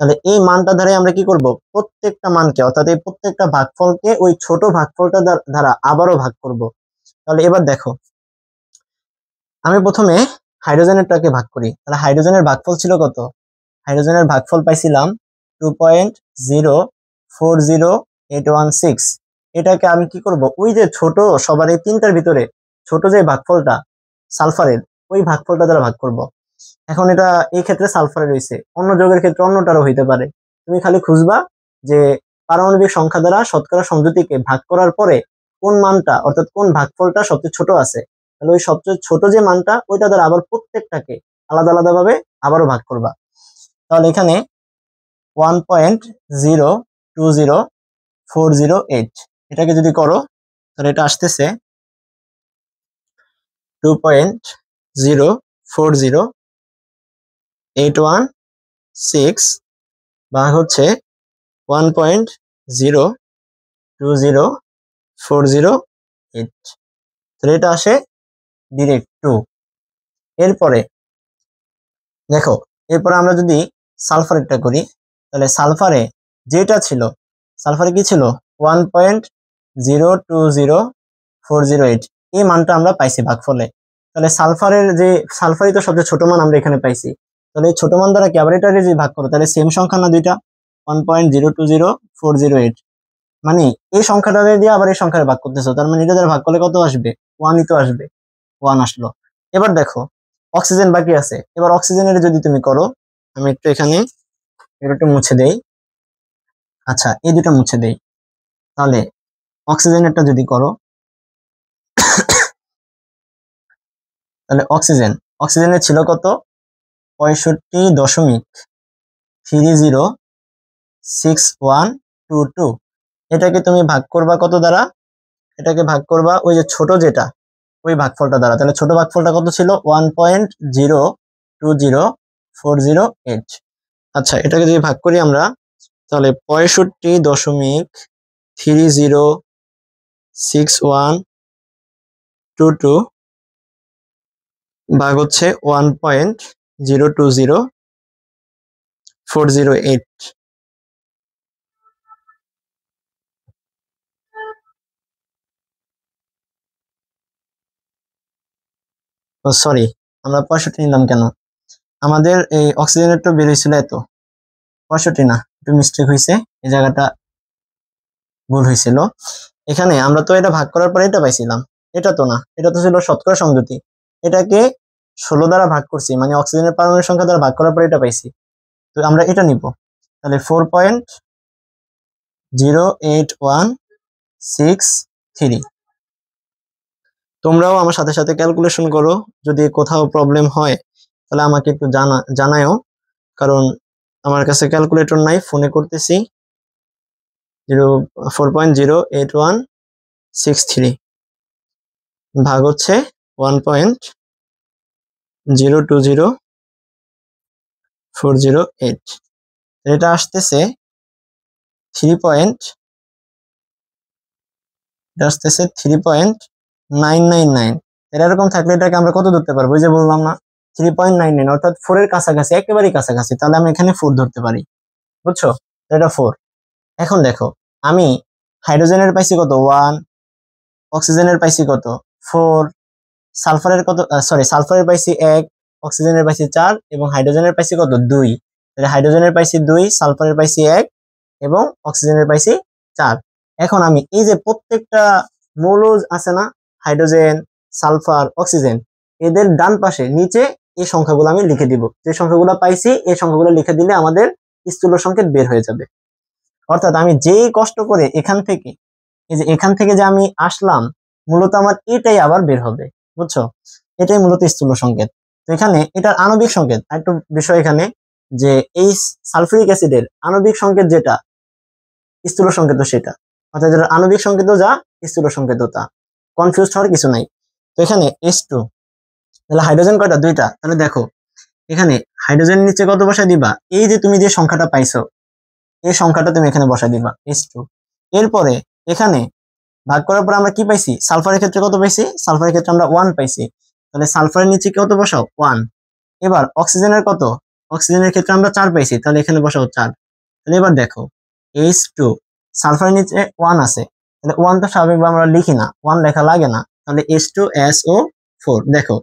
তাহলে এই মানটা দ্বারাই আমরা কি করব, প্রত্যেকটা মানকে অর্থাৎ এই প্রত্যেকটা ভাগফলকে ওই ছোট ভাগফলটা দ্বারা আবারও ভাগ করব। তাহলে এবার দেখো, আমি প্রথমে হাইড্রোজেনেরটাকে ভাগ করি, তাহলে হাইড্রোজেনের ভাগফল ছিল কত, হাইড্রোজেনের ভাগফল পাইছিলাম 2.0400816। এটাকে আমি কি করব, ওই যে ছোট সবার এই তিনটার ভিতরে ছোট যে ভাগফলটা সালফারের ওই ভাগফলটা দ্বারা ভাগ করব। এখন এটা এই ক্ষেত্রে সালফারের রয়েছে, অন্য যৌগের ক্ষেত্রে অন্যটারও হইতে পারে। তুমি খালি খুঁজবা যে পারমাণবিক সংখ্যা দ্বারা শতকরা সংযুতিকে ভাগ করার পরে কোন মানটা অর্থাৎ কোন ভাগফলটা সবচেয়ে ছোট আছে, তাহলে ওই সবচেয়ে ছোট যে মানটা ওইটা দ্বারা আবার প্রত্যেকটাকে আলাদা আলাদা ভাবে আবারও ভাগ করবা। তাহলে এখানে 1.020408 এটাকে যদি করো তাহলে এটা আসতেছে 2.0400816 ভাগ হচ্ছে 1.0204008, তাহলে এটা আসে ডিরেক্ট 2। এরপরে দেখো, এরপরে আমরা যদি সালফারেরটা করি, তাহলে সালফারে যেটা ছিল, সালফারে কি ছিল 1.0204008 এই মানটা আমরা পাইছি ভাগফলে। তাহলে সালফারের যে সালফারই তো সবচেয়ে ছোট মান আমরা এখানে পাইছি, তাহলে এই ছোট মান দ্বারা কি আবার এটা যদি ভাগ করো তাহলে সেম সংখ্যা না দুইটা 1.0204008, মানে এই সংখ্যাটা দিয়ে আবার এই সংখ্যাটা ভাগ করতেছো, তার মানে এটা দ্বারা ভাগ করলে কত আসবে 1ই তো আসবে, 1 আসলো। এবার দেখো অক্সিজেন বাকি আছে, এবার অক্সিজেনের যদি তুমি করো, আমি একটু এখানে একটু মুছে দেই, আচ্ছা এই দুটো মুছে দেই। তাহলে অক্সিজেনেরটা যদি করো তাহলে অক্সিজেনের ছিল কত 65.306122। এটাকে তুমি ভাগ করবা কত দ্বারা, এটাকে ভাগ করবা ওই যে ছোট যেটা ওই ভাগফলটা দ্বারা। তাহলে ছোট ভাগফলটা কত ছিল 1.020408। আচ্ছা, এটাকে যদি ভাগ করি আমরা, তাহলে 65.306122 ভাগ হচ্ছে 1.020408। ও সরি, আমরা 65 নিলাম কেন, আমাদের এই অক্সিজেনের তো বের হয়েছিল এত, 65 না, একটু মিস্টেক হয়েছে, এই জায়গাটা ভুল হয়েছিল। এখানে আমরা তো এটা ভাগ করার পরে এটা পাইছিলাম, এটা তো না, এটা তো ছিল শতকরা সংযুতি, এটাকে 16 দ্বারা ভাগ করছি, মানে অক্সিজেনের পারমাণবিক সংখ্যা দ্বারা ভাগ করার পরে এটা পাইছি। তো আমরা এটা নিব, তাহলে 4.08163। তোমরাও আমার সাথে সাথে ক্যালকুলেশন করো, যদি কোথাও প্রবলেম হয় তাহলে আমাকে একটু জানায়ও, কারণ আমার কাছে ক্যালকুলেটর নাই, ফোনে করতেছি। 4.08163 ভাগ হচ্ছে 1.020408, এটা আসতেছে 3.999। এরকম থাকলে এটাকে আমরা কত ধরতে পারবো, ওই যে বললাম না 3.99, অর্থাৎ 4 এর কাছাকাছি, একেবারেই কাছাকাছি। তাহলে আমি এখানে 4 ধরতে পারি, বুঝছো, এটা 4। এখন দেখো, আমি হাইড্রোজেনের পাইছি কত 1, অক্সিজেনের পাইছি কত 4, সালফারের কত, সরি, সালফারের পাইছি 1, অক্সিজেনের পাইছি 4 এবং হাইড্রোজেনের পাইছি কত 2। তাহলে হাইড্রোজেনের পাইছি 2, সালফারের পাইছি 1 এবং অক্সিজেনের পাইছি 4। এখন আমি এই যে প্রত্যেকটা মৌল আছে না, হাইড্রোজেন, সালফার, অক্সিজেন, এদের ডান পাশে নিচে এই সংখ্যাগুলো আমি লিখে দিব, যে সংখ্যাগুলো পাইছি এই সংখ্যাগুলো লিখে দিলে আমাদের স্থূল সংকেত বের হয়ে যাবে। অর্থাৎ আমি যেই কষ্ট করে এখান থেকে, এই যে এখান থেকে যে আমি আসলাম, মূলত আমার এটাই আবার বের হবে, বুঝছো, এটাই মূলত স্থূল সংকেত। তো এখানে এটার আণবিক সংকেত, একটু বিষয় এখানে, যে এই সালফিউরিক অ্যাসিডের আণবিক সংকেত যেটা স্থূল সংকেত সেটা, অর্থাৎ যেটা আণবিক সংকেত যা স্থূল সংকেত তা, কনফিউজ হওয়ার কিছু নাই। তো এখানে H2, তাহলে হাইড্রোজেন কয়টা, 2টা। তাহলে দেখো এখানে হাইড্রোজেন নিচে কত বসাই দিবা, এই যে তুমি যে সংখ্যাটা পাইছো এই সংখ্যাটা তুমি এখানে বসাই দিবা H2। এরপরে এখানে ভাগ করার পর আমরা কি পাইছি, সালফারের ক্ষেত্রে কত পাইছি, সালফারের ক্ষেত্রে আমরা 1 পাইছি, তাহলে সালফারের নিচে কত বসাও 1। এবার অক্সিজেনের কত, অক্সিজেনের ক্ষেত্রে আমরা 4 পাইছি, তাহলে এখানে বসাও 4। তাহলে এবার দেখো H2, সালফারের নিচে 1 আছে, তাহলে 1 তো স্বাভাবিকভাবে আমরা লিখি না, 1 লেখা লাগে না, তাহলে H2SO4। দেখো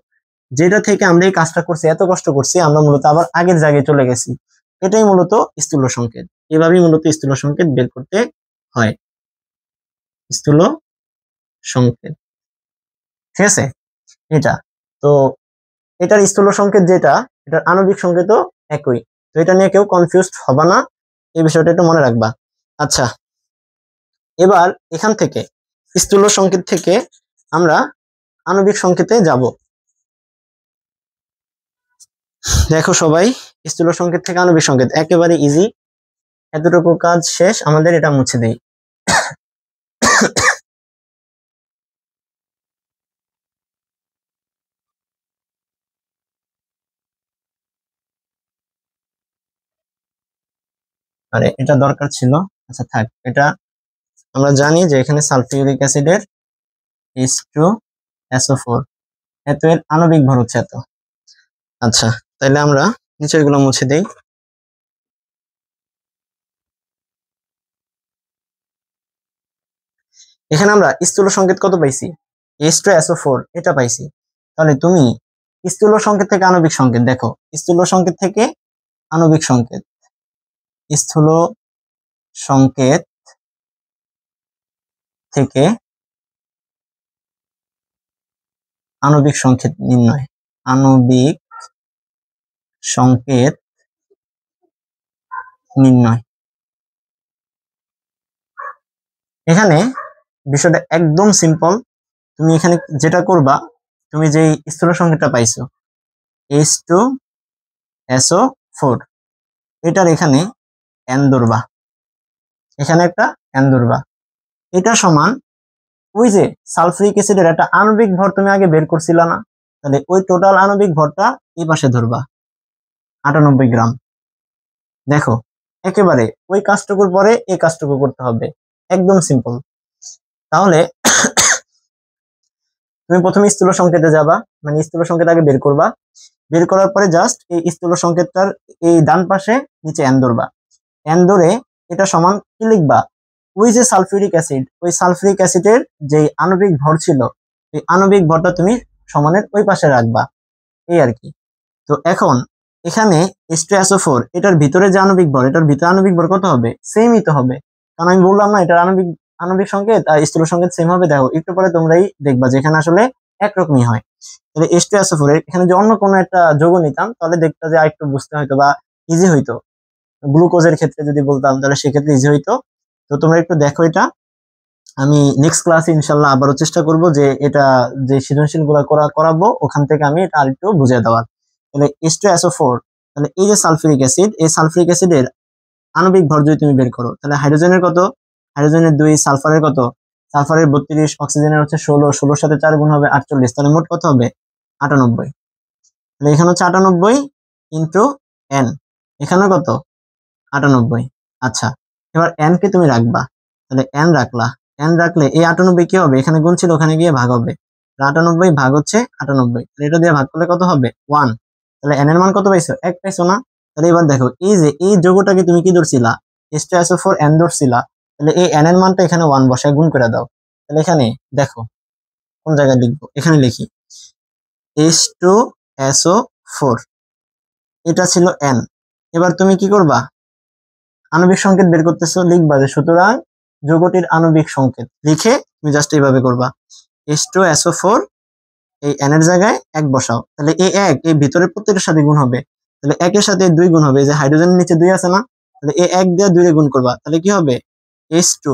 যেটা থেকে আমরা এই কাজটা করছি, এত কষ্ট করছি, আমরা মূলত আবার আগের জায়গায় চলে গেছি। এটাই মূলত স্থূল সংকেত, এভাবেই মূলত স্থূল সংকেত বের করতে হয়, স্থূল সংকেত, ঠিক আছে। এটা তো এটার স্থূল সংকেত যেটা, এটার আণবিক সংকেতও একই। তো এটা নিয়ে কেউ কনফিউজড হবে না, এই বিষয়টা একটু মনে রাখবা। আচ্ছা, এবার এখান থেকে স্থূল সংকেত থেকে আমরা আণবিক সংকেতে যাব। দেখো সবাই, স্থূল সংকেত থেকে আণবিক সংকেত একেবারে ইজি, এতটুকু কাজ শেষ, আমাদের এটা মুছে দেই। আরে এটা দরকার ছিল, আচ্ছা থাক, এটা আমরা জানি যে এখানে সালফিউরিক অ্যাসিডের H2SO4, এত এর আণবিক ভর হচ্ছে এত। আচ্ছা, তাহলে আমরা নিচের গুলো মুছে দেই। এখানে আমরা স্থূল সংকেত কত পাইছি, H2SO4 এটা পাইছি। তাহলে তুমি স্থূল সংকেত থেকে আণবিক সংকেত দেখো, স্থূল সংকেত থেকে আণবিক সংকেত, স্থূল সংকেত থেকে আণবিক সংকেত নির্ণয়, আণবিক সংকেত নির্ণয়। এখানে বিষয়টা একদম সিম্পল, তুমি এখানে যেটা করবা, তুমি যেই স্থূল সংকেতটা পাইছো H2SO4, এটার এখানে N ধরবা, এখানে একটা N ধরবা। এটা সমান ওই যে সালফিউরিক অ্যাসিডের একটা আণবিক ভর তুমি আগে বের করছিল না, তাহলে ওই টোটাল আণবিক ভরটা এই পাশে ধরবা 98 গ্রাম। দেখো একেবারে ওই কাজটুকুর পরে এই কাজটুকু করতে হবে, একদম সিম্পল। তাহলে তুমি প্রথমে স্থূল সংকেতে যাবা, মানে স্থূল সংকেত আগে বের করবা, বের করার পরে জাস্ট এই স্থূল সংকেতটার এই ডান পাশে নিচে এন ধরবা, এন ধরে এটা সমান কি লিখবা, ওই যে সালফিউরিক অ্যাসিড, ওই সালফিউরিক অ্যাসিডের যে আণবিক ভর ছিল এই আণবিক ভরটা তুমি সমানের ওই পাশে রাখবা, এই আর কি। তো এখন এখানে H2SO4 এটার ভিতরে যে আণবিক ভর, এটার ভিতরে আণবিক ভর কত হবে, সেমই তো হবে, কারণ আমি বললাম না এটার আণবিক আণবিক সংকেত আর স্থূল সংকেত সেম হবে। দেখো একটু পরে তোমরাই দেখবা যে এখানে আসলে একরকমই হয়। তাহলে H2SO4 এখানে যে অন্য কোনো একটা যৌগ নিতাম তাহলে দেখতে যে একটু বুঝতে হয়তো বা ইজি হইতো, গ্লুকোজের ক্ষেত্রে যদি বলতাম তাহলে সেক্ষেত্রে ইজি হইতো। তো তোমরা একটু দেখো এটা, আমি নেক্সট ক্লাসে ইনশাল্লাহ আবারও চেষ্টা করব যে এটা যে সৃজনশীল গুলা করাবো ওখান থেকে আমি এটা আরেকটু বুঝিয়ে দেওয়ার। তাহলে H2SO4, তাহলে এই যে সালফিউরিক অ্যাসিড, এই সালফিউরিক অ্যাসিডের আণবিক ভর যদি তুমি বের করো তাহলে হাইড্রোজেনের কত, হাইড্রোজেনের 2, সালফারের কত, সালফারের 32, অক্সিজেনের হচ্ছে 16, 16 সাথে 4 গুণ হবে 48, তাহলে মোট কত হবে 98। তাহলে এখানে হচ্ছে 98 ইন্টু এন, এখানে কত 98। আচ্ছা এবার এন কে তুমি রাখবা, তাহলে এন রাখলা, এন রাখলে এই 98 কি হবে, এখানে গুণ ছিল ওখানে গিয়ে ভাগ হবে, 98 ভাগ হচ্ছে 98, তাহলে এটা দিয়ে ভাগ করলে কত হবে 1। তাহলে এন এর মান কত পাইছো, 1 পাইছো না। তাহলে এবার দেখো এই যে এই যৌগটাকে তুমি কি ধরছিলা, H2SO4 এন ধরছিলা, তাহলে এই এন এর মানটা এখানে 1 বসায় গুণ করে দাও। তাহলে এখানে দেখো কোন জায়গায় লিখবো, এখানে লিখি H2SO4, এটা ছিল এন। এবার তুমি কি করবা, আণবিক সংকেত বের করতেছো, লিখবা যে সুতরাং যৌগটির আণবিক সংকেত, লিখে তুমি জাস্ট এইভাবে করবা H2SO4, এই এন এর জায়গায় 1 বসাও, তাহলে এই 1 এই ভিতরের প্রত্যেকটার সাথে গুণ হবে, তাহলে 1 এর সাথে 2 গুণ হবে, এই যে হাইড্রোজেনের নিচে 2 আছে না, তাহলে এই 1 দিয়ে 2 গুণ করবা, তাহলে কি হবে H2।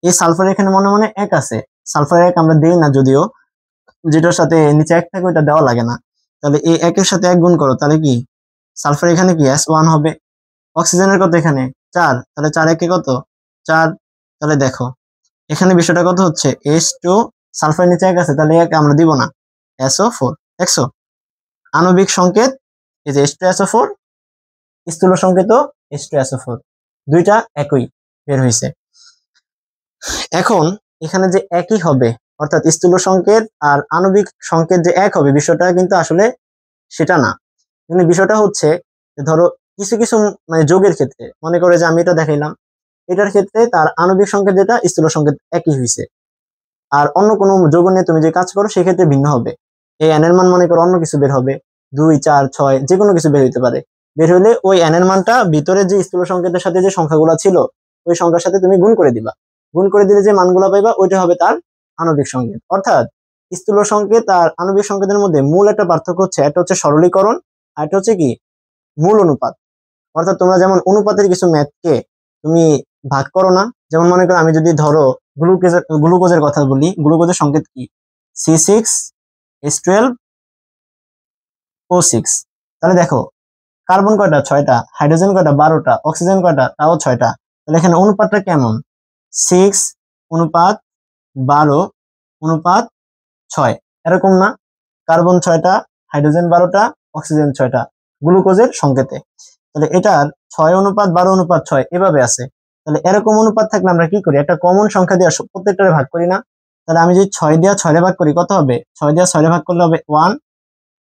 এই সালফার এখানে মনে মনে 1 আছে, সালফার 1 আমরা দেই না যদিও, যেটার সাথে নিচে 1 থাকে ওটা দেওয়া লাগে না। তাহলে এই 1 এর সাথে 1 গুণ করো, তাহলে কি সালফার এখানে কি S1 হবে। অক্সিজেনের কত এখানে 4, তাহলে 4 একে কত 4। তাহলে দেখো এখানে বিষয়টা কত হচ্ছে H2, সালফার নিচে 1 আছে তাহলে 1 আমরা দিব না, SO4 দেখছো, আণবিক সংকেত এই যে H2SO4, স্থূল সংকেত H2SO4, দুইটা একই বের হয়েছে। এখন এখানে যে একই হবে, অর্থাৎ স্থূল সংকেত আর আণবিক সংকেত যে এক হবে, বিষয়টা কিন্তু আসলে সেটা না। কিন্তু বিষয়টা হচ্ছে ধরো কিছু কিছু মানে যোগের ক্ষেত্রে মনে করে যে আমি এটা দেখাইলাম, এটার ক্ষেত্রে তার আণবিক সংকেত যেটা স্থূল সংকেত একই হয়েছে, আর অন্য কোনো যৌগ নিয়ে তুমি যে কাজ করো সেক্ষেত্রে ভিন্ন হবে। এই এন এর মান মনে করো অন্য কিছু বের হবে, 2, 4, 6 যে কোনো কিছু বের হইতে পারে, বের হইলে ওই এন এর মানটা ভিতরে যে স্থূল সংকেতের সাথে যে সংখ্যাগুলো ছিল ওই সংখ্যার সাথে তুমি গুণ করে দিবা, গুণ করে দিলে যে মানগুলো পাইবা ওইটা হবে তার আণবিক সংকেত। অর্থাৎ স্থূল সংকেত আর আণবিক সংকেতের মধ্যে মূল একটা পার্থক্য হচ্ছে, একটা হচ্ছে সরলীকরণ আর একটা হচ্ছে কি মূল অনুপাত। অর্থাৎ তোমরা যেমন অনুপাতের কিছু ম্যাথকে তুমি ভাগ করো না, যেমন মনে করো আমি যদি ধরো গ্লুকোজের কথা বলি, গ্লুকোজের সংকেত কি C6H12O6, তাহলে দেখো কার্বন কয়টা 6টা, হাইড্রোজেন কয়টা 12টা, অক্সিজেন কয়টা তাও 6টা, তাহলে এখানে অনুপাতটা কেমন 6:12:6 এরকম না, কার্বন 6টা, হাইড্রোজেন 12টা, অক্সিজেন 6টা গ্লুকোজের সংকেতে, তাহলে এটার 6:12:6 এভাবে আছে। তাহলে এরকম অনুপাত থাকলে আমরা কি করি, একটা কমন সংখ্যা দিয়ে প্রত্যেকটারে ভাগ করি না। তাহলে আমি যদি 6 দিয়ে 6 ভাগ করি কত হবে, 6 দিয়ে 6 ভাগ করলে হবে 1,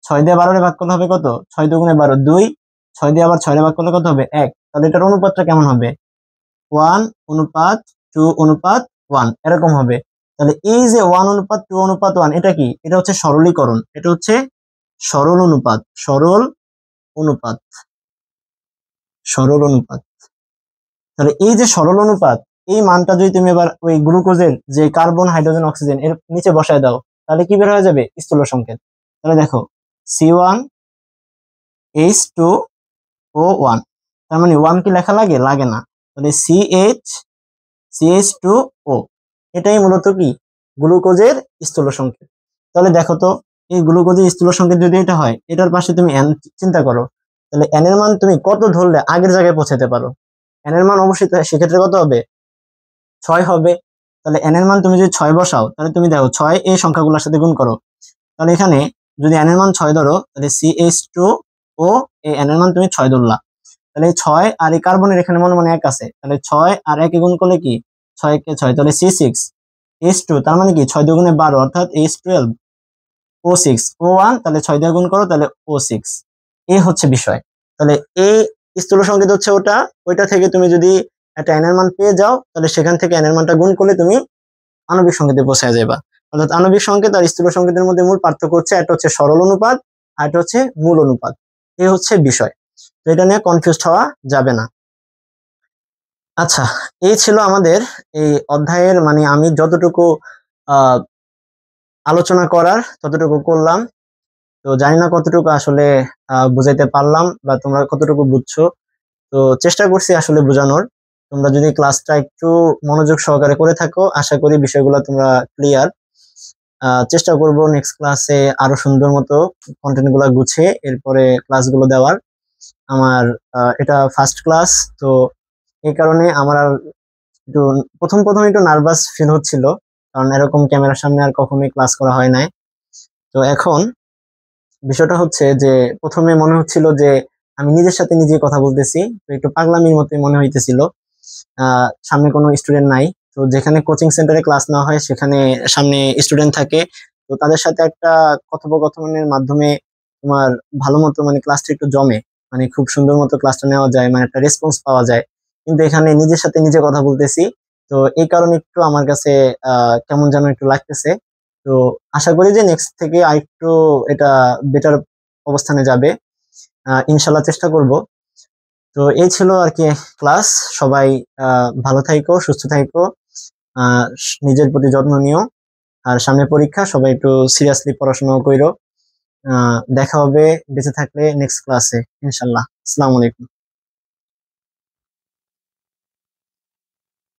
6 দিয়ে 12 ভাগ করলে হবে কত 6 দুগুণে 12 2, 6 দিয়ে আবার 6 ভাগ করলে কত হবে 1। তাহলে এটার অনুপাতটা কেমন হবে 1:2:1 এরকম হবে। তাহলে এই যে 1:2:1 এটা কি, এটা হচ্ছে সরলীকরণ, এটা হচ্ছে সরল অনুপাত, সরল অনুপাত, সরল অনুপাত। তাহলে এই যে সরল অনুপাত, এই মানটা যদি তুমি এবার ওই গ্লুকোজের যে কার্বন, হাইড্রোজেন, অক্সিজেন এর নিচে বসায় দাও তাহলে কি বের হয়ে যাবে স্থূল সংকেত। তাহলে দেখো C1H2O1, তার মানে 1 কি লেখা লাগে, লাগে না, তাহলে CH2O, এটাই মূলত কি গ্লুকোজের স্থূল সংকেত। তাহলে দেখো তো, এই গ্লুকোজের স্থূল সংকেত যদি এটা হয়, এটার পাশে তুমি এন চিন্তা করো, তাহলে এন এর মান তুমি কত ধরলে আগের জায়গায় পৌঁছাতে পারো? এন এর মান অবশ্যই সেক্ষেত্রে কত হবে? 6 হবে। তাহলে এন এর মান তুমি যদি 6 বসাও, তাহলে তুমি দেখো 6 এই সংখ্যাগুলোর সাথে গুণ করো। তাহলে এখানে যদি এন এর মান 6 ধরো, তাহলে CH2 ও এই এন এর মান তুমি 6 ধরলা। তাহলে 6 আর এই কার্বনের এখানে মনে মনে 1 আছে, তাহলে 6 আর 1 গুণ করলে কি 6 কে 6, তাহলে C6H2, তার মানে কি 6 দুগুণে 12, অর্থাৎ H12 O6 O1, তাহলে 6 দিয়ে গুণ করো, তাহলে O6। এই হচ্ছে বিষয়। তাহলে এই স্থূল সংকেত হচ্ছে ওইটা থেকে তুমি যদি একটা এন এর মান পেয়ে যাও, তাহলে সেখান থেকে এন এর মানটা গুণ করলে তুমি আণবিক সংকেতে পৌঁছে যাবে। অর্থাৎ আণবিক সংকেত আর স্থূল সংকেতের মধ্যে মূল পার্থক্য হচ্ছে, একটা হচ্ছে সরল অনুপাত আর একটা হচ্ছে মূল অনুপাত। এই হচ্ছে বিষয়। তো এটা নিয়ে কনফিউজড হওয়া যাবে না। আচ্ছা, এই ছিল আমাদের এই অধ্যায়ের, মানে আমি যতটুকু আলোচনা করার ততটুকু করলাম। তো জানি না কতটুকু আসলে বুঝাইতে পারলাম বা তোমরা কতটুকু বুঝছো। তো চেষ্টা করছি আসলে বোঝানোর। তোমরা যদি ক্লাসটা একটু মনোযোগ সহকারে করে থাকো, আশা করি বিষয়গুলো তোমরা ক্লিয়ার। চেষ্টা করব নেক্সট ক্লাসে আরো সুন্দর মতো কন্টেন্ট গুলা গুছিয়ে এরপরে ক্লাসগুলো দেওয়ার। আমার এটা ফার্স্ট ক্লাস, তো এই কারণে আমার আর একটু প্রথম প্রথম একটু নার্ভাস ফিল হচ্ছিল, কারণ এরকম ক্যামেরার সামনে আর কখনোই ক্লাস করা হয় নাই। তো এখন বিষয়টা হচ্ছে যে প্রথমে মনে হচ্ছিল যে আমি নিজের সাথে নিজে কথা বলতেছি, তো একটু পাগলামির মতোই মনে হইতেছিল। সামনে কোনো স্টুডেন্ট নাই, তো যেখানে কোচিং সেন্টারে ক্লাস নেওয়া হয় সেখানে সামনে স্টুডেন্ট থাকে, তো তাদের সাথে একটা কথোপকথনের মাধ্যমে তোমার ভালো মতো মানে ক্লাসটা একটু জমে, মানে খুব সুন্দর মতো ক্লাসটা নেওয়া যায়, মানে একটা রেসপন্স পাওয়া যায়। কিন্তু এখানে নিজের সাথে নিজে কথা বলতেছি, তো এই কারণে একটু আমার কাছে কেমন যেন একটু লাগতেছে। তো আশা করি যে নেক্সট থেকে আরেকটু এটা বেটার অবস্থানে যাবে, ইনশাল্লাহ চেষ্টা করব। তো এই ছিল আর কি ক্লাস। সবাই ভালো থাইকো, সুস্থ থাইকো, নিজের প্রতি যত্ন নিও। আর সামনে পরীক্ষা, সবাই একটু সিরিয়াসলি পড়াশোনা কইরো। দেখা হবে বেঁচে থাকলে নেক্সট ক্লাসে ইনশাল্লাহ। আসসালামু আলাইকুম।